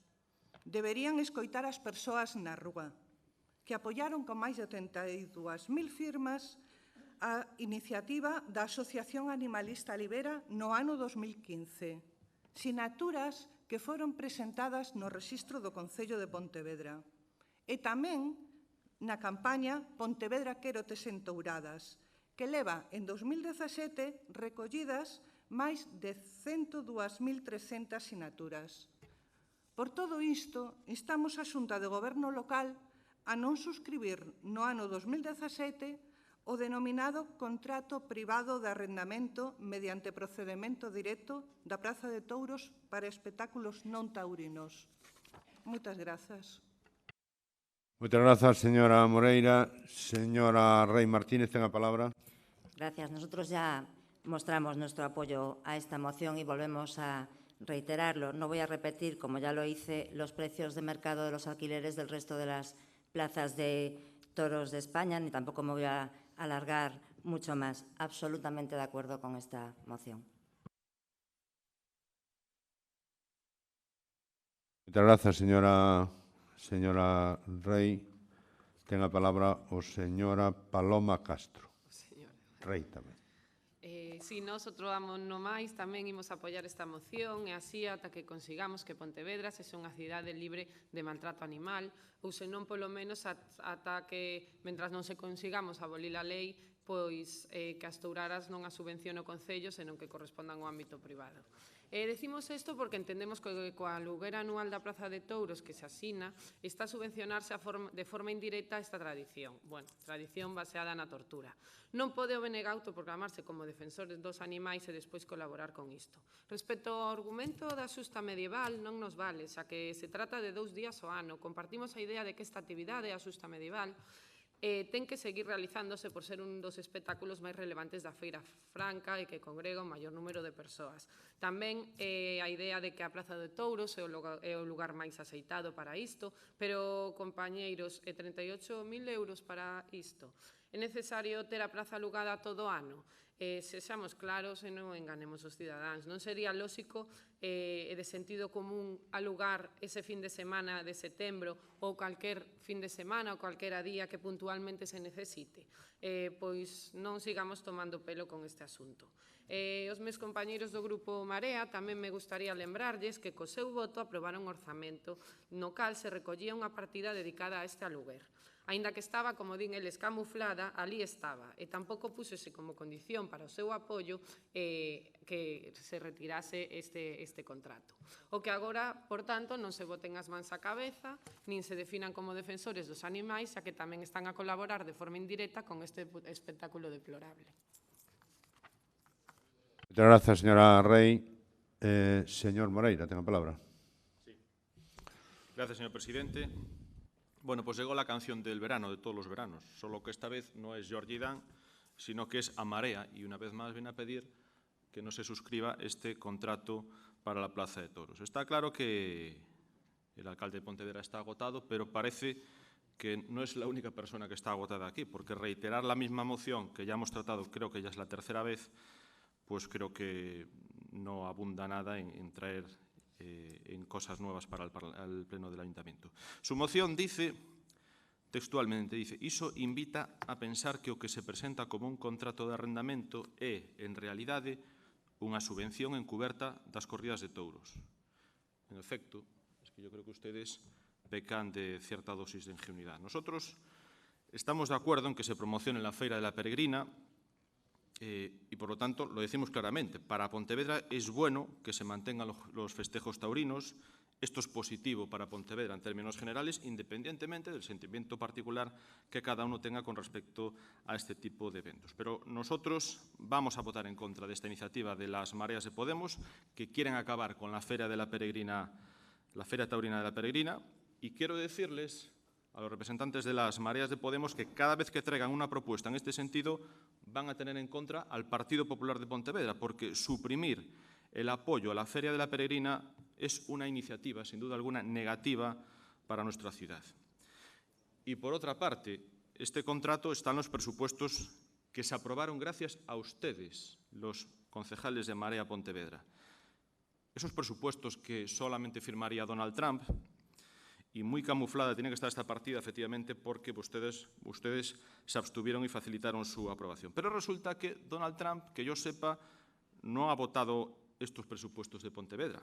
Deberían escoitar as persoas na rúa, que apoiaron con máis de 82.000 firmas a iniciativa da Asociación Animalista Libera no ano 2015. Sinaturas que foron presentadas no Rexistro do Concello de Pontevedra. E tamén na campaña Pontevedra Quero Tes Entouradas, que leva en 2017 recollidas máis de 102.300 sinaturas. Por todo isto, instamos a Xunta de Goberno local a non suscribir no ano 2017 o denominado contrato privado de arrendamento mediante procedemento directo da Praza de Touros para espectáculos non taurinos. Moitas grazas. Moitas grazas, señora Moreira. Señora Rey Martínez, ten a palabra. Gracias. Nosotros ya mostramos nuestro apoyo a esta moción y volvemos a reiterarlo. No voy a repetir, como ya lo hice, los precios de mercado de los alquileres del resto de las plazas de toros de España, ni tampoco me voy a alargar mucho más. Absolutamente de acuerdo con esta moción. Moitas grazas, señora Rey. Ten a palabra o señora Paloma Castro. Rey tamén. Si nós outro damos no máis, tamén imos apoiar esta moción e así ata que consigamos que Pontevedra sexa unha cidade libre de maltrato animal ou senón polo menos ata que, mentras non se consigamos abolir a lei, pois que as touraras non as subvencione o Concello, senón que correspondan ao ámbito privado. Decimos isto porque entendemos que coa aluguer anual da Praza de Touros que se asina está a subvencionarse de forma indirecta esta tradición. Bueno, tradición baseada na tortura. Non pode o BNG autoproclamarse como defensores dos animais e despois colaborar con isto. Respecto ao argumento da xusta medieval non nos vale, xa que se trata de 2 días ao ano. Compartimos a idea de que esta actividade, a xusta medieval, ten que seguir realizándose por ser un dos espectáculos máis relevantes da Feira Franca e que congrega un maior número de persoas. Tamén a idea de que a Praza de Touros é o lugar máis aceitado para isto, pero, compañeiros, 38.000 euros para isto. É necesario ter a praza alugada todo o ano? Sexamos claros e non enganemos os cidadáns. Non sería lóxico e de sentido común alugar ese fin de semana de setembro ou calquer fin de semana ou calquera día que puntualmente se necesite? Pois non sigamos tomando pelo con este asunto. Os meus compañeiros do Grupo Marea tamén me gustaría lembrarlles que co seu voto aprobaron un orzamento no cal se recollía unha partida dedicada a este aluguer. Aínda que estaba, como din eles, camuflada, ali estaba, e tampouco púxose como condición para o seu apoio que se retirase este contrato. O que agora, por tanto, non se boten as mans á cabeza, nin se definan como defensores dos animais, xa que tamén están a colaborar de forma indirecta con este espectáculo deplorable. Moitas grazas, señora Rey. Señor Moreira, ten a palabra. Gracias, señor presidente. Bueno, pues llegó la canción del verano, de todos los veranos, solo que esta vez no es Georgie Dan, sino que es a Marea, y una vez más viene a pedir que no se suscriba este contrato para la Plaza de Toros. Está claro que el alcalde de Pontevedra está agotado, pero parece que no es la única persona que está agotada aquí, porque reiterar la misma moción que ya hemos tratado, creo que ya es la tercera vez, pues creo que no abunda nada en traer en cosas nuevas para el Pleno del Ayuntamiento. Su moción dice, textualmente, dice: iso invita a pensar que o que se presenta como un contrato de arrendamento é, en realidade, unha subvención encuberta das corridas de touros. En efecto, es que yo creo que ustedes pecan de cierta dosis de ingenuidad. Nosotros estamos de acuerdo en que se promocione la Feira de la Peregrina, y por lo tanto lo decimos claramente, para Pontevedra es bueno que se mantengan los festejos taurinos Esto es positivo para Pontevedra en términos generales, independientemente del sentimiento particular que cada uno tenga con respecto a este tipo de eventos. Pero nosotros vamos a votar en contra de esta iniciativa de las Mareas de Podemos, que quieren acabar con la Feria Taurina de la Peregrina, y quiero decirles a los representantes de las Mareas de Podemos que cada vez que traigan una propuesta en este sentido van a tener en contra al Partido Popular de Pontevedra, porque suprimir el apoyo a la Feria de la Peregrina es una iniciativa, sin duda alguna, negativa para nuestra ciudad. Y por otra parte, este contrato está en los presupuestos que se aprobaron gracias a ustedes, los concejales de Marea Pontevedra. Esos presupuestos que solamente firmaría Donald Trump, y muy camuflada tiene que estar esta partida, efectivamente, porque ustedes se abstuvieron y facilitaron su aprobación. Pero resulta que Donald Trump, que yo sepa, no ha votado estos presupuestos de Pontevedra.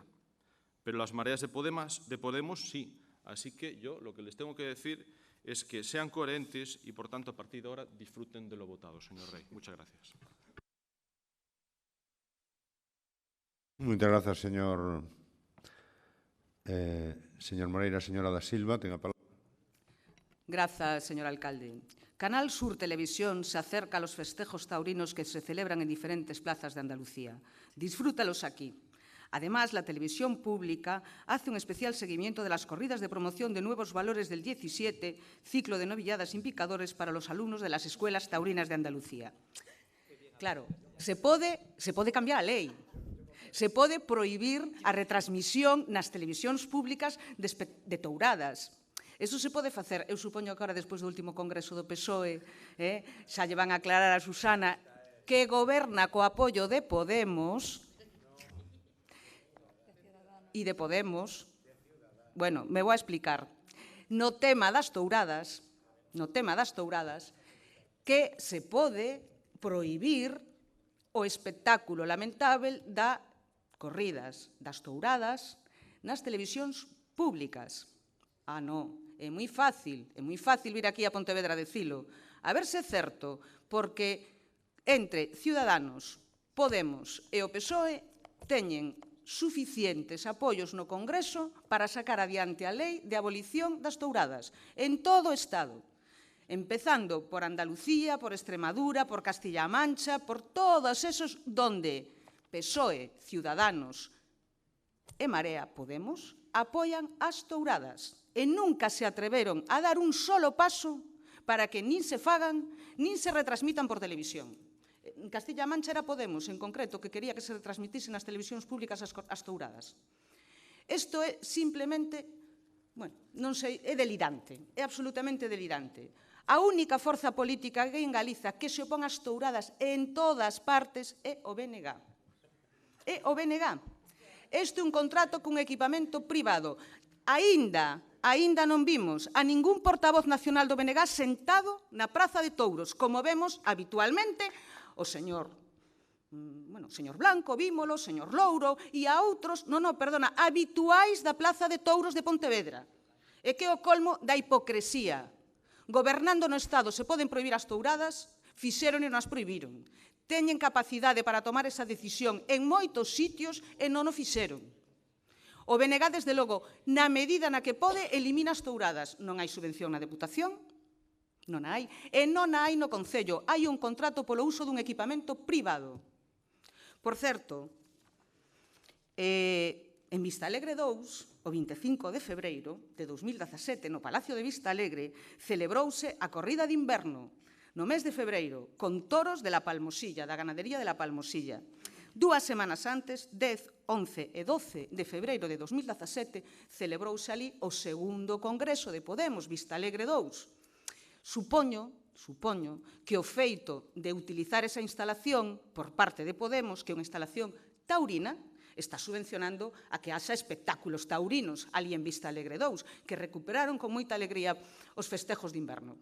Pero las Mareas de Podemos sí. Así que yo lo que les tengo que decir es que sean coherentes y, por tanto, a partir de ahora disfruten de lo votado, señor Rey. Muchas gracias. Muchas gracias, señor Moreira. Señora da Silva, tenga palabra. Grazas, señor alcalde. Canal Sur Televisión se acerca a los festejos taurinos que se celebran en diferentes plazas de Andalucía. Disfrútalos aquí. Además, la televisión pública hace un especial seguimiento de las corridas de promoción de Nuevos Valores del 17, ciclo de novilladas sin picadores para los alumnos de las escuelas taurinas de Andalucía. Claro, se pode cambiar a lei. Se pode prohibir a retransmisión nas televisións públicas de touradas. Eso se pode facer. Eu supoño que agora, despois do último congreso do PSOE, xa lle van a aclarar a Susana que goberna co apoio de Podemos e de Podemos. Bueno, me vou a explicar. No tema das touradas, que se pode prohibir o espectáculo lamentável das corridas, das touradas, nas televisións públicas. Ah, non, é moi fácil vir aquí a Pontevedra a dicilo. A ver se é certo, porque entre Ciudadanos, Podemos e o PSOE teñen suficientes apoios no Congreso para sacar adiante a lei de abolición das touradas en todo o Estado, empezando por Andalucía, por Extremadura, por Castilla-A Mancha, por todos esos donde PSOE, Ciudadanos e Marea Podemos apoian as touradas e nunca se atreveron a dar un solo paso para que nin se fagan, nin se retransmitan por televisión. En Castilla-A Mancha era Podemos, en concreto, que quería que se retransmitisen nas televisións públicas as touradas. Isto é simplemente, bueno, non sei, é delirante, é absolutamente delirante. A única forza política que en Galiza que se opón ás touradas en todas partes é o BNG. É o BNG. Este é un contrato cun equipamento privado. Aínda non vimos a ningún portavoz nacional do BNG sentado na Praza de Touros, como vemos habitualmente o señor Blanco, vímolo, señor Louro e a outros, habituais da Plaza de Touros de Pontevedra. É que é o colmo da hipocresía. Gobernando no Estado se poden prohibir as touradas, fixeron e non as prohibiron. Teñen capacidade para tomar esa decisión en moitos sitios e non o fixeron. O BNG, desde logo, na medida na que pode, elimina as touradas. Non hai subvención na Deputación, non hai, e non hai no Concello. Hai un contrato polo uso dun equipamento privado. Por certo, en Vistalegre 2, o 25 de febreiro de 2017, no Palacio de Vistalegre, celebrouse a corrida de inverno, no mes de febreiro, con toros de la Palmosilla, da ganadería de la Palmosilla. 2 semanas antes, 10, 11 e 12 de febreiro de 2017, celebrouse ali o segundo congreso de Podemos, Vistalegre 2. Supoño que o feito de utilizar esa instalación por parte de Podemos, que é unha instalación taurina, está subvencionando a que haxa espectáculos taurinos ali en Vistalegre 2, que recuperaron con moita alegría os festejos de inverno.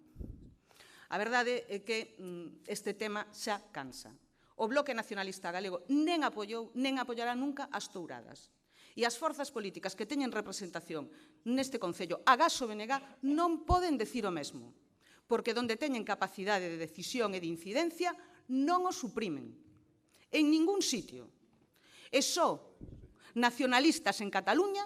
A verdade é que este tema xa cansa. O Bloque Nacionalista Galego nen apoiou, nen apoiará nunca as touradas. E as forzas políticas que teñen representación neste Concello, agás o BNG, non poden decir o mesmo, porque donde teñen capacidade de decisión e de incidencia non o suprimen. En ningún sitio. E só nacionalistas en Cataluña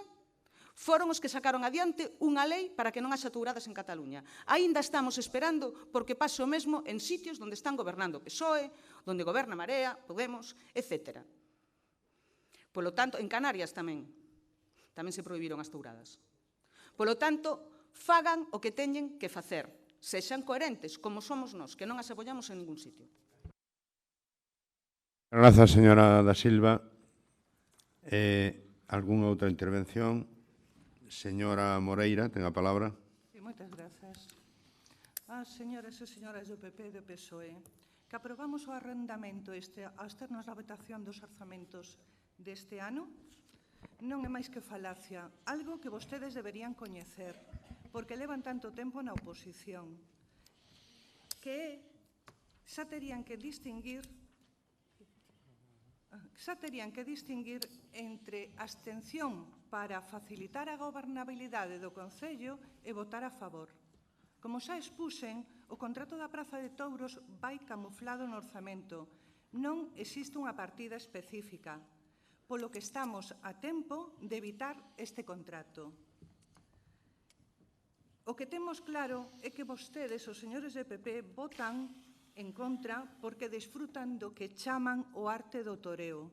foron os que sacaron adiante unha lei para que non haxa touradas en Cataluña. Aínda estamos esperando porque pase o mesmo en sitios onde están gobernando o PSOE, onde goberna Marea, Podemos, etc. Polo tanto, en Canarias tamén se prohibiron as touradas. Polo tanto, fagan o que teñen que facer. Sexan coherentes, como somos nós, que non as apoiamos en ningún sitio. Grazas, señora da Silva. Algúnha outra intervención? Señora Moreira, ten a palabra. Sí, moitas grazas. As señoras e señoras do PP e do PSOE, que aprobamos o arrendamento aos termos da votación dos orzamentos deste ano, non é máis que falacia, algo que vostedes deberían coñecer, porque levan tanto tempo na oposición, que xa terían que distinguir entre abstención para facilitar a gobernabilidade do Concello e votar a favor. Como xa expuxen, o contrato da Praza de Touros vai camuflado no orzamento. Non existe unha partida específica, polo que estamos a tempo de evitar este contrato. O que temos claro é que vostedes, os señores de PP, votan en contra porque desfrutan do que chaman o arte do toreo,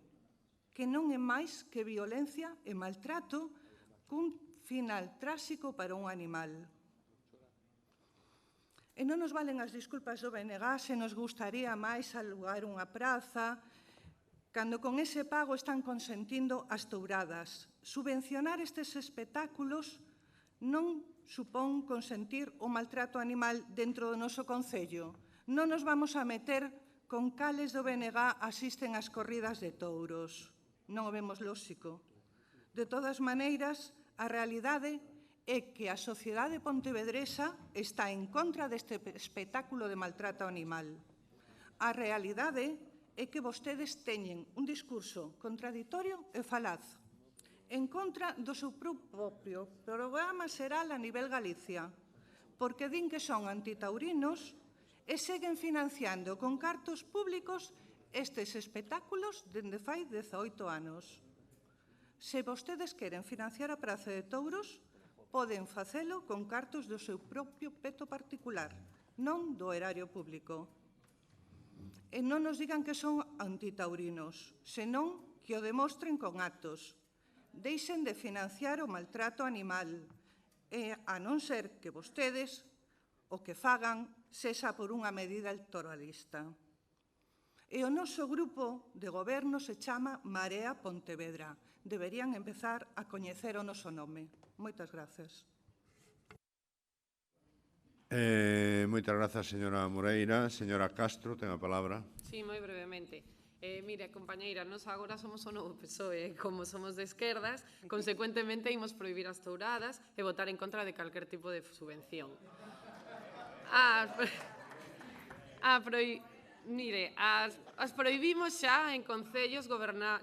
que non é máis que violencia e maltrato cun final tráxico para un animal. E non nos valen as disculpas do BNG se nos gustaría máis alugar unha praza, cando con ese pago están consentindo as touradas. Subvencionar estes espectáculos non supón consentir o maltrato animal dentro do noso concello. Non nos vamos a meter con cales do BNG asisten ás corridas de touros. Non o vemos lóxico. De todas maneiras, a realidade é que a sociedade pontevedresa está en contra deste espectáculo de maltrato animal. A realidade é que vostedes teñen un discurso contradictorio e falaz, en contra do seu propio programa xeral a nivel Galicia, porque din que son antitaurinos e seguen financiando con cartos públicos estes espectáculos dende fai 18 anos. Se vostedes queren financiar a Praza de Touros, poden facelo con cartos do seu propio peto particular, non do erario público. E non nos digan que son antitaurinos, senón que o demostren con actos. Deixen de financiar o maltrato animal, e a non ser que vostedes o que fagan sexa por unha medida electoralista. E o noso grupo de goberno se chama Marea Pontevedra. Deberían empezar a coñecer o noso nome. Moitas grazas. Moitas grazas, señora Moreira. Señora Castro, ten a palabra. Sí, moi brevemente. Mire, compañeira, nos agora somos o novo PSOE, como somos de esquerdas, consecuentemente imos prohibir as touradas e votar en contra de calquer tipo de subvención. Mire, as prohibimos xa en concellos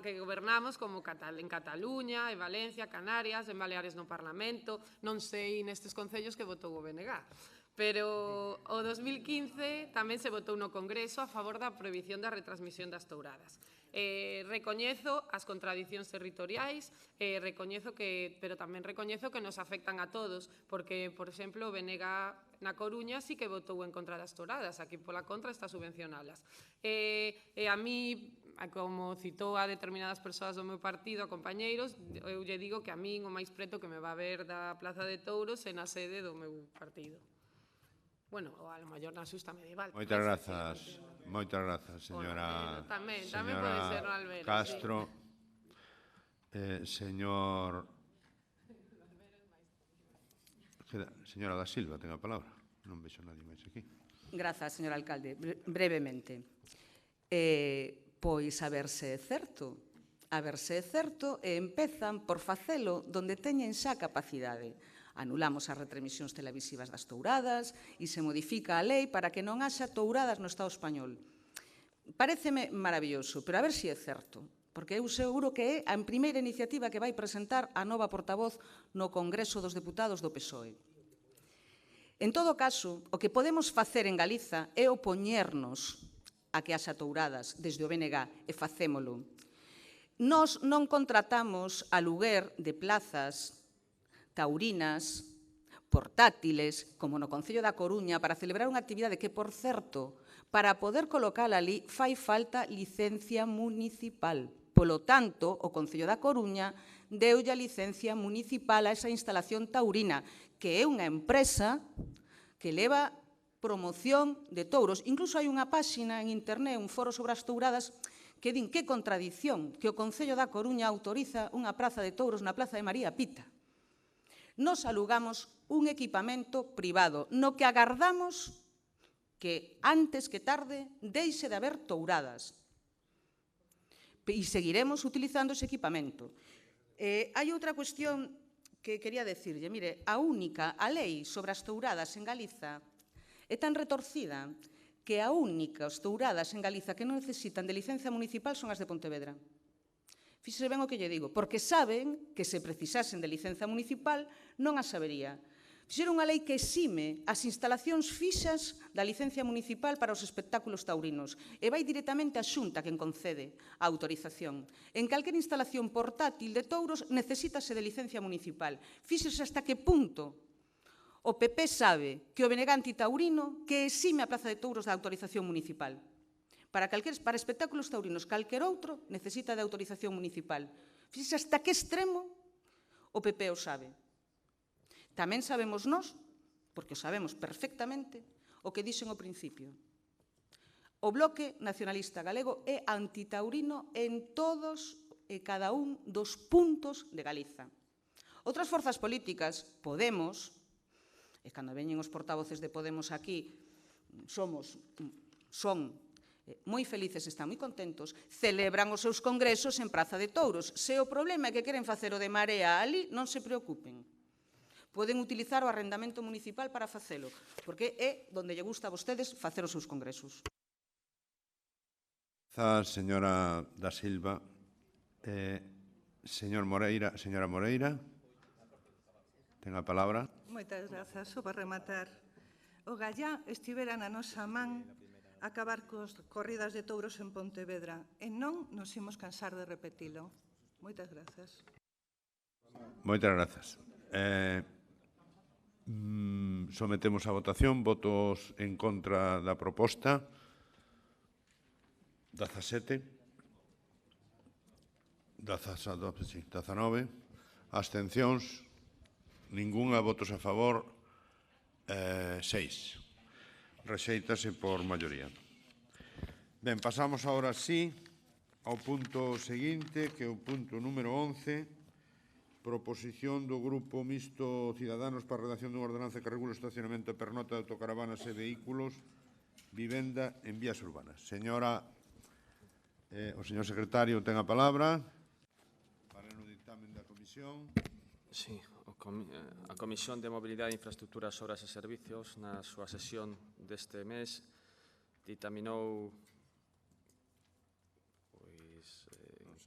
que gobernamos como en Cataluña, en Valencia, Canarias, en Baleares no Parlamento, non sei nestes concellos que votou o BNG. Pero o 2015 tamén se votou no Congreso a favor da prohibición da retransmisión das touradas. Recoñezo as contradicións territoriais, pero tamén recoñezo que nos afectan a todos, porque, por exemplo, o BNG na Coruña sí que votou en contra das touradas, aquí pola contra está subvencionalas. E a mí, como citou a determinadas persoas do meu partido, a compañeiros, eu lle digo que a min o máis preto que me va a ver da Plaza de Touros é na sede do meu partido. Bueno, ou a lo maior na xusta medieval. Moitas grazas, señora Castro. Señora da Silva, ten a palabra. Non vexo nadie máis aquí. Grazas, señor alcalde. Brevemente. Pois a ver se é certo. A ver se é certo e empezan por facelo donde teñen xa capacidade. Anulamos as retransmisións televisivas das touradas e se modifica a lei para que non haxa touradas no Estado español. Paréceme maravilloso, pero a ver se é certo, porque eu seguro que é a primeira iniciativa que vai presentar a nova portavoz no Congreso dos Deputados do PSOE. En todo caso, o que podemos facer en Galiza é opoñernos a que haxa touradas desde o BNG e facémolo. Nós non contratamos aluguer de plazas taurinas, portátiles, como no Concello da Coruña, para celebrar unha actividade que, por certo, para poder colocala ali fai falta licencia municipal. Polo tanto, o Concello da Coruña deulle a licencia municipal a esa instalación taurina, que é unha empresa que leva promoción de touros. Incluso hai unha páxina en internet, un foro sobre as touradas, que din que contradición que o Concello da Coruña autoriza unha praza de touros na Plaza de María Pita. Nos alugamos un equipamento privado, no que agardamos que antes que tarde deixe de haber touradas. E seguiremos utilizando ese equipamento. Hai outra cuestión que quería decirlle. Mire, a lei sobre as touradas en Galiza é tan retorcida que a únicas touradas en Galiza que non necesitan de licencia municipal son as de Pontevedra. Fíxese ben o que lle digo, porque saben que se precisasen de licencia municipal non as sabería. Fixeron unha lei que exime as instalacións fixas da licencia municipal para os espectáculos taurinos e vai directamente á Xunta quen concede a autorización. En calquera instalación portátil de touros necesítase de licencia municipal. Fíxese hasta que punto o PP sabe que o Beneganti taurino que exime a Plaza de Touros da autorización municipal. Para espectáculos taurinos, calquer outro necesita de autorización municipal. Fíxese hasta que extremo o PP o sabe. Tamén sabemos nós, porque o sabemos perfectamente, o que dixen ao principio. O Bloque Nacionalista Galego é antitaurino en todos e cada un dos puntos de Galiza. Outras forzas políticas, Podemos, e cando veñen os portavoces de Podemos aquí, son moi felices, están moi contentos, celebran os seus congresos en Praza de Touros. Se o problema é que queren facer o de Marea ali, non se preocupen. Poden utilizar o arrendamento municipal para facelo, porque é onde lle gusta a vostedes facer os seus congresos. Señora da Silva. Señora Moreira, ten a palabra. Moitas grazas. Só para rematar. O Gallá estivera na nosa man acabar cos corridas de touros en Pontevedra e non nos imos cansar de repetilo. Moitas grazas. Moitas grazas. Sometemos a votación. Votos en contra da proposta. 17. 19. Abstencións. Ningunha. Votos a favor. 6. Rexéitase por maioría. Ben, pasamos agora sí ao punto seguinte, que é o punto número 11, proposición do Grupo Mixto Ciudadanos para a redacción dunha ordenanza que regula o estacionamento e pernota de autocaravanas e vehículos, vivenda en vías urbanas. O señor secretario ten a palabra para o dictamen da comisión. Sí, a Comisión de Mobilidade, Infraestructuras, Obras e Servicios, na súa sesión deste mes, ditaminou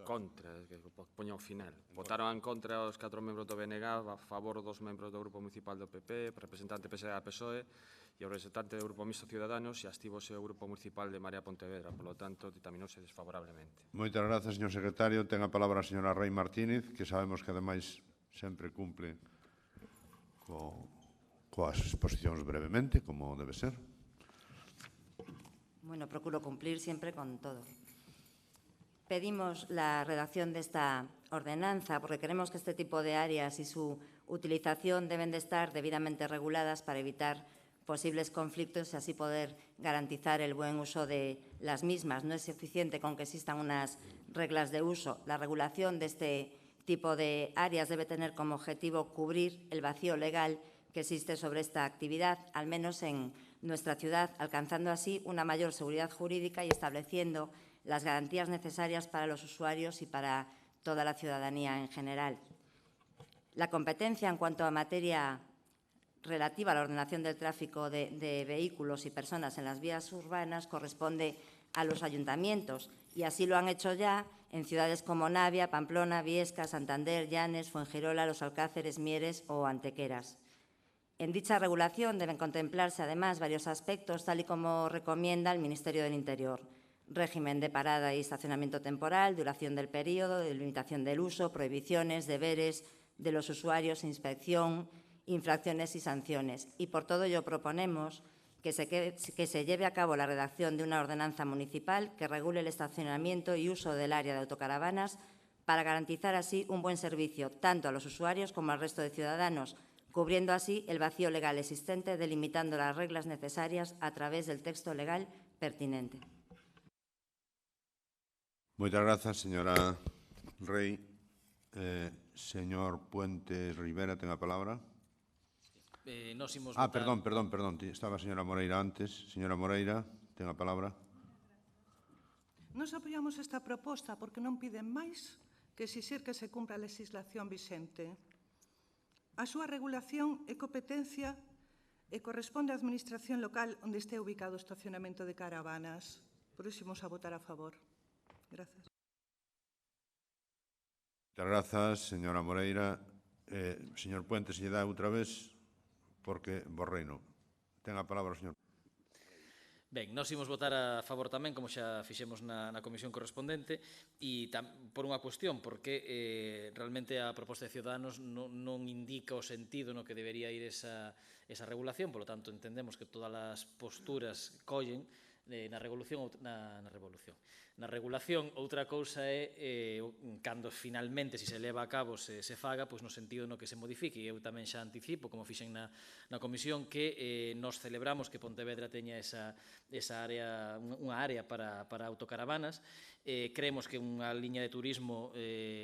contra, que poña o final. Votaron en contra os 4 membros do BNG, a favor dos membros do Grupo Municipal do PP, representante PSD da PSOE e o representante do Grupo Mixto Ciudadanos, e abstívose o Grupo Municipal de Marea Pontevedra. Por lo tanto, ditaminouse desfavorablemente. Moitas grazas, señor secretario. Ten a palabra a señora Rei Martínez, que sabemos que, ademais, sempre cumple coas exposicións brevemente, como debe ser. Bueno, procuro cumplir siempre con todo. Pedimos la redacción de esta ordenanza porque creemos que este tipo de áreas y su utilización deben de estar debidamente reguladas para evitar posibles conflictos y así poder garantizar el buen uso de las mismas. No es suficiente con que existan unas reglas de uso. La regulación de este tipo de áreas debe tener como objetivo cubrir el vacío legal que existe sobre esta actividad, al menos en nuestra ciudad, alcanzando así una mayor seguridad jurídica y estableciendo las garantías necesarias para los usuarios y para toda la ciudadanía en general. La competencia en cuanto a materia relativa a la ordenación del tráfico de vehículos y personas en las vías urbanas corresponde a los ayuntamientos y así lo han hecho ya en ciudades como Navia, Pamplona, Viesca, Santander, Llanes, Fuengirola, Los Alcáceres, Mieres o Antequeras. En dicha regulación deben contemplarse además varios aspectos, tal y como recomienda el Ministerio del Interior: régimen de parada y estacionamiento temporal, duración del período, delimitación del uso, prohibiciones, deberes, de los usuarios, inspección, infracciones y sanciones. Y por todo ello proponemos que se lleve a cabo la redacción de una ordenanza municipal que regule el estacionamiento y uso del área de autocaravanas para garantizar así un buen servicio tanto a los usuarios como al resto de ciudadanos, cubriendo así el vacío legal existente, delimitando las reglas necesarias a través del texto legal pertinente. Moitas grazas, señora Rey. Señor Puente Rivera, ten a palabra. Nos imos votar... Perdón. Estaba a señora Moreira antes. Señora Moreira, ten a palabra. Nos apoiamos esta proposta porque non piden máis que exixir que se cumpra a legislación vixente. A súa regulación é competencia e corresponde á administración local onde este ubicado o estacionamento de caravanas. Por iso imos a votar a favor. Grazas. Moitas grazas, señora Moreira. Señor Puente, se lle dá outra vez, porque Borreino. Ten a palabra o señor. Ben, nós imos votar a favor tamén, como xa fixemos na comisión correspondente, e por unha cuestión, porque realmente a proposta de Ciudadanos non indica o sentido no que debería ir esa regulación, polo tanto, entendemos que todas as posturas collen na regulación. Na regulación, outra cousa é cando finalmente, se se leva a cabo, se faga, pois no sentido no que se modifique. Eu tamén xa anticipo, como fixen na comisión, que nos celebramos que Pontevedra teña unha área para autocaravanas. Creemos que é unha liña de turismo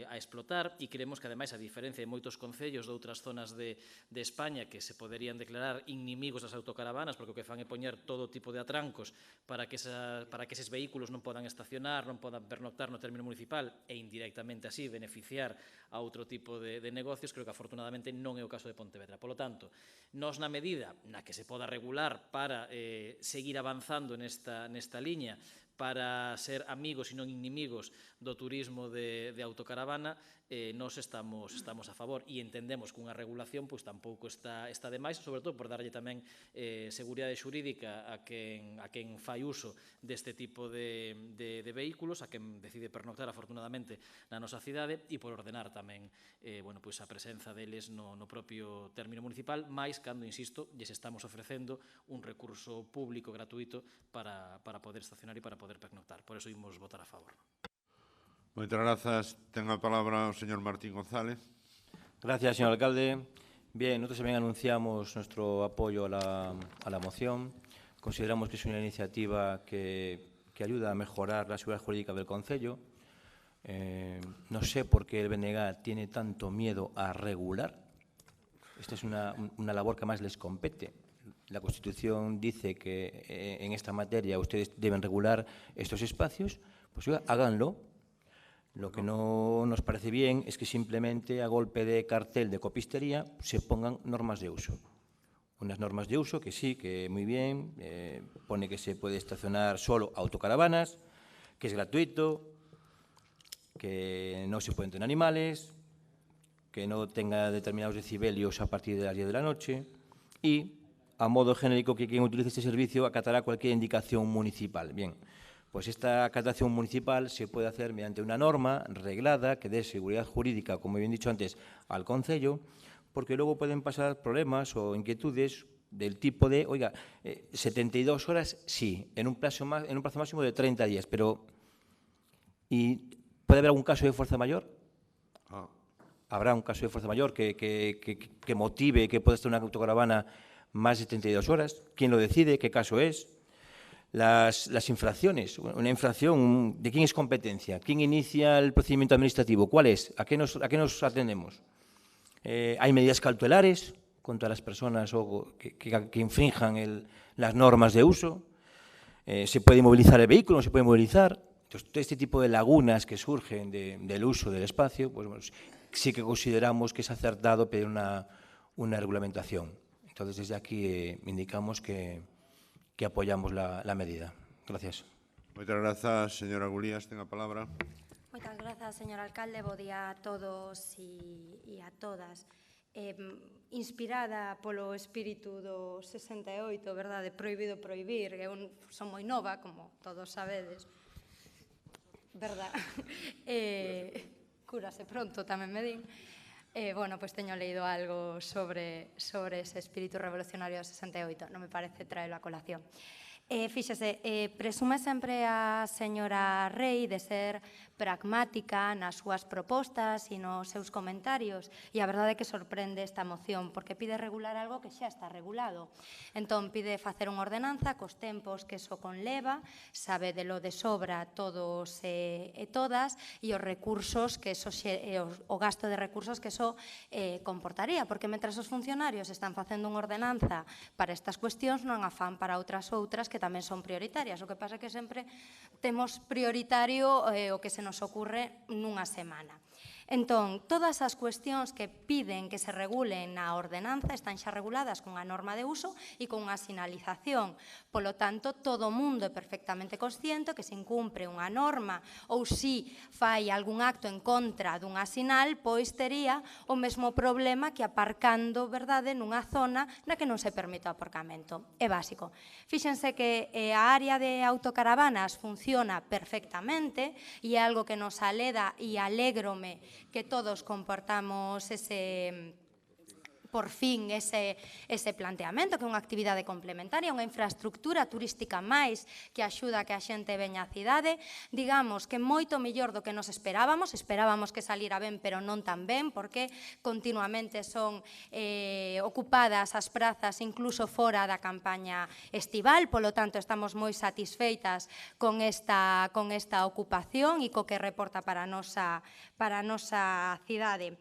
a explotar e creemos que, ademais, a diferencia de moitos concellos de outras zonas de España que se poderían declarar inimigos das autocaravanas porque o que fan é poñer todo tipo de atrancos para que eses vehículos non podan estacionar, non podan pernoctar no término municipal e indirectamente así beneficiar a outro tipo de negocios, creo que afortunadamente non é o caso de Pontevedra. Polo tanto, nós na medida na que se poda regular para seguir avanzando nesta liña, para ser amigos e non inimigos do turismo de autocaravana, nós estamos a favor e entendemos que unha regulación pois tampouco está de máis, sobre todo por darlle tamén seguridade xurídica a quen fai uso deste tipo de vehículos, a quen decide pernoctar afortunadamente na nosa cidade e por ordenar tamén a presenza deles no propio término municipal, máis cando, insisto, lles estamos ofrecendo un recurso público gratuito para poder estacionar e para poder pernoctar. Por eso imos votar a favor. Moitas grazas. Ten a palabra o señor Martín González. Gracias, señor alcalde. Bien, nosotros también anunciamos nuestro apoyo a la moción. Consideramos que es una iniciativa que ayuda a mejorar la seguridad jurídica del concello. No sé por qué el BNG tiene tanto miedo a regular. Esta es una labor que más les compete. La Constitución dice que en esta materia ustedes deben regular estos espacios, pues háganlo. Lo que no nos parece bien es que simplemente a golpe de cartel de copistería se pongan normas de uso. Unas normas de uso que sí, que muy bien, pone que se puede estacionar solo autocaravanas, que es gratuito, que no se pueden tener animales, que no tenga determinados decibelios a partir de las 10 de la noche y, a modo genérico, que quien utilice este servicio acatará cualquier indicación municipal. Bien. Pues esta acatación municipal se puede hacer mediante una norma reglada que dé seguridad jurídica, como bien dicho antes, al concello, porque luego pueden pasar problemas o inquietudes del tipo de, oiga, 72 horas sí, en un plazo máximo de 30 días, pero ¿y puede haber algún caso de fuerza mayor? Habrá un caso de fuerza mayor que motive que pueda estar una autocaravana más de 72 horas. ¿Quién lo decide? ¿Qué caso es? Las infracciones, una infracción, ¿de quién es competencia? ¿Quién inicia el procedimiento administrativo? ¿Cuál es? ¿A qué nos atendemos? ¿Hay medidas cautelares contra las personas que infrinjan las normas de uso? ¿Se puede inmovilizar el vehículo? ¿No se puede inmovilizar? Entonces, todo este tipo de lagunas que surgen del uso del espacio, pues bueno, sí que consideramos que es acertado pedir una regulamentación. Entonces, desde aquí indicamos que apoyamos la medida. Gracias. Moitas grazas, señora Gulías. Ten a palabra. Moitas grazas, señor alcalde. Bo día a todos e a todas. Inspirada polo espírito do 68, verdade, prohibido prohibir, eu son moi nova, como todos sabedes, verdad? Cúrase pronto, tamén me din. Bueno, pois teño leído algo sobre ese espírito revolucionario do 68, non me parece traelo a colación. Fíxese, presume sempre a señora Rei de ser pragmática nas súas propostas e nos seus comentarios, e a verdade é que sorprende esta moción, porque pide regular algo que xa está regulado. Entón, pide facer unha ordenanza cos tempos que eso conleva, sabe de lo de sobra todos e todas, e os recursos que eso, o gasto de recursos que eso comportaría, porque mentre os funcionarios están facendo unha ordenanza para estas cuestións, non afán para outras que tamén son prioritarias. O que pasa é que sempre temos prioritario o que se nos ocurre nunha semana. Entón, todas as cuestións que piden que se regulen na ordenanza están xa reguladas cunha norma de uso e con unha sinalización. Polo tanto, todo o mundo é perfectamente consciente que se incumpre unha norma ou si fai algún acto en contra dunha sinal, pois tería o mesmo problema que aparcando, verdade, nunha zona na que non se permite o aparcamento. É básico. Fíxense que a área de autocaravanas funciona perfectamente e é algo que nos aleda e alégrome que todos comportamos por fin ese planteamento, que é unha actividade complementaria, unha infraestructura turística máis que axuda a que a xente veña á cidade, digamos que moito mellor do que nos esperábamos que salira ben, pero non tan ben, porque continuamente son ocupadas as prazas incluso fora da campaña estival, polo tanto estamos moi satisfeitas con esta ocupación e co que reporta para a nosa cidade.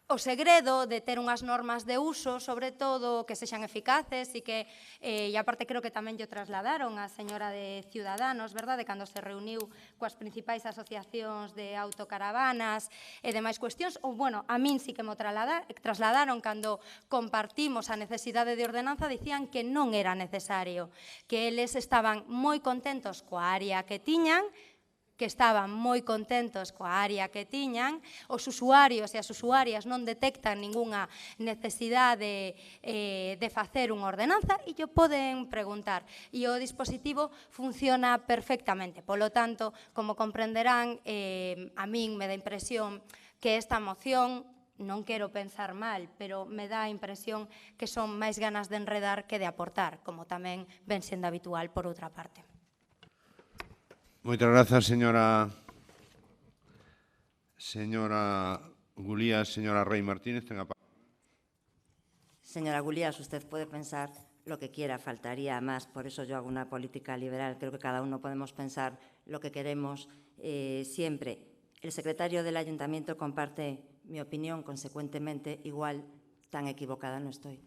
O segredo de ter unhas normas de uso, sobre todo, que sexan eficaces e que, e aparte creo que tamén lle trasladaron a señora de Ciudadanos, verdade, cando se reuniu coas principais asociacións de autocaravanas e demais cuestións, ou, bueno, a min sí que mo trasladaron cando compartimos a necesidade de ordenanza, dicían que non era necesario, que eles estaban moi contentos coa área que tiñan, que estaban moi contentos coa área que tiñan, os usuarios e as usuarias non detectan ningunha necesidade de facer unha ordenanza e yo poden preguntar. E o dispositivo funciona perfectamente. Polo tanto, como comprenderán, a min me dá impresión que esta moción, non quero pensar mal, pero me dá a impresión que son máis ganas de enredar que de aportar, como tamén ven sendo habitual por outra parte. Moitas grazas, señora Gulías. Señora Rei Martínez, ten a palabra. Señora Gulías, usted puede pensar lo que quiera, faltaría más. Por eso yo hago una política liberal. Creo que cada uno podemos pensar lo que queremos siempre. El secretario del Ayuntamiento comparte mi opinión, consecuentemente, igual tan equivocada no estoy.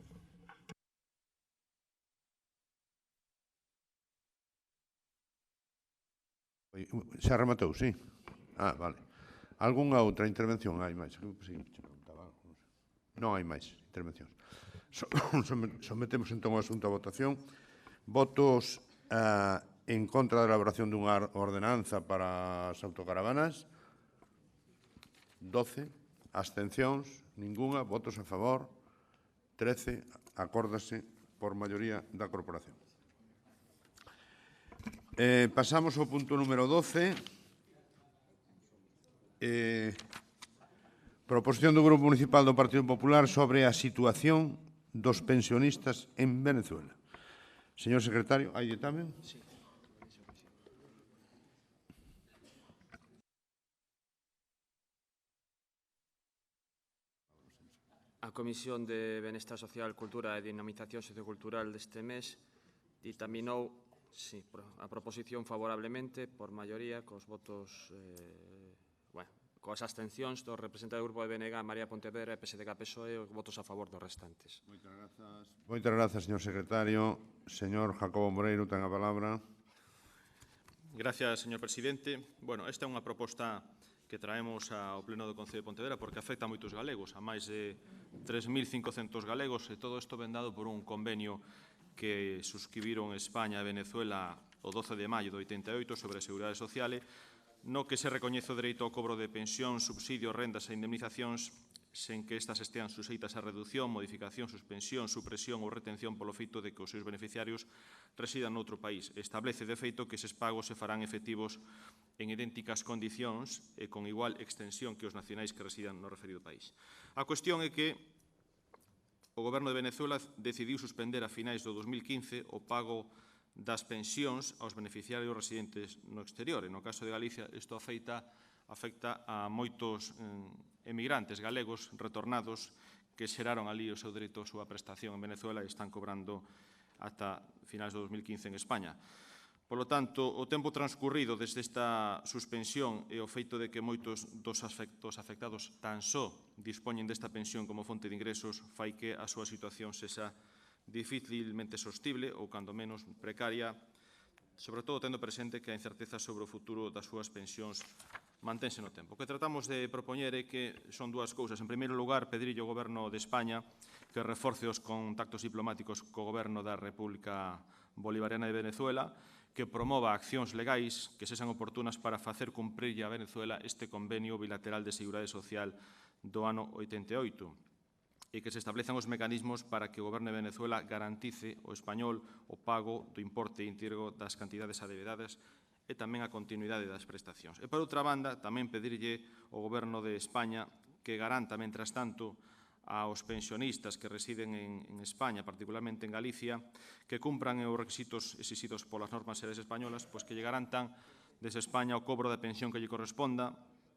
Xa rematou, sí? Ah, vale. Algúnha outra intervención? Hai máis? Non hai máis intervencións. Sometemos entón o asunto a votación. Votos en contra da elaboración dunha ordenanza para as autocaravanas. 12. Abstencións. Ninguna. Votos a favor. 13. Acórdase por maioría da corporación. Pasamos ao punto número 12. Proposición do Grupo Municipal do Partido Popular sobre a situación dos pensionistas en Venezuela. Señor secretario, hai ditamen? Sí. A Comisión de Benestar Social, Cultura e Dinamización Sociocultural deste mes ditaminou a proposición favorablemente por maioría cos votos, coas abstencións do representante do Grupo de BNG, María Pontevedra e PSDG-PSOE, e os votos a favor dos restantes. Moitas grazas, señor secretario. Señor Jacobo Moreiro, ten a palabra. Gracias, señor presidente. Bueno, esta é unha proposta que traemos ao Pleno do Concello de Pontevedra porque afecta a moitos galegos, a máis de 3.500 galegos, e todo isto ven dado por un convenio que suscribiron España e Venezuela o 12 de maio do 88 sobre a Seguridade Social, no que se recoñece o dereito ao cobro de pensións, subsidios, rendas e indemnizacións sen que estas estean suxeitas a reducción, modificación, suspensión, supresión ou retención polo feito de que os seus beneficiarios residan noutro país. Establece, de feito, que eses pagos se farán efectivos en idénticas condicións e con igual extensión que os nacionais que residan no referido país. A cuestión é que o Goberno de Venezuela decidiu suspender a finais do 2015 o pago das pensións aos beneficiarios residentes no exterior. E no caso de Galicia, isto afecta a moitos emigrantes galegos retornados que xeraron ali o seu dereito a súa prestación en Venezuela e están cobrando ata finais do 2015 en España. Polo tanto, o tempo transcurrido desde esta suspensión e o feito de que moitos dos afectados tan só dispoñen desta pensión como fonte de ingresos fai que a súa situación sexa dificilmente sostible ou, cando menos, precaria, sobre todo tendo presente que a incerteza sobre o futuro das súas pensións mantense no tempo. O que tratamos de propoñer é que son dúas cousas. En primeiro lugar, pedirlle ao Goberno de España que reforce os contactos diplomáticos co Goberno da República Bolivariana de Venezuela, que promova accións legais que sexan oportunas para facer cumprirlle a Venezuela este convenio bilateral de seguridade social do ano 88 e que se establezan os mecanismos para que o Goberno de Venezuela garantice o español o pago do importe íntegro das cantidades adevedadas e tamén a continuidade das prestacións. E, por outra banda, tamén pedirlle ao Goberno de España que garanta, mentras tanto, aos pensionistas que residen en España, particularmente en Galicia, que cumpran os requisitos exixidos polas normas xerais españolas, pois que lle garantan desde España o cobro da pensión que lle corresponda,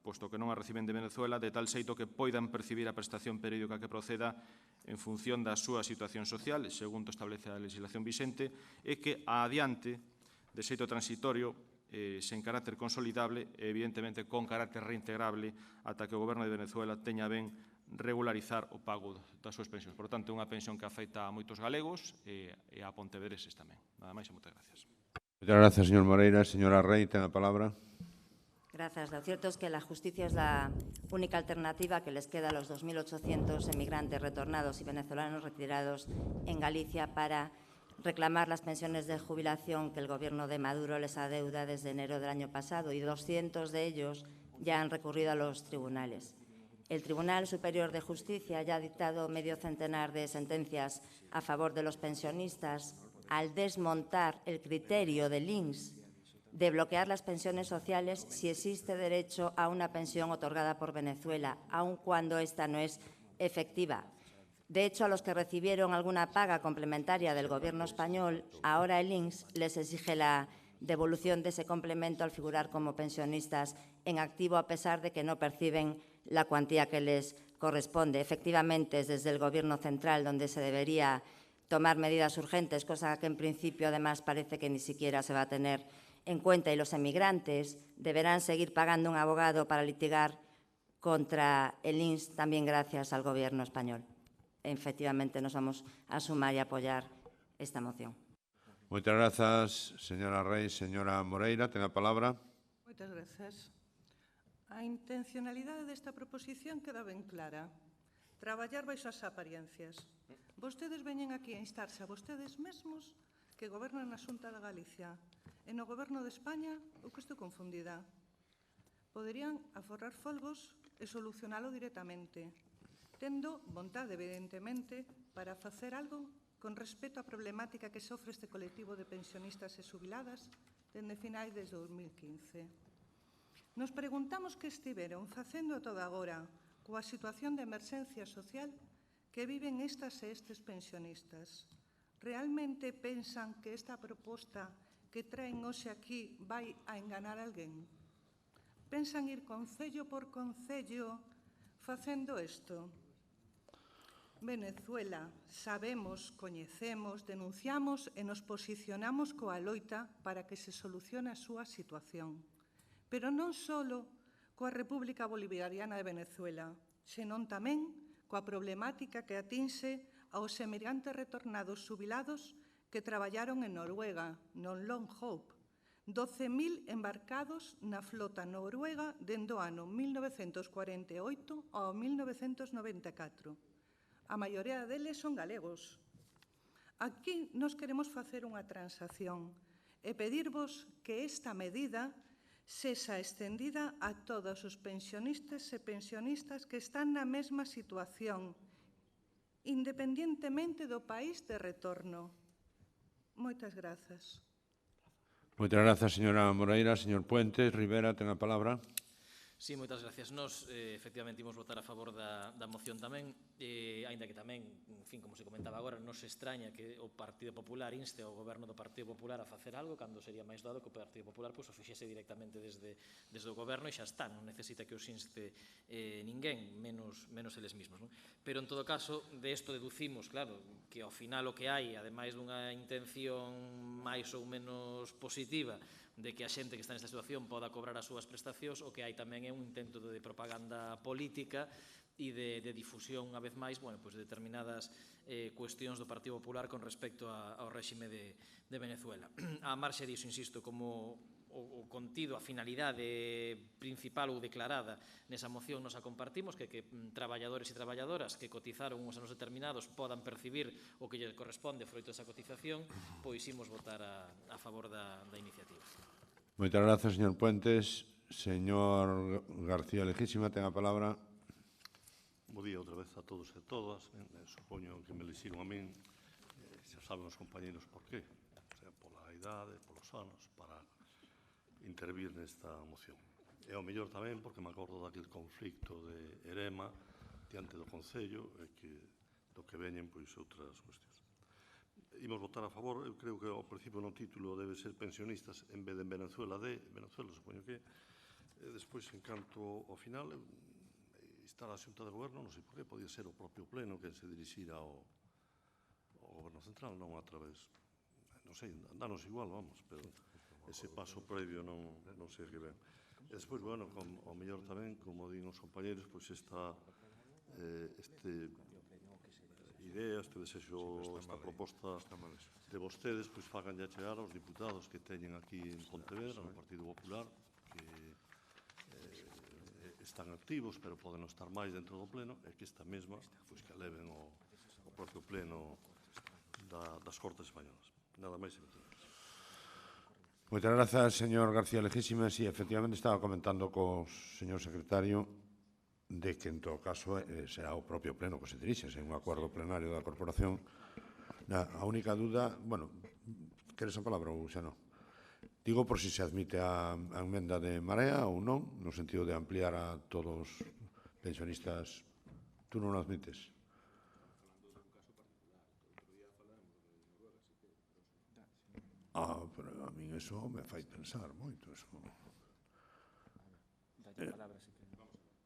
posto que non a reciben de Venezuela, de tal xeito que poidan percibir a prestación periódica que proceda en función da súa situación social, segundo establece a legislación vixente, e que adiante, de xeito transitorio, sen carácter consolidable e, evidentemente, con carácter reintegrable ata que o Goberno de Venezuela teña ben regularizar o pago das súas pensións. Por tanto, é unha pensión que afecta a moitos galegos e a pontevedreses tamén. Nada máis e moitas gracias. Muchas gracias, señor Moreira. Señora Rey, ten a palabra. Gracias. Lo cierto es que la justicia es la única alternativa que les queda a los 2.800 emigrantes retornados y venezolanos retirados en Galicia para reclamar las pensiones de jubilación que el gobierno de Maduro les adeuda desde enero del año pasado, y 200 de ellos ya han recurrido a los tribunales. El Tribunal Superior de Justicia ya ha dictado medio centenar de sentencias a favor de los pensionistas al desmontar el criterio del INS de bloquear las pensiones sociales si existe derecho a una pensión otorgada por Venezuela, aun cuando esta no es efectiva. De hecho, a los que recibieron alguna paga complementaria del Gobierno español, ahora el INS les exige la devolución de ese complemento al figurar como pensionistas en activo, a pesar de que no perciben la cuantía que les corresponde. Efectivamente, es desde el Gobierno central donde se debería tomar medidas urgentes, cosa que en principio además parece que ni siquiera se va a tener en cuenta, y los emigrantes deberán seguir pagando un abogado para litigar contra el INS, también gracias al Gobierno español. Efectivamente, nos vamos a sumar y apoyar esta moción. Muchas gracias, señora Rey. Señora Moreira, ten a palabra. Moitas grazas. A intencionalidade desta proposición queda ben clara. Traballar baixo as apariencias. Vostedes veñen aquí a instarse a vostedes mesmos que gobernan na Xunta de Galicia e no Goberno de España, ou que estou confundida. Poderían aforrar folgos e solucionalo directamente, tendo vontade, evidentemente, para facer algo con respecto á problemática que sofre este colectivo de pensionistas e xubiladas dende finais de 2015. Nos preguntamos que estiveron facendo toda agora coa situación de emerxencia social que viven estas e estes pensionistas. Realmente pensan que esta proposta que traen hoxe aquí vai a enganar a alguén? Pensan ir concello por concello facendo isto? Venezuela, sabemos, coñecemos, denunciamos e nos posicionamos coa loita para que se solucione a súa situación. Pero non só coa República Bolivariana de Venezuela, senón tamén coa problemática que atinxe aos emigrantes retornados xubilados que traballaron en Noruega, non Long Hope. 12.000 embarcados na flota noruega dende o ano 1948 ao 1994. A maioría deles son galegos. Aquí nos queremos facer unha transacción e pedirvos que esta medida sexa estendida a todos os pensionistas e pensionistas que están na mesma situación, independientemente do país de retorno. Moitas grazas. Moitas grazas, señora Moreira. Señor Puentes, Rivera, ten a palabra. Sí, moitas gracias. Nos, efectivamente, imos votar a favor da moción tamén, aínda que tamén, en fin, como se comentaba agora, nos extraña que o Partido Popular inste ao goberno do Partido Popular a facer algo, cando sería máis doado que o Partido Popular o fixese directamente desde o goberno e xa está, non necesita que os inste ninguén, menos eles mismos. Pero, en todo caso, de isto deducimos, claro, que ao final o que hai, ademais dunha intención máis ou menos positiva, de que a xente que está nesta situación poda cobrar as súas prestacións, o que hai tamén é un intento de propaganda política e de difusión, unha vez máis, de determinadas cuestións do Partido Popular con respecto ao réxime de Venezuela. A marxe diso, insisto, como o contido, a finalidade principal ou declarada nesa moción nos a compartimos, que traballadores e traballadoras que cotizaron uns anos determinados podan percibir o que lle corresponde froito desa cotización, pois imos votar a favor da iniciativa. Moitas grazas, señor Puentes. Señor García Lejísima, ten a palabra. Bo día outra vez a todos e a todas. Supoño que me elixiron a min, xa saben os compañeros por qué, pola idade, polos anos, para intervir nesta moción. E ao mellor tamén porque me acordo daquele conflicto de Erema diante do Concello e do que veñen outras cuestións. Imos votar a favor, eu creo que ao principio no título debe ser pensionistas en vez de Venezuela supoño que. Despois, en canto ao final, está a Xunta de Goberno, non sei por que, podía ser o propio Pleno que se dirixira ao Goberno Central, non a través, non sei, danos igual, vamos, pero ese paso previo non sei que ben. E despois, ao mellor tamén, como din os compañeros, esta idea, este desexo, esta proposta de vostedes, fagan ya chegar aos diputados que teñen aquí en Pontevedra, no Partido Popular, que están activos, pero poden non estar máis dentro do Pleno, e que esta mesma, que eleven o propio Pleno das Cortes Españolas. Nada máis e moitas gracias. Moitas grazas, señor García Lejísima. Sí, efectivamente, estaba comentando co señor secretario de que, en todo caso, será o propio Pleno que se dirixe, sen un acordo plenario da Corporación. A única dúda, queres a palabra ou xa non? Digo por si se admite a emenda de Marea ou non, no sentido de ampliar a todos os pensionistas. Tú non o admites? Pero a min eso me fai pensar moito.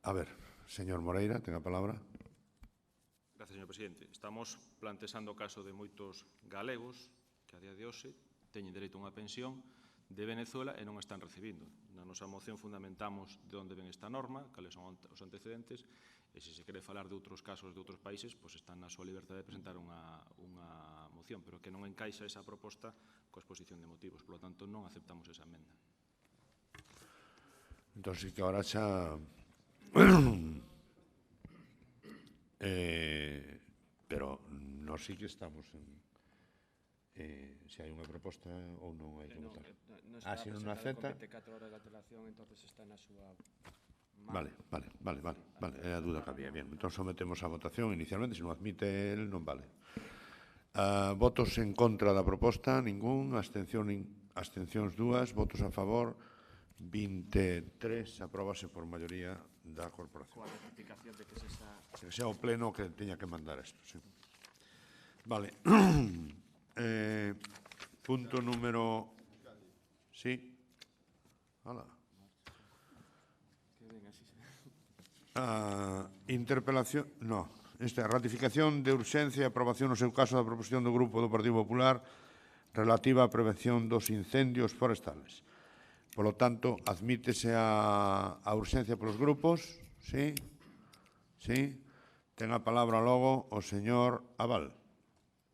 A ver, señor Moreira, ten a palabra. Gracias, señor presidente. Estamos plantexando o caso de moitos galegos que a día de hoxe teñen dereito a unha pensión de Venezuela e non están recibindo. Na nosa moción fundamentamos de onde ven esta norma, cales son os antecedentes, e se quere falar de outros casos de outros países, están na súa liberdade de presentar unha moción, pero que non encaixa esa proposta coa exposición de motivos. Por lo tanto, non aceptamos esa emenda. Entón, sí que ahora xa... pero nós sí que estamos en... se hai unha proposta ou non hai que votar. Se non acepta... Con 24 horas de antelación, entonces está na súa... Vale. É a dúda que había. Bien, entón sometemos a votación inicialmente. Se non admite el, non vale. Votos en contra da proposta, ningún. Abstencións 2. Votos a favor, 23. Apróbase por maioría da corporación. Coa ratificación de que que sea o pleno que teña que mandar isto. Sí. Vale. Punto número... Sí. Hala. Interpelación... No. Esta é a ratificación de urxencia e aprobación no seu caso da proposición do Grupo do Partido Popular relativa á prevención dos incendios forestales. Por lo tanto, admítese a urxencia polos grupos. Sí. Sí. Ten a palabra logo o señor Abal.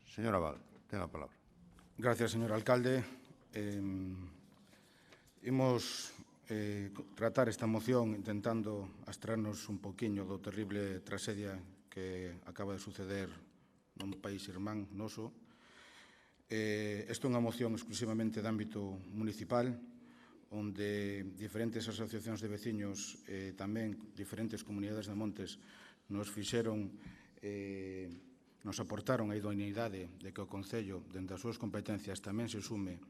Señor Abal, ten a palabra. Gracias, señor alcalde. Imos tratar esta moción intentando abstraernos un poquinho do terrible tragedia que acaba de suceder nun país irmán noso. Isto é unha moción exclusivamente de ámbito municipal, onde diferentes asociacións de veciños e tamén diferentes comunidades de montes nos aportaron a idoneidade de que o Concello, dende as súas competencias, tamén se sume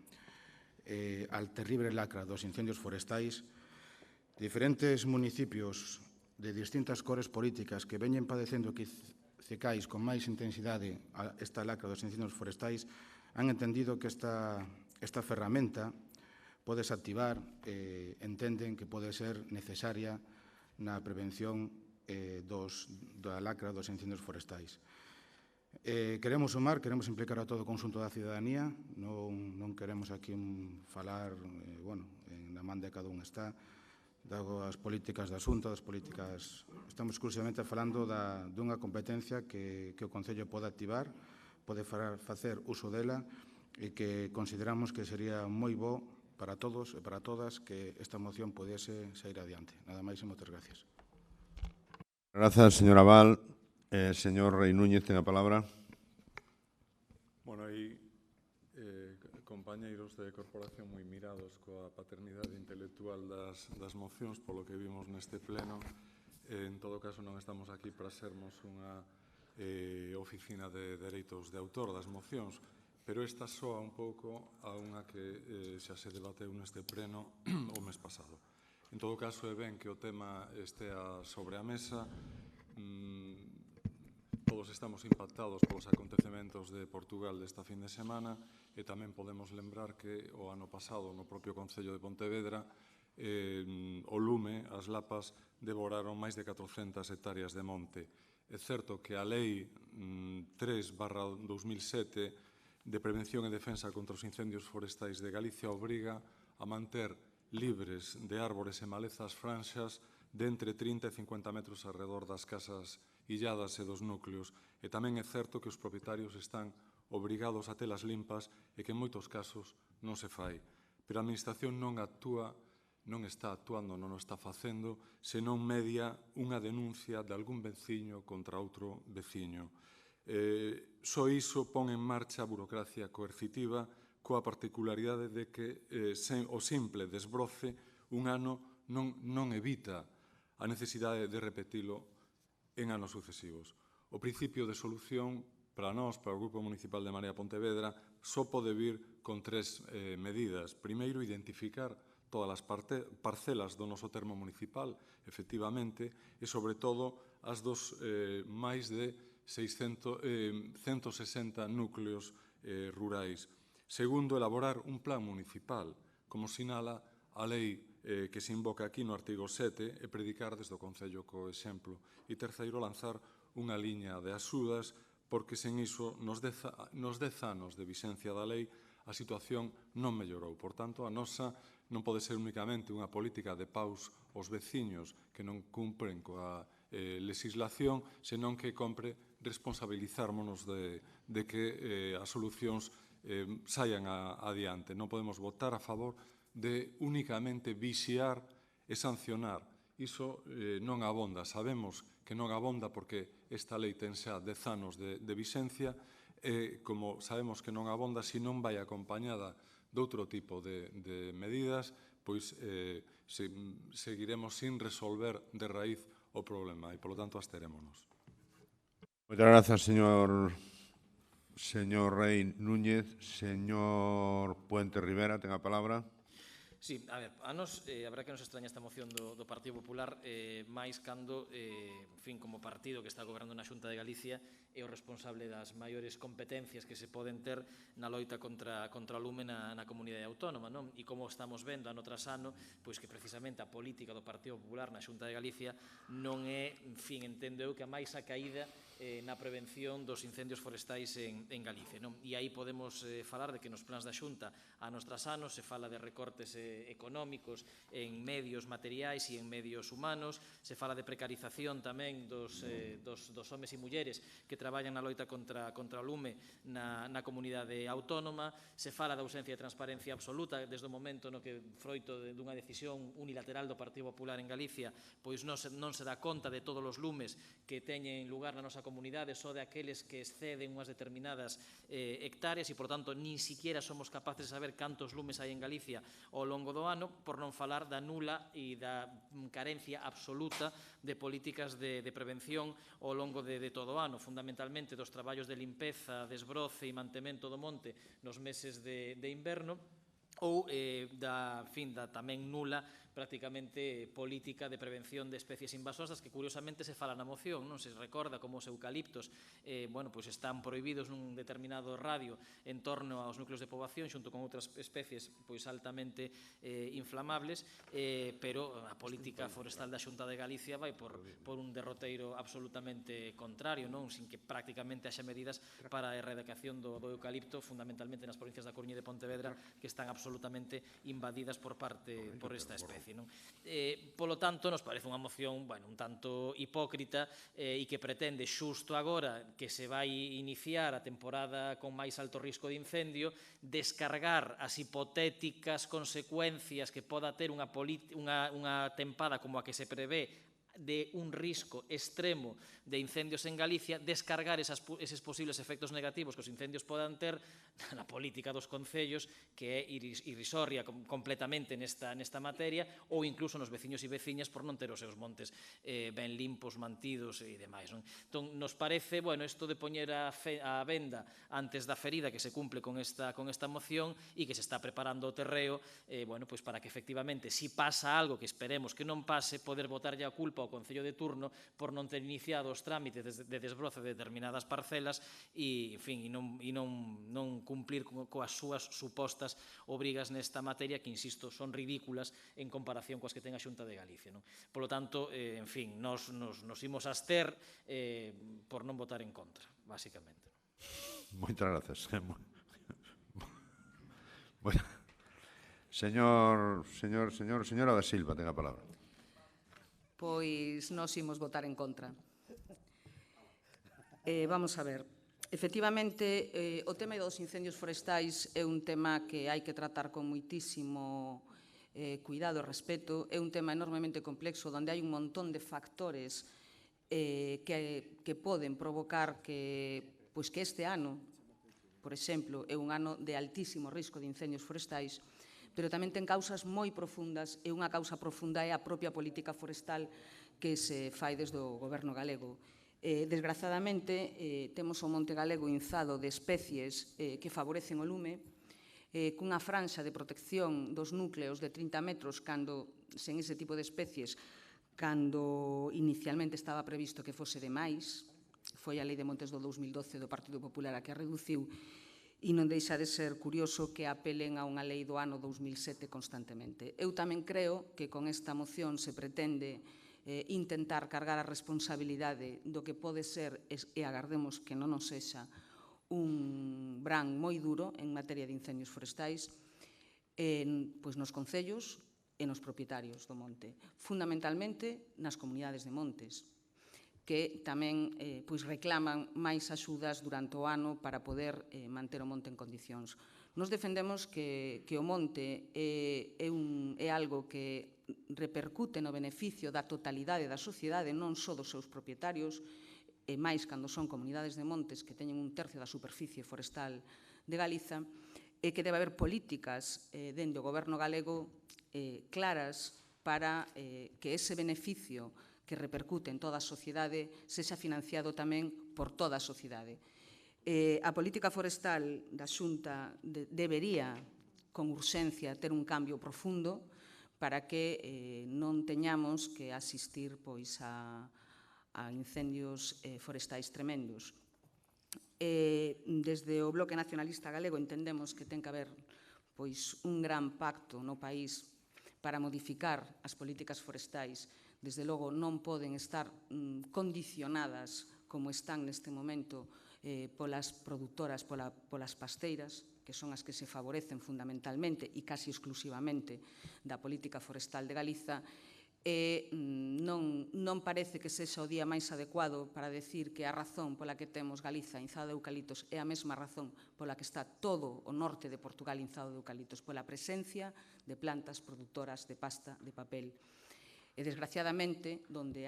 al terrible lacra dos incendios forestais. Diferentes municipios de distintas cores políticas que veñen padecendo cicais con máis intensidade esta lacra dos incendios forestais han entendido que esta ferramenta podes activar, entenden que pode ser necesaria na prevención da lacra dos incendios forestais. Queremos sumar, queremos implicar a todo o conxunto da cidadanía, non queremos aquí falar, na man de cada un está, das políticas da Xunta, das políticas... Estamos exclusivamente falando dunha competencia que o Concello pode activar, pode facer uso dela e que consideramos que sería moi bo para todos e para todas que esta moción pudiese sair adiante. Nada máis e moitas gracias. Grazas, señora Val. Señor Rei Núñez, ten a palabra. Bueno, aí compañeiros de corporación moi mirados coa paternidade intelectual das mocións polo que vimos neste pleno. En todo caso, non estamos aquí para sermos unha oficina de dereitos de autor das mocións, pero esta soa un pouco a unha que xa se debateu neste pleno o mes pasado. En todo caso, é ben que o tema estea sobre a mesa. Todos estamos impactados polos acontecementos de Portugal desta fin de semana e tamén podemos lembrar que o ano pasado no propio Concello de Pontevedra o lume, as lapas, devoraron máis de 400 hectáreas de monte. É certo que a Lei 3/2007 de Prevención e Defensa contra os Incendios Forestais de Galicia obriga a manter libres de árbores e malezas franxas de entre 30 e 50 metros alrededor das casas illadas e dos núcleos, e tamén é certo que os propietarios están obrigados a telas limpas e que en moitos casos non se fai. Pero a Administración non está actuando, non o está facendo, senón media unha denuncia de algún veciño contra outro veciño. Só iso pon en marcha a burocracia coercitiva coa particularidade de que o simple desbroce un ano non evita a necesidade de repetilo en anos sucesivos. O principio de solución para nós, para o Grupo Municipal de Marea Pontevedra, só pode vir con tres medidas. Primeiro, identificar todas as parcelas do noso termo municipal, efectivamente, e, sobre todo, as dos máis de 160 núcleos rurais. Segundo, elaborar un plan municipal, como sinala a lei que se invoca aquí no artigo 7 e predicar desde o Concello co exemplo. E terceiro, lanzar unha liña de axudas, porque sen iso, nos 10 anos de vixencia da lei, a situación non mellorou. Por tanto, a nosa non pode ser únicamente unha política de paus aos veciños que non cumpren coa legislación, senón que compre responsabilizármonos de que as solucións saian adiante. Non podemos votar a favor de únicamente vixiar e sancionar. Iso non abonda. Sabemos que non abonda porque esta lei ten xa 10 anos de vixencia e, como sabemos que non abonda, se non vai acompañada de outro tipo de medidas, pois seguiremos sin resolver de raíz o problema e, polo tanto, absterémonos. Moitas grazas, señor Rei Núñez. Señor Puente Rivera, ten a palabra. Sí, a ver, a nos habrá que nos extraña esta moción do Partido Popular máis cando, como partido que está gobernando na Xunta de Galicia é o responsable das maiores competencias que se poden ter na loita contra o lume na comunidade autónoma, non? E como estamos vendo ano tras ano, pois que precisamente a política do Partido Popular na Xunta de Galicia non é, entendo eu, que a máis a caída na prevención dos incendios forestais en Galicia. E aí podemos falar de que nos plans da Xunta anos tras anos se fala de recortes económicos en medios materiais e en medios humanos, se fala de precarización tamén dos homes e mulleres que traballan na loita contra o lume na comunidade autónoma, se fala da ausencia de transparencia absoluta desde o momento no que, froito dunha decisión unilateral do Partido Popular en Galicia, pois non se dá conta de todos os lumes que teñen lugar na nosa a comunidade só de aqueles que exceden unhas determinadas hectáreas e, por tanto, nin siquiera somos capaces de saber cantos lumes hai en Galicia ao longo do ano, por non falar da nula e da carencia absoluta de políticas de prevención ao longo de todo o ano, fundamentalmente dos traballos de limpeza, desbroce e mantemento do monte nos meses de inverno, ou da tamén nula prácticamente política de prevención de especies invasoras que curiosamente se fala na moción, non se recorda como os eucaliptos están prohibidos nun determinado radio en torno aos núcleos de poboación xunto con outras especies altamente inflamables, pero a política forestal da Xunta de Galicia vai por un derroteiro absolutamente contrario, sin que prácticamente haxa medidas para a erradicación do eucalipto, fundamentalmente nas provincias da Coruña e de Pontevedra, que están absolutamente invadidas por esta especie. Polo tanto, nos parece unha moción un tanto hipócrita e que pretende xusto agora que se vai iniciar a temporada con máis alto risco de incendio descargar as hipotéticas consecuencias que poda ter unha tempada como a que se prevé de un risco extremo de incendios en Galicia, descargar eses posibles efectos negativos que os incendios podan ter na política dos concellos, que é irrisoria completamente nesta materia, ou incluso nos veciños e veciñas por non ter os seus montes ben limpos, mantidos e demais. Entón, nos parece, isto de poñer a venda antes da ferida que se cumple con esta moción e que se está preparando o terreo, para que efectivamente, se pasa algo que esperemos que non pase, poder botarlle a culpa ao Concello de turno por non ter iniciado os trámites de desbroce de determinadas parcelas e non cumplir coas súas supostas obrigas nesta materia que, insisto, son ridículas en comparación coas que ten a Xunta de Galicia. Polo tanto, nos imos abster por non votar en contra, basicamente. Moitas grazas. Señora da Silva, ten a palabra. Pois nos imos votar en contra. Vamos a ver. Efectivamente, o tema dos incendios forestais é un tema que hai que tratar con moitísimo cuidado e respeto. É un tema enormemente complexo, onde hai un montón de factores que poden provocar que este ano, por exemplo, é un ano de altísimo risco de incendios forestais, pero tamén ten causas moi profundas, e unha causa profunda é a propia política forestal que se fai desde o goberno galego. Desgrazadamente, temos o monte galego inzado de especies que favorecen o lume, cunha franxa de protección dos núcleos de 30 metros sen ese tipo de especies, cando inicialmente estaba previsto que fose de máis. Foi a Lei de Montes do 2012 do Partido Popular a que a reduciu, e non deixa de ser curioso que apelen a unha lei do ano 2007 constantemente. Eu tamén creo que con esta moción se pretende intentar cargar a responsabilidade do que pode ser, e agardemos que non nos sexa, un brán moi duro en materia de incendios forestais nos concellos e nos propietarios do monte, fundamentalmente nas comunidades de montes, que tamén reclaman máis axudas durante o ano para poder manter o monte en condicións. Nos defendemos que o monte é algo que repercute no beneficio da totalidade da sociedade, non só dos seus propietarios, e máis cando son comunidades de montes que teñen un tercio da superficie forestal de Galiza, e que debe haber políticas dende o goberno galego claras para que ese beneficio que repercute en toda a sociedade sexa financiado tamén por toda a sociedade. A política forestal da Xunta debería, con urxencia, ter un cambio profundo para que non teñamos que asistir a incendios forestais tremendos. Desde o Bloque Nacionalista Galego entendemos que ten que haber un gran pacto no país para modificar as políticas forestais. Desde logo non poden estar condicionadas como están neste momento polas produtoras, polas pasteiras, que son as que se favorecen fundamentalmente e casi exclusivamente da política forestal de Galiza. Non parece que sexa o día máis adecuado para decir que a razón pola que temos Galiza inzada de eucaliptos é a mesma razón pola que está todo o norte de Portugal inzado de eucaliptos, pola presencia de plantas produtoras de pasta de papel. E, desgraciadamente, onde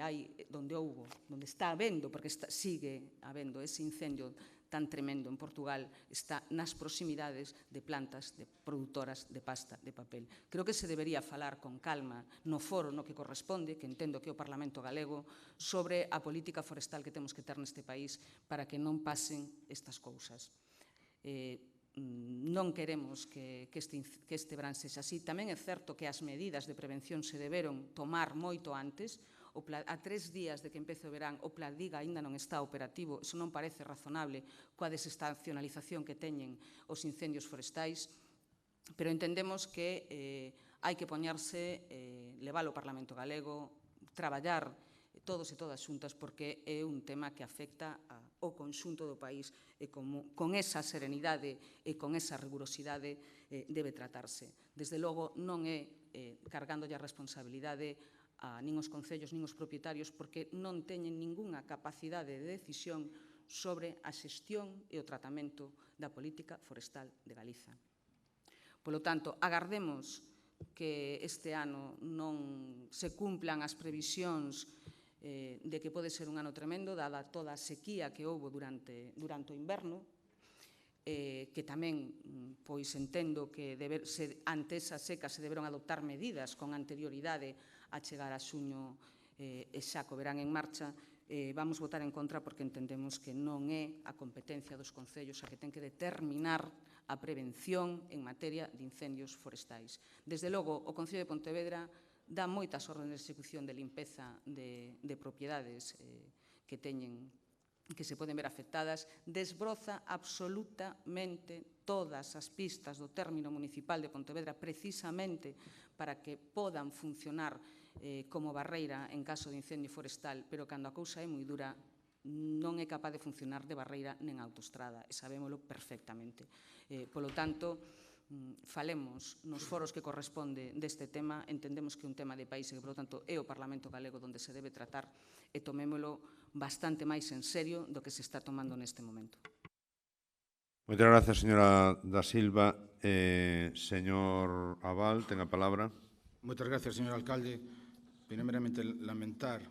está habendo, porque sigue habendo ese incendio tan tremendo en Portugal, está nas proximidades de plantas de produtoras de pasta de papel. Creo que se debería falar con calma no foro no que corresponde, que entendo que é o Parlamento Galego, sobre a política forestal que temos que ter neste país para que non pasen estas cousas. Non queremos que este verán sexa así. Tamén é certo que as medidas de prevención se deberon tomar moito antes. A 3 días de que empece o verán, o Pladiga aínda non está operativo. Iso non parece razonable coa desestacionalización que teñen os incendios forestais, pero entendemos que hai que poñerse, levar ao Parlamento Galego, traballar todos e todas xuntas, porque é un tema que afecta ao conxunto do país e con esa serenidade e con esa rigurosidade debe tratarse. Desde logo, non é cargándolle a responsabilidade a nin os concellos nin os propietarios, porque non teñen ningunha capacidade de decisión sobre a xestión e o tratamento da política forestal de Galiza. Polo tanto, agardemos que este ano non se cumplan as previsións de que pode ser un ano tremendo, dada toda a sequía que houve durante o inverno, que tamén pois entendo que ante esa seca se deberon adoptar medidas con anterioridade a chegar a xuño e xa co verán en marcha. Vamos votar en contra porque entendemos que non é a competencia dos concellos a que ten que determinar a prevención en materia de incendios forestais. Desde logo, o Concello de Pontevedra dá moitas órdenes de execución de limpeza de propiedades que se poden ver afectadas, desbroza absolutamente todas as pistas do término municipal de Pontevedra precisamente para que podan funcionar como barreira en caso de incendio forestal, pero cando a cousa é moi dura non é capaz de funcionar de barreira nen autoestrada, e sabémolo perfectamente. Polo tanto, falemos nos foros que corresponde deste tema, entendemos que é un tema de país e que, polo tanto, é o Parlamento Galego onde se debe tratar e tomémolo bastante máis en serio do que se está tomando neste momento. Moitas gracias, señora da Silva. Señor Abal, ten a palabra. Moitas gracias, señor alcalde. Primeramente, lamentar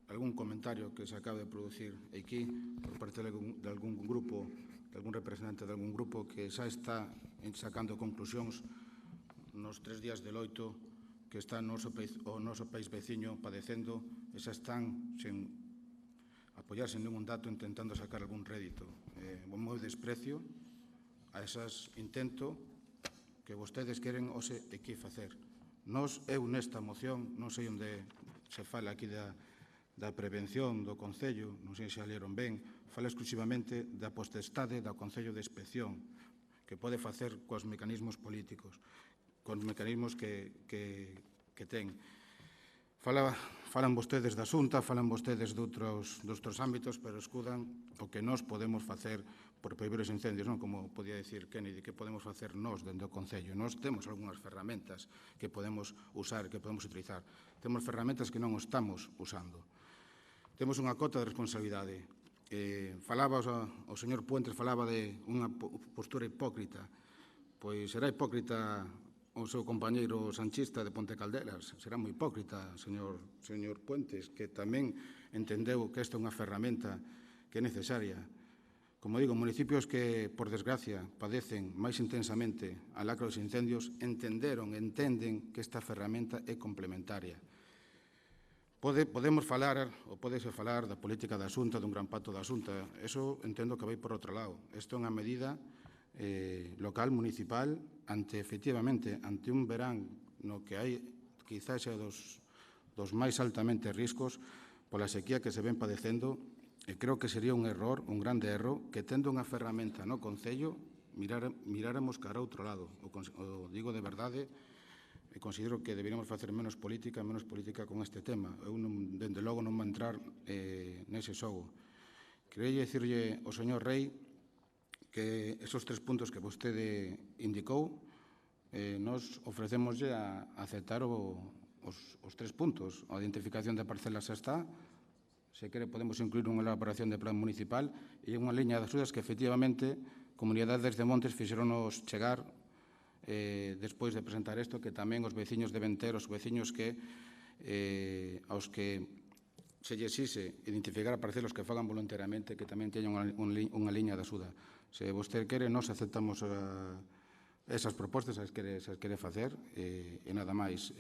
algún comentario que se acaba de producir aquí por parte de algún grupo, de algún representante de algún grupo que xa está sacando conclusións nos 3 días de loito que está o noso país veciño padecendo e xa están sen apoiarse en ningún dato intentando sacar algún rédito. O meu desprecio a esas intento que vostedes queren hoxe aquí facer. Eu nesta moción, non sei onde se fala aquí da prevención do Concello, non sei se a leron ben, fala exclusivamente da potestade do Concello de Inspección, que pode facer cos mecanismos políticos, cos mecanismos que ten. Falan vostedes da Xunta, falan vostedes doutros ámbitos, pero escudan o que nós podemos facer por prohibir os incendios, non como podía dicir Kennedy, que podemos facer nós dentro do Concello. Nós temos algunhas ferramentas que podemos usar, que podemos utilizar. Temos ferramentas que non estamos usando. Temos unha cota de responsabilidade. Falaba o señor Puentes, falaba de unha postura hipócrita. Pois será hipócrita o seu compañeiro sanchista de Ponte Caldelas. Será moi hipócrita, señor Puentes, que tamén entendeu que esta é unha ferramenta que é necesaria. Como digo, municipios que, por desgracia, padecen máis intensamente a lacra dos incendios, entenden que esta ferramenta é complementaria. Podemos falar, ou podese falar da política da Xunta, dun gran pacto da Xunta. Eso entendo que vai por outro lado. Isto é unha medida local, municipal, efectivamente, ante un verán no que hai quizás é dos máis altamente riscos pola sequía que se ven padecendo. E creo que sería un error, un grande error, que tendo unha ferramenta no Concello miráramos cara a outro lado. O digo de verdade, e considero que deberíamos facer menos política con este tema. Eu, dende logo, non vou entrar nese xogo. Quería dicirlle ao señor Rei que esos 3 puntos que vostede indicou, nos ofrecémoslle a aceptar os 3 puntos. A identificación de parcelas xa está. Se quere, podemos incluir unha elaboración de plan municipal e unha liña de axudas que, efectivamente, comunidades de montes fixeronos chegar despois de presentar isto, que tamén os veciños deben ter, os veciños que aos que se lle exixe identificar a parcelos que fagan voluntariamente que tamén teñan unha liña de axuda. Se vostede quere, nós aceptamos esas propostas, as quere facer, e nada máis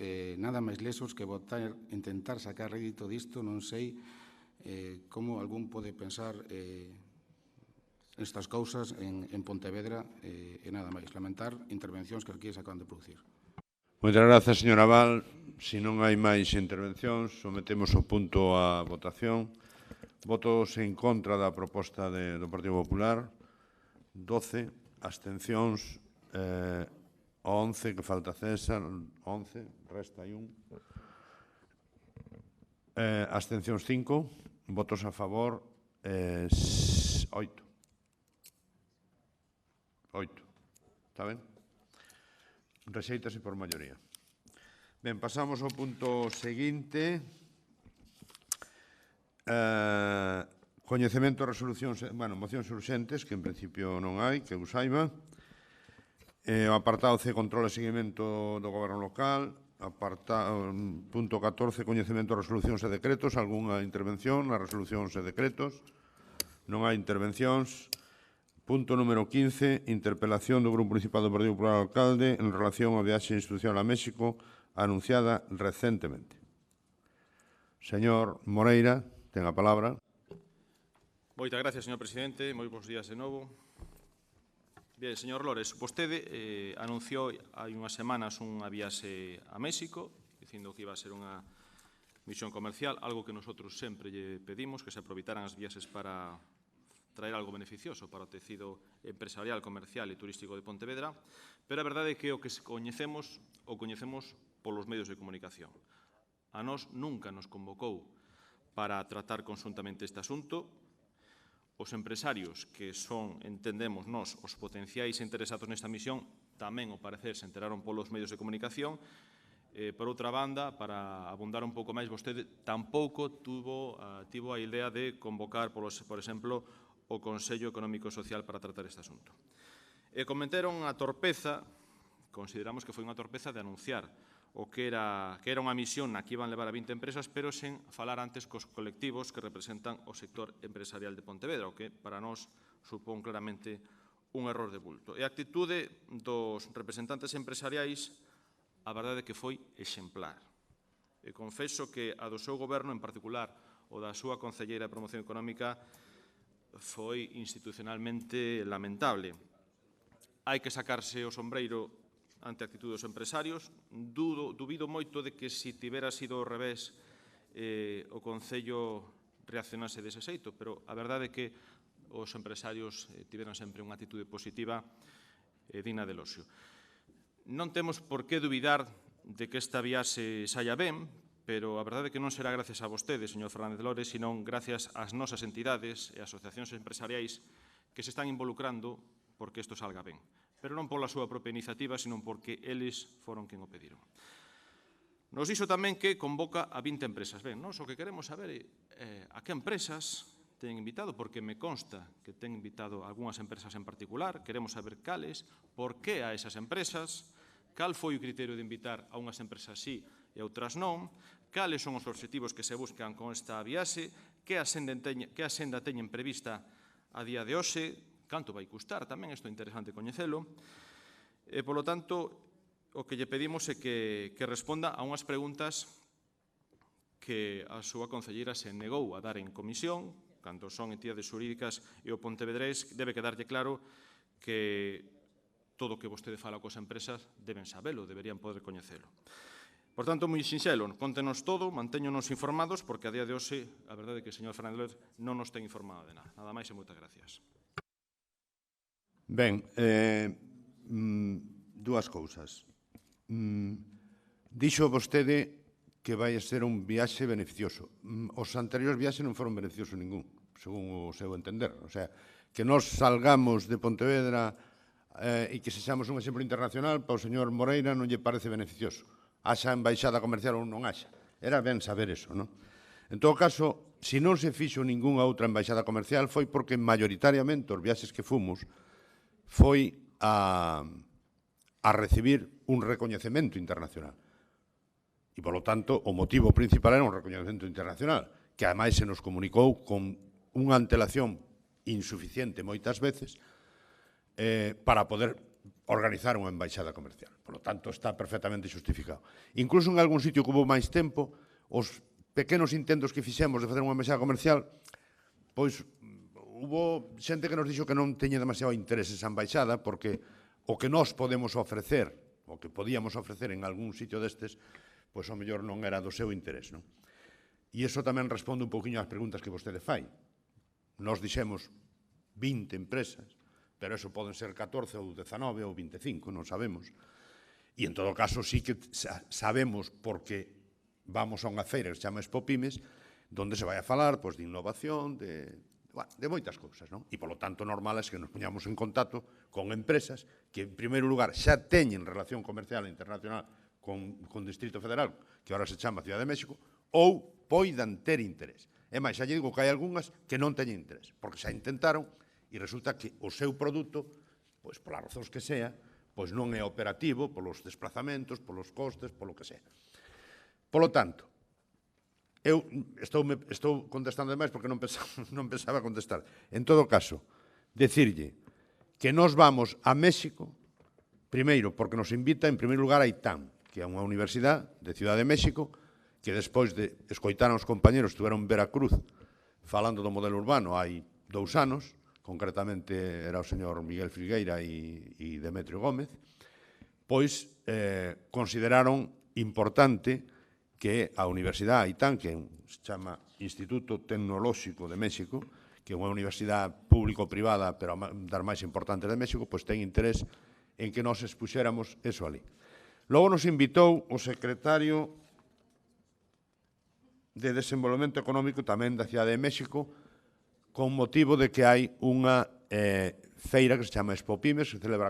lesos que votar, intentar sacar rédito disto, non sei como algún pode pensar estas cousas en Pontevedra e nada máis. Lamentar intervencións que aquí se acaban de producir. Moitas grazas, señora Val. Se non hai máis intervencións, sometemos o punto a votación. Votos en contra da proposta do Partido Popular. 12, abstencións 11, que falta César, 11, resta aí un. Abstencións 5, votos a favor 8. 8. Está ben? Rexéitase por maioría. Ben, pasamos ao punto seguinte. Coñecemento de resolucións, mocións urxentes, que en principio non hai, que eu saiba. O apartado C, control e seguimento do goberno local. Punto 14, coñecemento de resolucións e decretos. Algúnha intervención nas resolucións e decretos? Non hai intervencións. Punto número 15, interpelación do Grupo Municipal do Partido Popular ao Alcalde en relación á viaxe institucional a México anunciada recentemente. Señor Moreira, ten a palabra. Moitas gracias, señor presidente. Moi bons días de novo. Bien, señor Lores, vostede anunciou hai unhas semanas unha viaxe a México, dicindo que iba a ser unha misión comercial, algo que nosotros sempre lle pedimos, que se aproveitaran as viaxes para traer algo beneficioso para o tecido empresarial, comercial e turístico de Pontevedra, pero a verdade é que o que coñecemos polos medios de comunicación. A nós nunca nos convocou para tratar conxuntamente este asunto. Os empresarios que son, entendemos nós, os potenciais interesados nesta misión, tamén, ao parecer, se enteraron polos medios de comunicación. Por outra banda, para abundar un pouco máis, vostede tampouco tivo a idea de convocar, por exemplo, o Consello Económico e Social para tratar este asunto. E comentaron a torpeza, consideramos que foi unha torpeza de anunciar o que era unha misión na que iban levar a 20 empresas, pero sen falar antes cos colectivos que representan o sector empresarial de Pontevedra, o que para nós supón claramente un error de bulto. E a actitude dos representantes empresariais, a verdade é que foi exemplar. E confeso que a do seu goberno, en particular o da súa concelleira de Promoción Económica, foi institucionalmente lamentable. Hai que sacarse o sombreiro ante a actitude dos empresarios. Dubido moito de que se tivera sido ao revés o Concello reaccionase dese xeito, pero a verdade é que os empresarios tiveron sempre unha actitude positiva e digna de elogio. Non temos por que dubidar de que esta viaxe saia ben, pero a verdade é que non será gracias a vostede, señor Fernández Lores, senón gracias ás nosas entidades e asociacións empresariais que se están involucrando porque isto salga ben. Pero non pola súa propia iniciativa, senón porque eles foron quen o pediron. Nos dixo tamén que convoca a 20 empresas. Ben, nós o que queremos saber é a que empresas ten invitado, porque me consta que ten invitado algunhas empresas en particular, queremos saber cales, por que a esas empresas, cal foi o criterio de invitar a unhas empresas sí e outras non, cales son os obxectivos que se buscan con esta viaxe, que asenda teñen prevista a día de hoxe, canto vai custar, tamén isto é interesante coñecelo. E, polo tanto, o que lle pedimos é que responda a unhas preguntas que a súa concelleira se negou a dar en comisión, cando son entidades xurídicas e o Pontevedrés debe quedarlle claro que todo o que vostede fala coas empresas deben sabelo, deberían poder coñecelo. Por tanto, moi sinxelo, contenos todo, mantéñonos informados, porque a día de hoxe, a verdade é que o señor Fernández non nos ten informado de nada. Nada máis e moitas gracias. Ben, dúas cousas. Dixo vostede que vai ser un viaxe beneficioso. Os anteriores viaxes non foron beneficiosos ningún, según o seu entender. O sea, que nós salgamos de Pontevedra e que sexamos un exemplo internacional, para o señor Moreira non lle parece beneficioso. Haxa embaixada comercial ou non haxa. Era ben saber eso, non? En todo caso, se non se fixo ningunha outra embaixada comercial foi porque maioritariamente os viaxes que fomos foi a recibir un recoñecemento internacional. E, polo tanto, o motivo principal era un recoñecemento internacional, que ademais se nos comunicou con unha antelación insuficiente moitas veces para poder organizar unha embaixada comercial. Por lo tanto, está perfectamente justificado. Incluso en algún sitio que hubo máis tempo, os pequenos intentos que fixemos de facer unha embaixada comercial, pois hubo xente que nos dixo que non teña demasiado interés esa embaixada, porque o que nós podemos ofrecer, o que podíamos ofrecer en algún sitio destes, pois ao mellor non era do seu interés, non? E iso tamén responde un poquinho ás preguntas que vostede fai. Nos dixemos 20 empresas, pero eso poden ser 14 ou 19 ou 25, non sabemos. E en todo caso sí que sabemos, porque vamos a unha feira que se chama Expo Pymes, donde se vai a falar de innovación, de moitas cousas, non? E, polo tanto, normal é que nos poñamos en contacto con empresas que, en primeiro lugar, xa teñen relación comercial e internacional con Distrito Federal, que agora se chama Ciudad de México, ou poidan ter interés. É máis, xa lle digo que hai algunhas que non teñen interés, porque xa intentaron e resulta que o seu produto, pois polas razóns que sea, pois non é operativo polos desplazamentos, polos costes, polo que sea. Polo tanto, eu estou contestando demais porque non pensaba contestar. En todo caso, decirlle que nós vamos a México, primeiro, porque nos invita, en primeiro lugar, a ITAM, que é unha universidade de Ciudad de México, que despois de escoitar aos compañeros que estuveron en Veracruz falando do modelo urbano hai 2 anos, concretamente era o señor Miguel Filgueira e Demetrio Gómez, pois consideraron importante que a Universidade ITAM, que se chama Instituto Tecnolóxico de México, que é unha universidade público-privada, pero a das máis importantes de México, pois ten interés en que nos expuxéramos eso ali. Logo nos invitou o secretario de Desenvolvemento Económico tamén da Cidade de México, con motivo de que hai unha feira que se chama Expo Pymes, que se celebra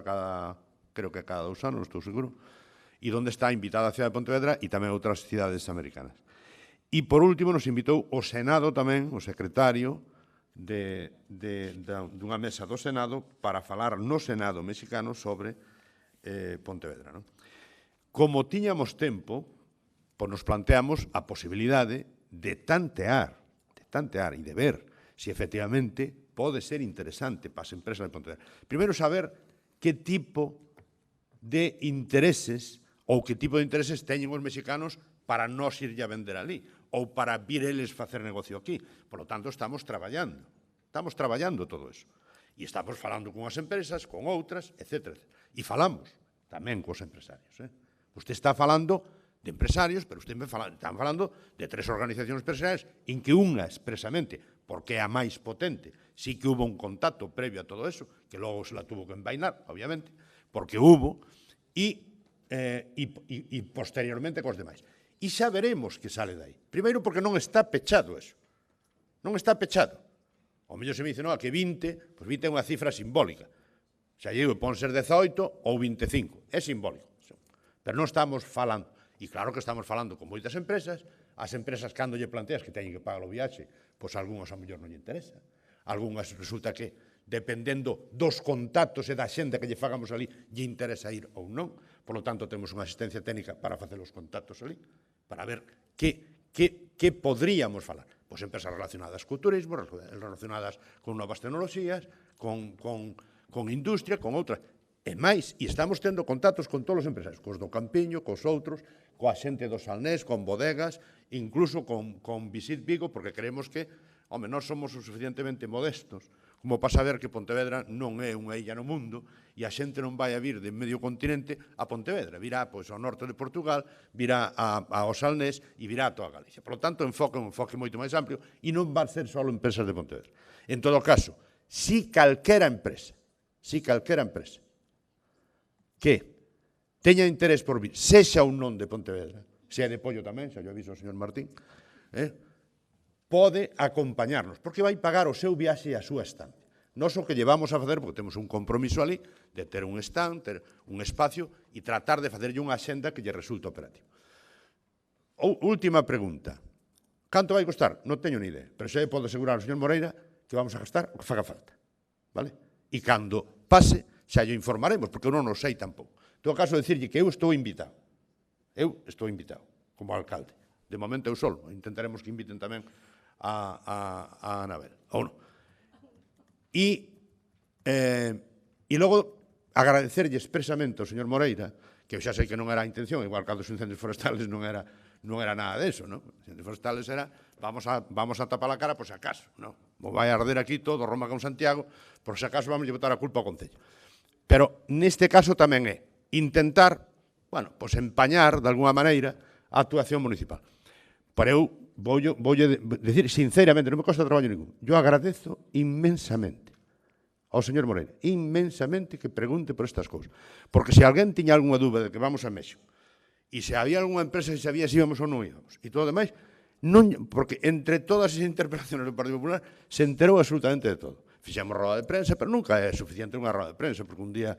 creo que cada 2 anos, non estou seguro, e onde está invitada a cidade de Pontevedra e tamén outras cidades americanas. E, por último, nos invitou o Senado tamén, o secretario dunha mesa do Senado, para falar no Senado mexicano sobre Pontevedra. Como tiñamos tempo, pois nos planteamos a posibilidade de tantear e de ver se efectivamente pode ser interesante para as empresas de Pontevedra. Primeiro, saber que tipo de intereses ou que tipo de intereses teñen os mexicanos para nos irlle a vender ali ou para vir eles facer negocio aquí. Por lo tanto, estamos traballando todo eso. E estamos falando con as empresas, con outras, etc. E falamos tamén cos empresarios. Usted está falando de empresarios, pero usted está falando de 3 organizacións empresariales en que unha expresamente, porque é a máis potente, sí que hubo un contacto previo a todo eso, que logo se la tuvo que envainar, obviamente, porque hubo, e posteriormente cos demais. E xa veremos que sale dai. Primeiro, porque non está pechado eso. Non está pechado. O mellor se me dice, que 20, pois 20 é unha cifra simbólica. Xa digo, pon ser 18 ou 25. É simbólico. Pero non estamos falando. E claro que estamos falando con moitas empresas. As empresas, cando lle planteas que teñen que pagar o viaxe, pois algunhas ao mellor non lle interesa. Algunhas resulta que, dependendo dos contactos e da xente que lle fagamos ali, lle interesa ir ou non. Por lo tanto, temos unha asistencia técnica para facer os contactos ali, para ver que podríamos falar. Pois empresas relacionadas co turismo, relacionadas con novas tecnoloxías, con industria, con outras. E máis, e estamos tendo contactos con todos os empresarios, cos do Campiño, cos outros, coa xente do Salnés, con bodegas, incluso con Visit Vigo, porque creemos que, nós somos o suficientemente modestos como para saber que Pontevedra non é unha illa no mundo e a xente non vai a vir de medio continente a Pontevedra, virá ao norte de Portugal, virá ao Salnés e virá a toda Galicia. Por lo tanto, un enfoque moito máis amplio e non van ser só empresas de Pontevedra. En todo caso, si calquera empresa que teña interés por vir, sexa ou non de Pontevedra, sea de Pollo tamén, xa yo aviso ao señor Martín, pode acompañarnos, porque vai pagar o seu viaxe e a súa estancia. Nós o que llevamos a facer, porque temos un compromiso ali, de ter un stand, ter un espacio, e tratar de facerlle unha axenda que lle resulte operativo. Última pregunta. Canto vai costar? Non teño ni idea, pero xa pode asegurar ao señor Moreira que vamos a gastar o que faga falta. E cando pase, xa lle informaremos, porque eu non o sei tampouco. En todo caso, decirlle que eu estou invitado. como alcalde. De momento eu solo, intentaremos que inviten tamén a Anabel, ou non. E logo agradecerlle expresamente ao señor Moreira, que eu xa sei que non era a intención, igual que a dos incendios forestales non era nada deso, non? Incendios forestales era, vamos a tapar a cara por se acaso, non? Vai a arder aquí todo, Roma con Santiago, por se acaso vamos a botar a culpa ao Concello. Pero neste caso tamén é intentar, bueno, pois empañar de alguna maneira a actuación municipal. Pero eu voulle decir sinceramente, non me costa traballo ningún, eu agradezo inmensamente ao señor Moreira, inmensamente que pregunte por estas cousas. Porque se alguén tiña algunha dúbida de que vamos a México, e se había algunha empresa que sabía se íbamos ou non íbamos, e todo o demais, porque entre todas as interpelaciones do Partido Popular se enterou absolutamente de todo. Fixemos roda de prensa, pero nunca é suficiente unha roda de prensa, porque un día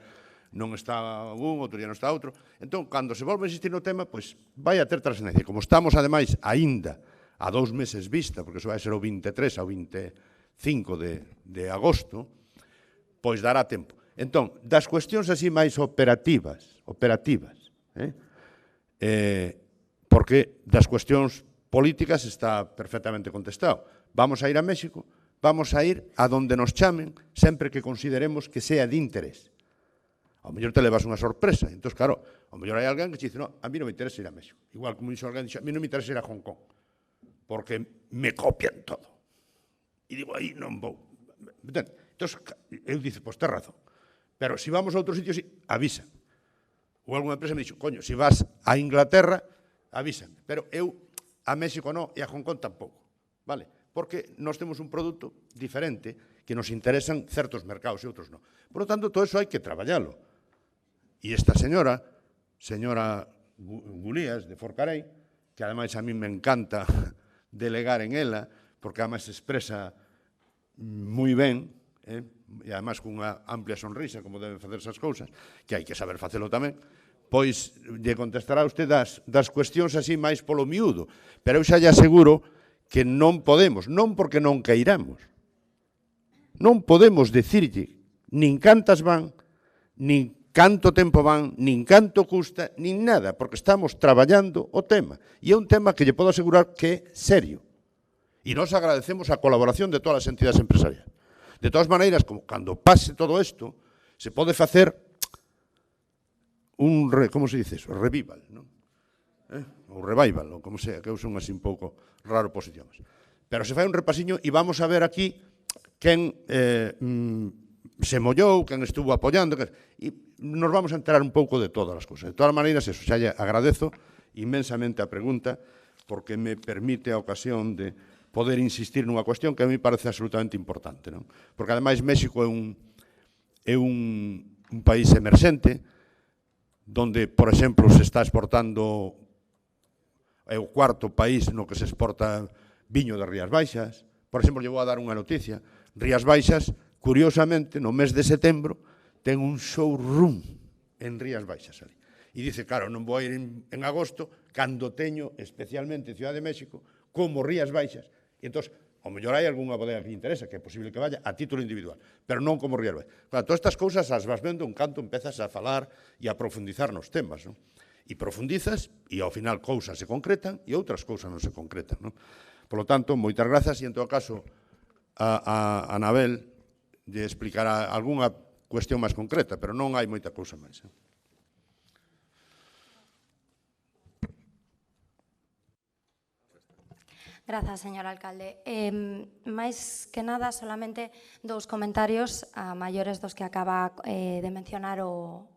non está un, outro día non está outro. Entón, cando se volve a insistir no tema, pois vai a ter trascendencia. Como estamos, ademais, aínda a 2 meses vista, porque eso vai ser o 23 ao 25 de agosto, pois dará tempo. Entón, das cuestións así máis operativas, porque das cuestións políticas está perfectamente contestado. Vamos a ir a México, vamos a ir a donde nos chamen, sempre que consideremos que sea de interés. Ao mellor te levas unha sorpresa. Entón, claro, ao mellor hai alguén que te dice, no, a mí non me interesa ir a México. Igual como dixo alguén, a mí non me interesa ir a Hong Kong, porque me copian todo. E digo, aí non vou. Entón, eu dice, pois ten razón. Pero se vamos a outros sitios, avisa. Ou alguna empresa me dixo, coño, se vas a Inglaterra, avísame. Pero eu a México non e a Hong Kong tampouco. Vale? Porque nós temos un produto diferente que nos interesan certos mercados e outros non. Por lo tanto, todo eso hai que traballalo. E esta señora Gulías, de Forcarei, que ademais a mí me encanta delegar en ela, porque ademais se expresa moi ben, e ademais cunha amplia sonrisa, como deben facer esas cousas, que hai que saber facelo tamén, pois lle contestará usted das cuestións así máis polo miúdo. Pero eu xa lle aseguro que non podemos, non porque non queiramos, non podemos decirlle nin cantas van, nin canto tempo van, nin canto custa, nin nada, porque estamos traballando o tema. E é un tema que lle podo asegurar que é serio. E nós agradecemos a colaboración de todas as entidades empresariales. De todas maneiras, como cando pase todo isto, se pode facer como se dice eso? Revival, non? Ou revival, ou como sea, que eu son así un pouco raro posicións. Pero se fai un repasiño e vamos a ver aquí quen se mollou, quen estuvo apoiando, e nos vamos a enterar un pouco de todas as cousas. De todas maneiras, eso, xa lle agradezo inmensamente a pregunta, porque me permite a ocasión de poder insistir nunha cuestión que a mí parece absolutamente importante, non? Porque, ademais, México é un país emerxente, donde, por exemplo, se está exportando, é o cuarto país no que se exporta viño de Rías Baixas. Por exemplo, lle vou a dar unha noticia. Rías Baixas, curiosamente, no mes de setembro, ten un showroom en Rías Baixas ali. E dice, claro, non vou a ir en agosto, cando teño, especialmente en Ciudad de México, como Rías Baixas. E entón, ao mellor hai algunha bodega que interesa, que é posible que vaya a título individual, pero non como Rías Baixas. Claro, todas estas cousas as vas vendo un canto, empezas a falar e a profundizar nos temas, non? E profundizas, e ao final cousas se concretan e outras cousas non se concretan, non? Por lo tanto, moitas grazas, e en todo caso, a Anabel lle explicará algunha cuestión máis concreta, pero non hai moita cousa máis. Grazas, señor alcalde. Máis que nada, solamente 2 comentarios a maiores dos que acaba de mencionar o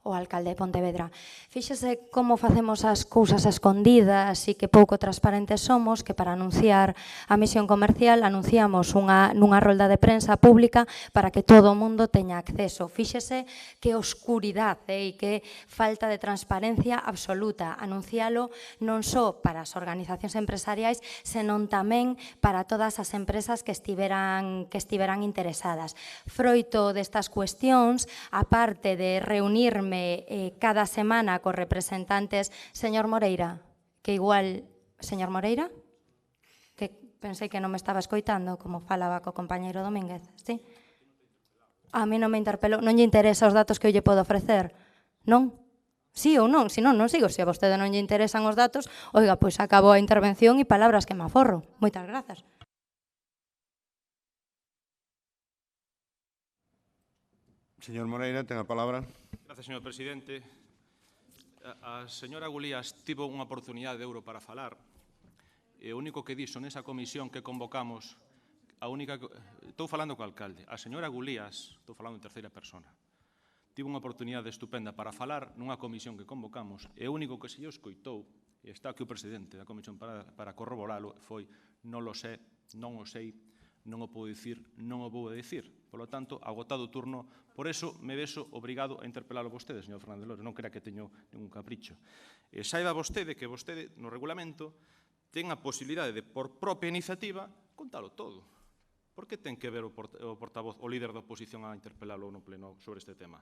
alcalde de Pontevedra. Fíxese como facemos as cousas escondidas e que pouco transparentes somos, que para anunciar a misión comercial anunciamos nunha rolda de prensa pública para que todo o mundo teña acceso. Fíxese que oscuridade e que falta de transparencia absoluta. Anuncialo non só para as organizacións empresariais, senón tamén para todas as empresas que estiveran interesadas. Froito destas cuestións, aparte de reunirme cada semana cos representantes, señor Moreira, que igual, señor Moreira, que pensei que non me estaba escoitando, como falaba co compañeiro Domínguez, sí? A mí non me interpelou, non lle interesa os datos que eu lle podo ofrecer, non? Sí ou non, se non, non sigo. Se a vostede non lle interesan os datos, oiga, pois acabo a intervención e palabras que me aforro. Moitas grazas. Señor Moreira, ten a palabra. Gracias, señor presidente. A señora Gulías tivo unha oportunidade de ouro para falar. E o único que dixo nesa comisión que convocamos, estou falando co alcalde, a señora Gulías, estou falando en terceira persona, tivo unha oportunidade estupenda para falar nunha comisión que convocamos e o único que se lle escoitou, e está aquí o presidente da comisión para corroboralo, foi non o sei, non o sei, non o podo dicir, non o vou dicir. Por lo tanto, agotado o turno, por eso me vexo obrigado a interpelalo a vostede, señor Fernández Lores, non crea que teño ningún capricho. E saiba vostede que vostede, no regulamento, ten a posibilidade de, por propia iniciativa, contalo todo. Por que ten que ver o portavoz, o líder da oposición a interpelalo no pleno sobre este tema?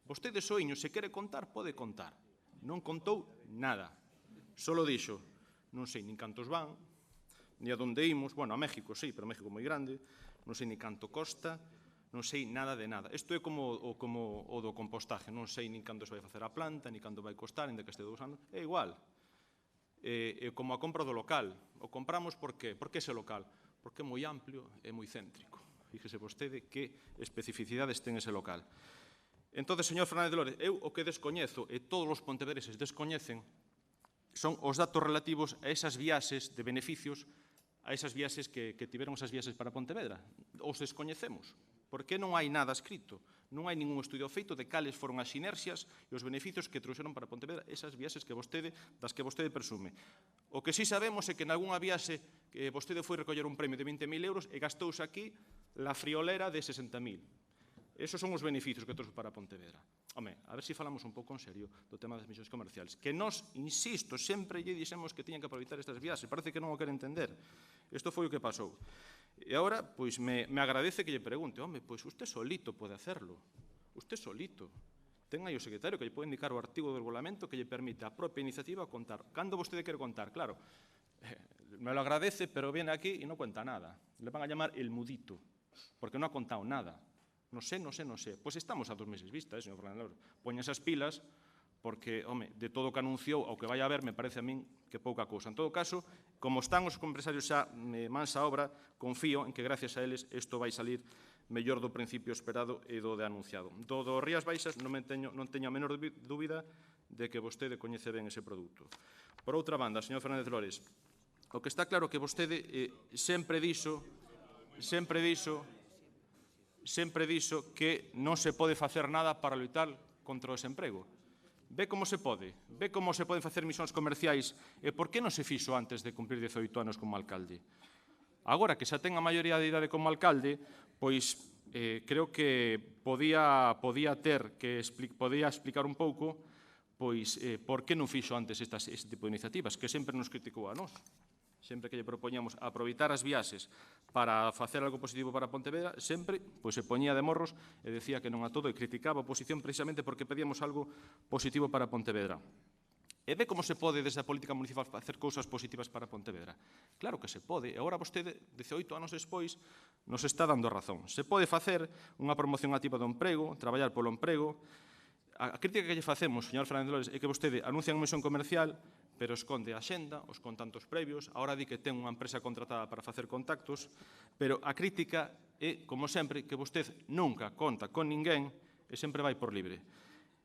Vostede soiño, se quere contar, pode contar. Non contou nada. Solo dixo, non sei nin cantos van, ni a donde imos, bueno, a México sí, pero México moi grande, non sei ni canto costa, non sei nada de nada. Isto é como o do compostaje, non sei nin canto se vai facer a planta, ni canto vai costar, ainda que este 2 anos, é igual. É como a compra do local. O compramos por qué? Por que ese local? Porque é moi amplio e moi céntrico. Fíjese vostede que especificidades ten ese local. Entón, señor Fernández Lores, eu o que descoñezo, e todos os pontevedreses descoñecen, son os datos relativos a esas viaxes de beneficios, a esas viaxes que tiveron esas viaxes para Pontevedra. Os descoñecemos, porque non hai nada escrito, non hai ningún estudio feito de cales foron as sinerxias e os beneficios que trouxeron para Pontevedra esas viaxes das que vostede presume. O que sí sabemos é que en algunha viaxe que vostede foi recoller un premio de 20.000 euros e gastouse aquí la friolera de 60.000. Esos son os beneficios que trouxe para Pontevedra. Home, a ver se falamos un pouco en serio do tema das misións comerciales. Que nós, insisto, sempre lle dixemos que tiñan que aproveitar estas viaxes. Parece que non o quere entender. Isto foi o que pasou. E agora, pois, me agradece que lle pregunte. Home, pois, usted solito pode hacerlo. Usted solito. Ten aí o secretario que lle pode indicar o artigo do regulamento que lle permite a propia iniciativa contar. Cando vostede quere contar? Claro, me lo agradece, pero viene aquí e non cuenta nada. Le van a llamar el mudito, porque non ha contado nada. Non sé. Pois estamos a 2 meses vista, señor Fernández Lores. Poña esas pilas, porque, home, de todo o que anunciou ao que vai a ver, me parece a min que pouca cousa. En todo caso, como están os empresarios xa mansa obra, confío en que, gracias a eles, isto vai salir mellor do principio esperado e do de anunciado. Do Rías Baixas non teño a menor dúbida de que vostede coñece ben ese produto. Por outra banda, señor Fernández Lores, o que está claro que vostede sempre dixo que non se pode facer nada para loitar contra o desemprego. Ve como se pode? Ve como se poden facer misións comerciais e por que non se fixo antes de cumprir 18 anos como alcalde? Agora que xa ten a maioría de idade como alcalde, pois creo que podía explicar un pouco pois por que non fixo antes este tipo de iniciativas, que sempre nos criticou a nós. Sempre que lle propoñamos aproveitar as viaxes para facer algo positivo para Pontevedra, sempre se poñía de morros e decía que non a todo e criticaba a oposición precisamente porque pedíamos algo positivo para Pontevedra. E ve como se pode desde a política municipal facer cousas positivas para Pontevedra? Claro que se pode. E agora vostede, 18 anos despois, nos está dando razón. Se pode facer unha promoción activa do emprego, traballar polo emprego. A crítica que lle facemos, señor Fernández Lores, é que vostede anuncia unha misión comercial, pero esconde a axenda, os contactos previos, agora di que ten unha empresa contratada para facer contactos, pero a crítica é, como sempre, que vostede nunca conta con ninguén e sempre vai por libre.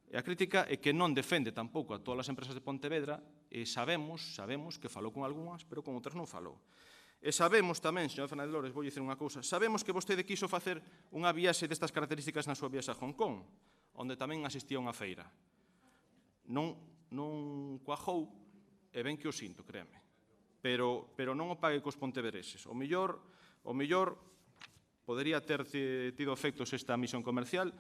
E a crítica é que non defende tampouco a todas as empresas de Pontevedra e sabemos que falou con algunhas, pero con outras non falou. E sabemos tamén, señor Fernández Lores, vou dicir unha cousa, sabemos que vostede quiso facer unha viaxe destas características na súa viaxe a Hong Kong, onde tamén asistía a unha feira. Non cuajou, e ben que o sinto, créeme. Pero non o pague cos pontevedreses. O mellor podería ter tido efectos esta misión comercial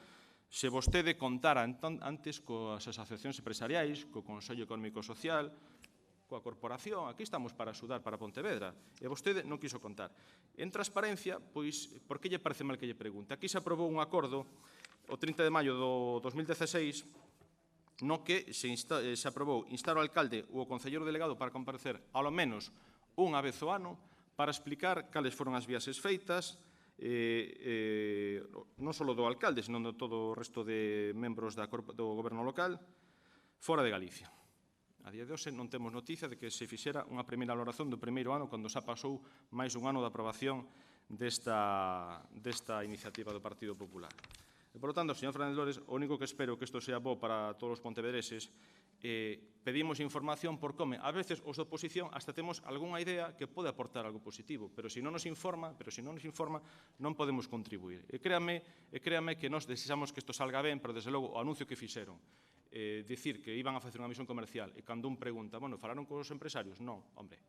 se vostede contara antes coas asociacións empresariais, co Consello Económico e Social, coa corporación. Aquí estamos para axudar para Pontevedra. E vostede non quiso contar. En transparencia, pois, por que lle parece mal que lle pregunte? Aquí se aprobou un acordo o 30 de maio do 2016 no que se aprobou instar ao alcalde ou ao concelleiro delegado para comparecer ao menos unha vez ao ano para explicar cales foron as viaxes feitas, non só do alcalde, senón de todo o resto de membros do goberno local, fora de Galicia. A día de hoxe non temos noticia de que se fixera unha primeira valoración do primeiro ano cando xa pasou máis dun ano de aprobación desta iniciativa do Partido Popular. E, por lo tanto, señor Fernández Lores, o único que espero que isto sea bo para todos os pontevedreses, pedimos información por como, a veces, os da oposición, hasta temos algunha idea que pode aportar algo positivo, pero se non nos informa, non podemos contribuir. E créame que nós desexamos que isto salga ben, pero, desde logo, o anuncio que fixeron, dicir que iban a facer unha misión comercial e cando un pregunta, bueno, falaron cos empresarios? Non, hombre,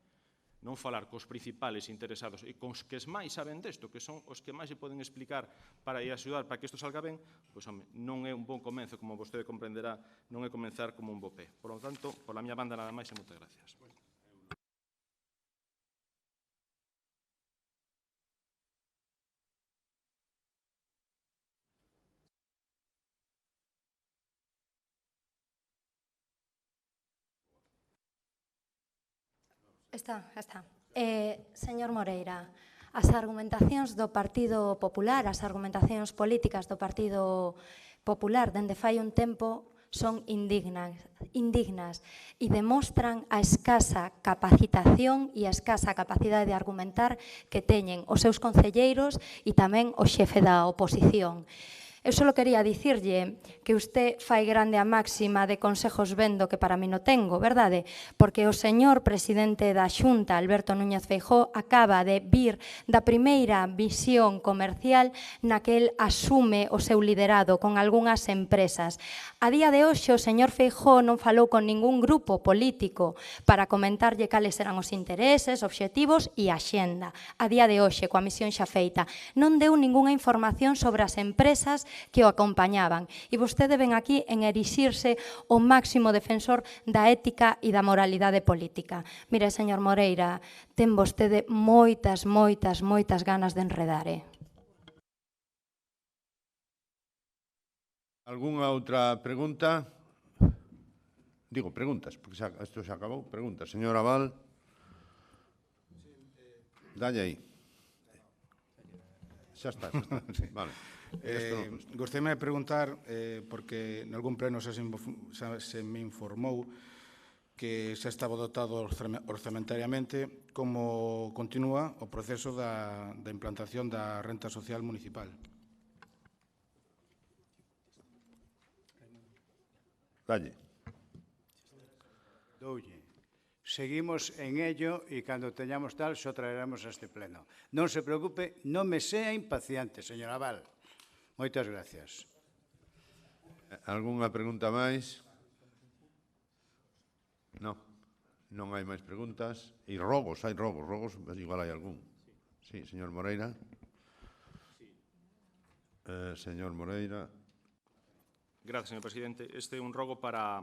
non falar cos principales interesados e cos que máis saben desto, que son os que máis se poden explicar para axudar para que isto salga ben, pois, home, non é un bon comenzo, como vostede comprenderá, non é comenzar como un bo pé. Por lo tanto, por la miña banda nada máis e moitas gracias. Está. Señor Moreira, as argumentacións do Partido Popular, as argumentacións políticas do Partido Popular dende fai un tempo son indignas e demostran a escasa capacitación e a escasa capacidade de argumentar que teñen os seus concelleiros e tamén o xefe da oposición. Eu só quería dicirlle que usted fai grande a máxima de consejos vendo que para mí non tengo, verdade? Porque o señor presidente da Xunta, Alberto Núñez Feijóo, acaba de vir da primeira visión comercial na que el asume o seu liderado con algunhas empresas. A día de hoxe, o señor Feijóo non falou con ningún grupo político para comentarlle cales eran os intereses, obxectivos e a xenda. A día de hoxe, coa misión xa feita, non deu ningunha información sobre as empresas que o acompañaban. E vostede ven aquí en erixirse o máximo defensor da ética e da moralidade política. Mire, señor Moreira, ten vostede moitas ganas de enredar, Algunha outra pregunta? Digo, preguntas, porque isto xa acabou. Preguntas. Señor Abal. Dalle aí. Xa está. Vale. Gostaime de preguntar, porque en algún pleno se me informou que xa estaba dotado orzamentariamente, como continúa o proceso da implantación da renta social municipal. Dalle. Doulle. Seguimos en ello e cando teñamos tal, xo traeremos a este pleno. Non se preocupe, non me sea impaciente, señor Abal. Moitas gracias. Algunha pregunta máis? Non hai máis preguntas. E rogos, hai rogos. Rogos, igual hai algún. Sí, señor Moreira. Señor Moreira. Gracias, señor presidente. Este é un rogo para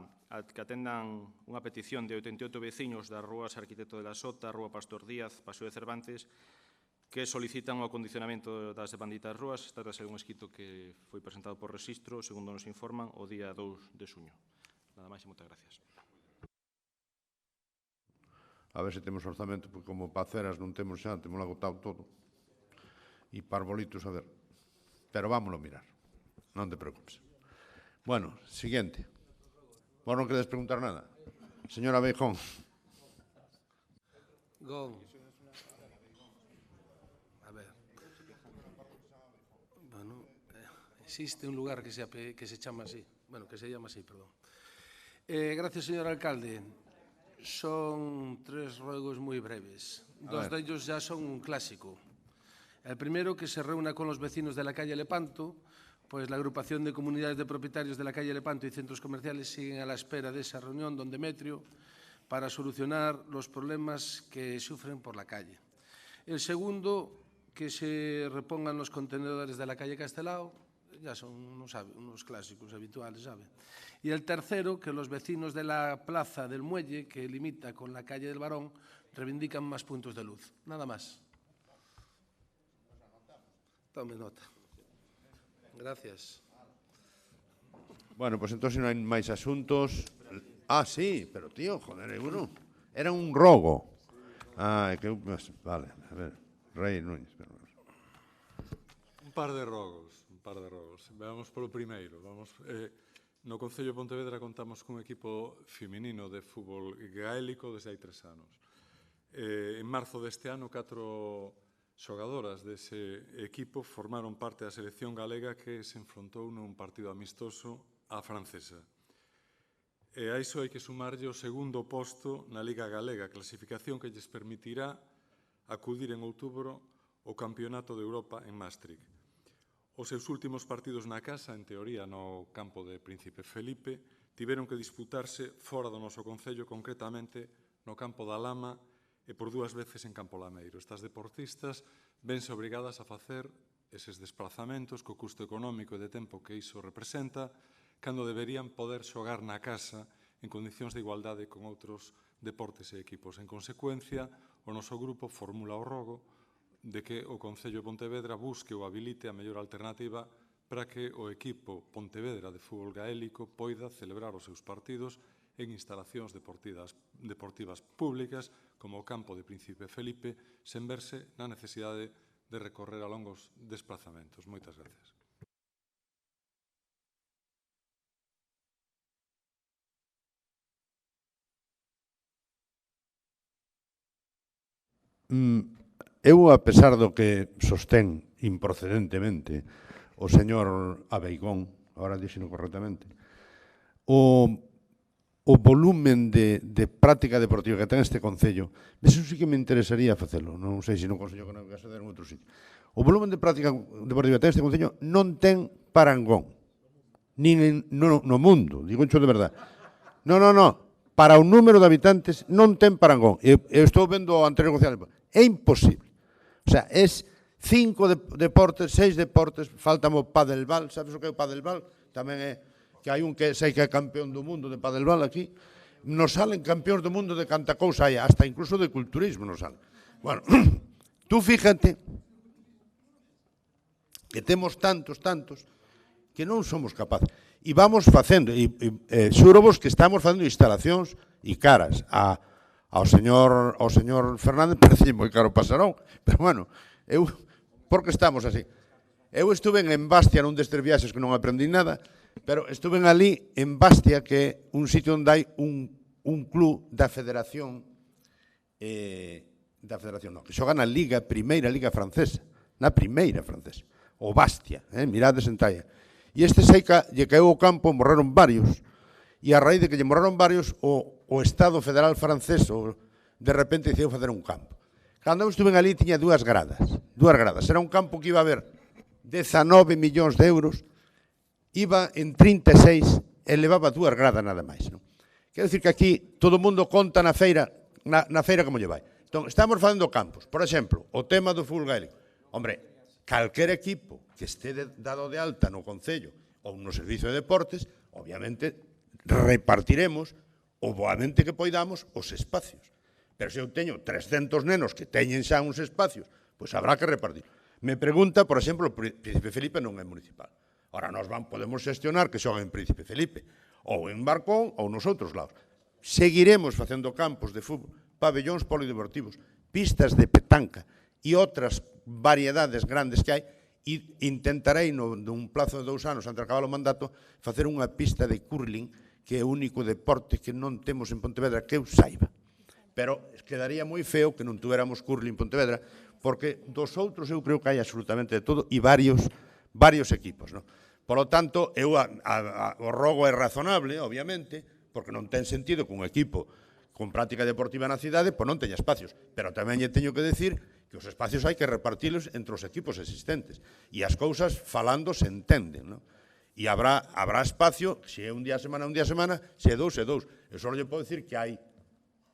que atendan unha petición de 88 veciños das rúas Arquitecto de la Sota, Rúa Pastor Díaz, Paseo de Cervantes, que solicitan o acondicionamento das devanditas rúas. Está a ser un escrito que foi presentado por Rexistro, segundo nos informan, o día 2 de xuño. Nada máis e moitas gracias. A ver se temos orzamento, porque como paceras non temos xa, temos agotado todo. E parbolitos, a ver. Pero vámonos a mirar. Non te preocupes. Bueno, siguiente. Vos non queres preguntar nada? Señora Beijón. Existe un lugar que se chama así. Bueno, que se llama así, perdón. Gracias, señor alcalde. Son 3 ruegos moi breves. 2 dellos ya son un clásico. El primero, que se reúna con los vecinos de la calle Lepanto, pues la agrupación de comunidades de propietarios de la calle Lepanto y centros comerciales siguen a la espera de esa reunión don Demetrio para solucionar los problemas que sufren por la calle. El segundo, que se repongan los contenedores de la calle Castelao, ya son unos clásicos habituales, ¿sabe? Y el tercero, que los vecinos de la plaza del Muelle, que limita con la calle del Barón, reivindican más puntos de luz. Nada más. Tome nota. Gracias. Bueno, pues entonces non hai máis asuntos. Ah, sí, pero tío, joder, era un rogo. Ah, que vale, a ver, Rei Núñez. Un par de rogos. Vamos polo primeiro. No Concello de Pontevedra contamos cun equipo feminino de fútbol gaélico desde hai 3 anos. En marzo deste ano, 4 xogadoras dese equipo formaron parte da selección galega que se enfrontou nun partido amistoso á francesa. E a iso hai que sumarlle o segundo posto na Liga Galega, clasificación que lles permitirá acudir en outubro ao Campeonato de Europa en Maastricht. Os seus últimos partidos na casa, en teoría no campo de Príncipe Felipe, tiveron que disputarse fora do noso concello, concretamente no campo da Lama e por 2 veces en Campo Lameiro. Estas deportistas vense obrigadas a facer eses desplazamentos co custo económico e de tempo que iso representa, cando deberían poder xogar na casa en condicións de igualdade con outros deportes e equipos. En consecuencia, o noso grupo formula o rogo de que o Concello de Pontevedra busque ou habilite a mellor alternativa para que o equipo Pontevedra de fútbol gaélico poida celebrar os seus partidos en instalacións deportivas públicas como o campo de Príncipe Felipe, sen verse na necesidade de recorrer a longos desplazamentos. Moitas gracias. Eu, a pesar do que sostén improcedentemente o señor Abeigón, agora dixeno correctamente, o volumen de práctica deportiva que ten este Concello, eso sí que me interesaría facelo, non sei se no Concello que non vai facer en outro sitio. O volumen de práctica deportiva que ten este Concello non ten parangón, nin no mundo, digo encho de verdade. Non, para o número de habitantes non ten parangón. Eu estou vendo o anterior Concello, é imposible. O sea, es 5 deportes, 6 deportes, faltame o padelbal, sabes o que é o padelbal? Tamén é que hai un que sei que é campeón do mundo de padelbal aquí. Nos salen campeóns do mundo de canta cousa hai, hasta incluso de culturismo nos salen. Bueno, tú fíjate que temos tantos, que non somos capaces. E vamos facendo, e xúrovos que estamos facendo instalacións e caras ao señor Fernández, parece moi caro Pasarón, pero bueno, por que estamos así? Eu estuve en Bastia nun destes viaxes que non aprendí nada, pero estuve ali en Bastia, que é un sitio onde hai un club da federación, que xoga na primeira liga francesa, o Bastia, mirades en talla. E este seica lle caeu o campo, morreron varios, e a raíz de que lle morreron varios, o Estado federal francés de repente decidiu facer un campo. Cando eu estuve ali tiña 2 gradas. Era un campo que iba a haber 19 millóns de euros, iba en 36 e levaba 2 gradas nada máis. Quero dicir que aquí todo o mundo conta na feira como lle vai. Entón, estamos facendo campos. Por exemplo, o tema do fútbol gaélico. Hombre, calquer equipo que este dado de alta no Concello ou no Servicio de Deportes, obviamente repartiremos o boamente que poidamos os espacios. Pero se eu teño 300 nenos que teñen xa uns espacios, pois habrá que repartir. Me pregunta, por exemplo, o Príncipe Felipe non é municipal. Ora, nós podemos xestionar que xogan en Príncipe Felipe, ou en Barcón, ou nos outros lados. Seguiremos facendo campos de fútbol, pabellóns polideportivos, pistas de petanca e outras variedades grandes que hai, e intentarei, nun plazo de 2 anos, antes de acabar o mandato, facer unha pista de curling, que é o único deporte que non temos en Pontevedra que eu saiba. Pero quedaría moi feo que non tuéramos curling en Pontevedra, porque dos outros eu creo que hai absolutamente de todo e varios equipos. Por lo tanto, o rogo é razonable, obviamente, porque non ten sentido que un equipo con práctica deportiva na cidade non teña espacios. Pero tamén lle teño que decir que os espacios hai que repartilos entre os equipos existentes. E as cousas falando se entenden, e habrá espacio, se é un día a semana, se é 2, é 2. Eu só lle podo decir que hai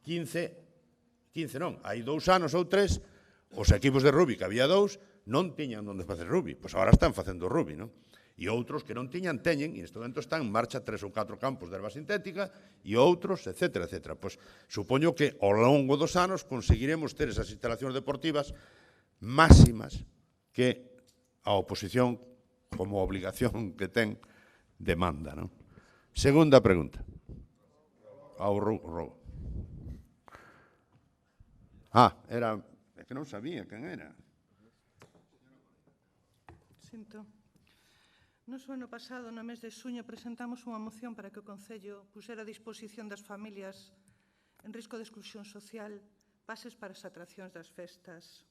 15 non, hai 2 anos ou 3, os equipos de rugby, que había 2, non tiñan onde facer rugby, pois agora están facendo rugby, e outros que non tiñan, teñen, e neste momento están en marcha 3 ou 4 campos de erva sintética, e outros, etcétera. Pois supoño que ao longo dos anos conseguiremos ter esas instalacións deportivas máximas que a oposición, como obligación que ten, demanda. Segunda pregunta. Ao rogo. Era... É que non sabía quen era. Sinto. Nos ano pasado, no mes de xuño, presentamos unha moción para que o Concello pusera a disposición das familias en risco de exclusión social pases para as atraccións das festas.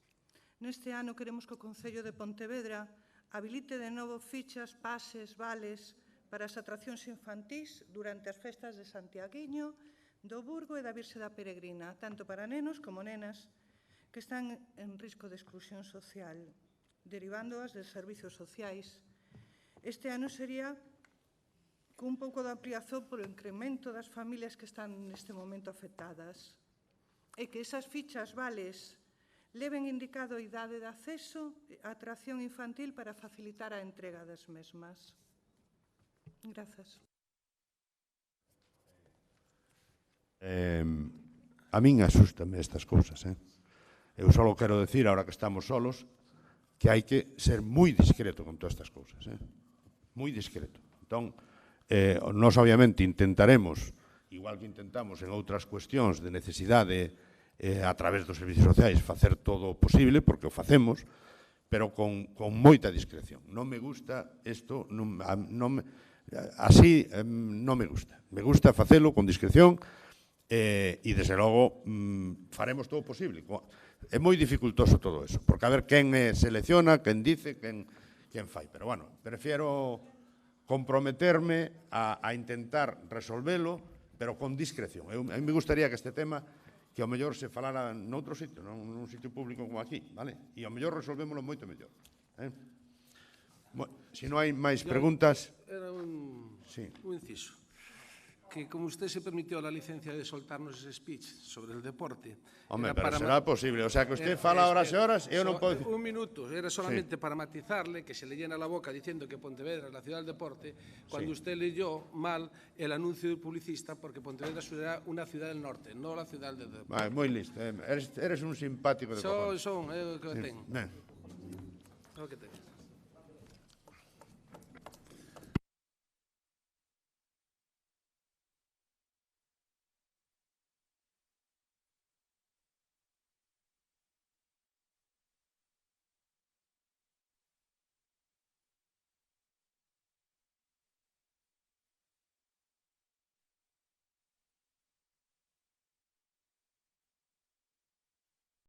Neste ano queremos que o Concello de Pontevedra habilite de novo fichas, pases, vales para as atraccións infantís durante as festas de Santiaguiño, do Burgo e da Virxe da Peregrina, tanto para nenos como nenas que están en risco de exclusión social, derivándoas de servizos sociais. Este ano sería con un pouco de ampliación polo incremento das familias que están neste momento afectadas e que esas fichas vales leven indicado a idade de acceso a atracción infantil para facilitar a entrega das mesmas. Grazas. A min asústame estas cousas. Eu só quero decir, ahora que estamos solos, que hai que ser moi discreto con todas estas cousas. Moi discreto. Entón, nós obviamente intentaremos, igual que intentamos en outras cuestións de necesidade a través dos servicios sociais, facer todo o posible, porque o facemos, pero con moita discreción. Non me gusta isto, así non me gusta. Me gusta facelo con discreción e, desde logo, faremos todo o posible. É moi dificultoso todo eso, porque a ver quen selecciona, quen dice, quen fai. Pero, bueno, prefiero comprometerme a intentar resolvelo, pero con discreción. A mí me gustaría que este tema, que ao mellor se falara noutro sitio, non nun sitio público como aquí, vale? E ao mellor resolvémolo moito mellor. Se non hai máis preguntas... Era un inciso. Que como usted se permitió la licencia de soltarnos ese speech sobre el deporte... Home, pero será posible. O sea, que usted fala horas e horas, eu non podo... Un minuto. Era solamente para matizarle que se le llena la boca diciendo que Pontevedra es la ciudad del deporte, cuando usted leyó mal el anuncio del publicista, porque Pontevedra será una ciudad del norte, no la ciudad del deporte. Moi listo. Eres un simpático de cojones. Son, é o que ten. É o que ten.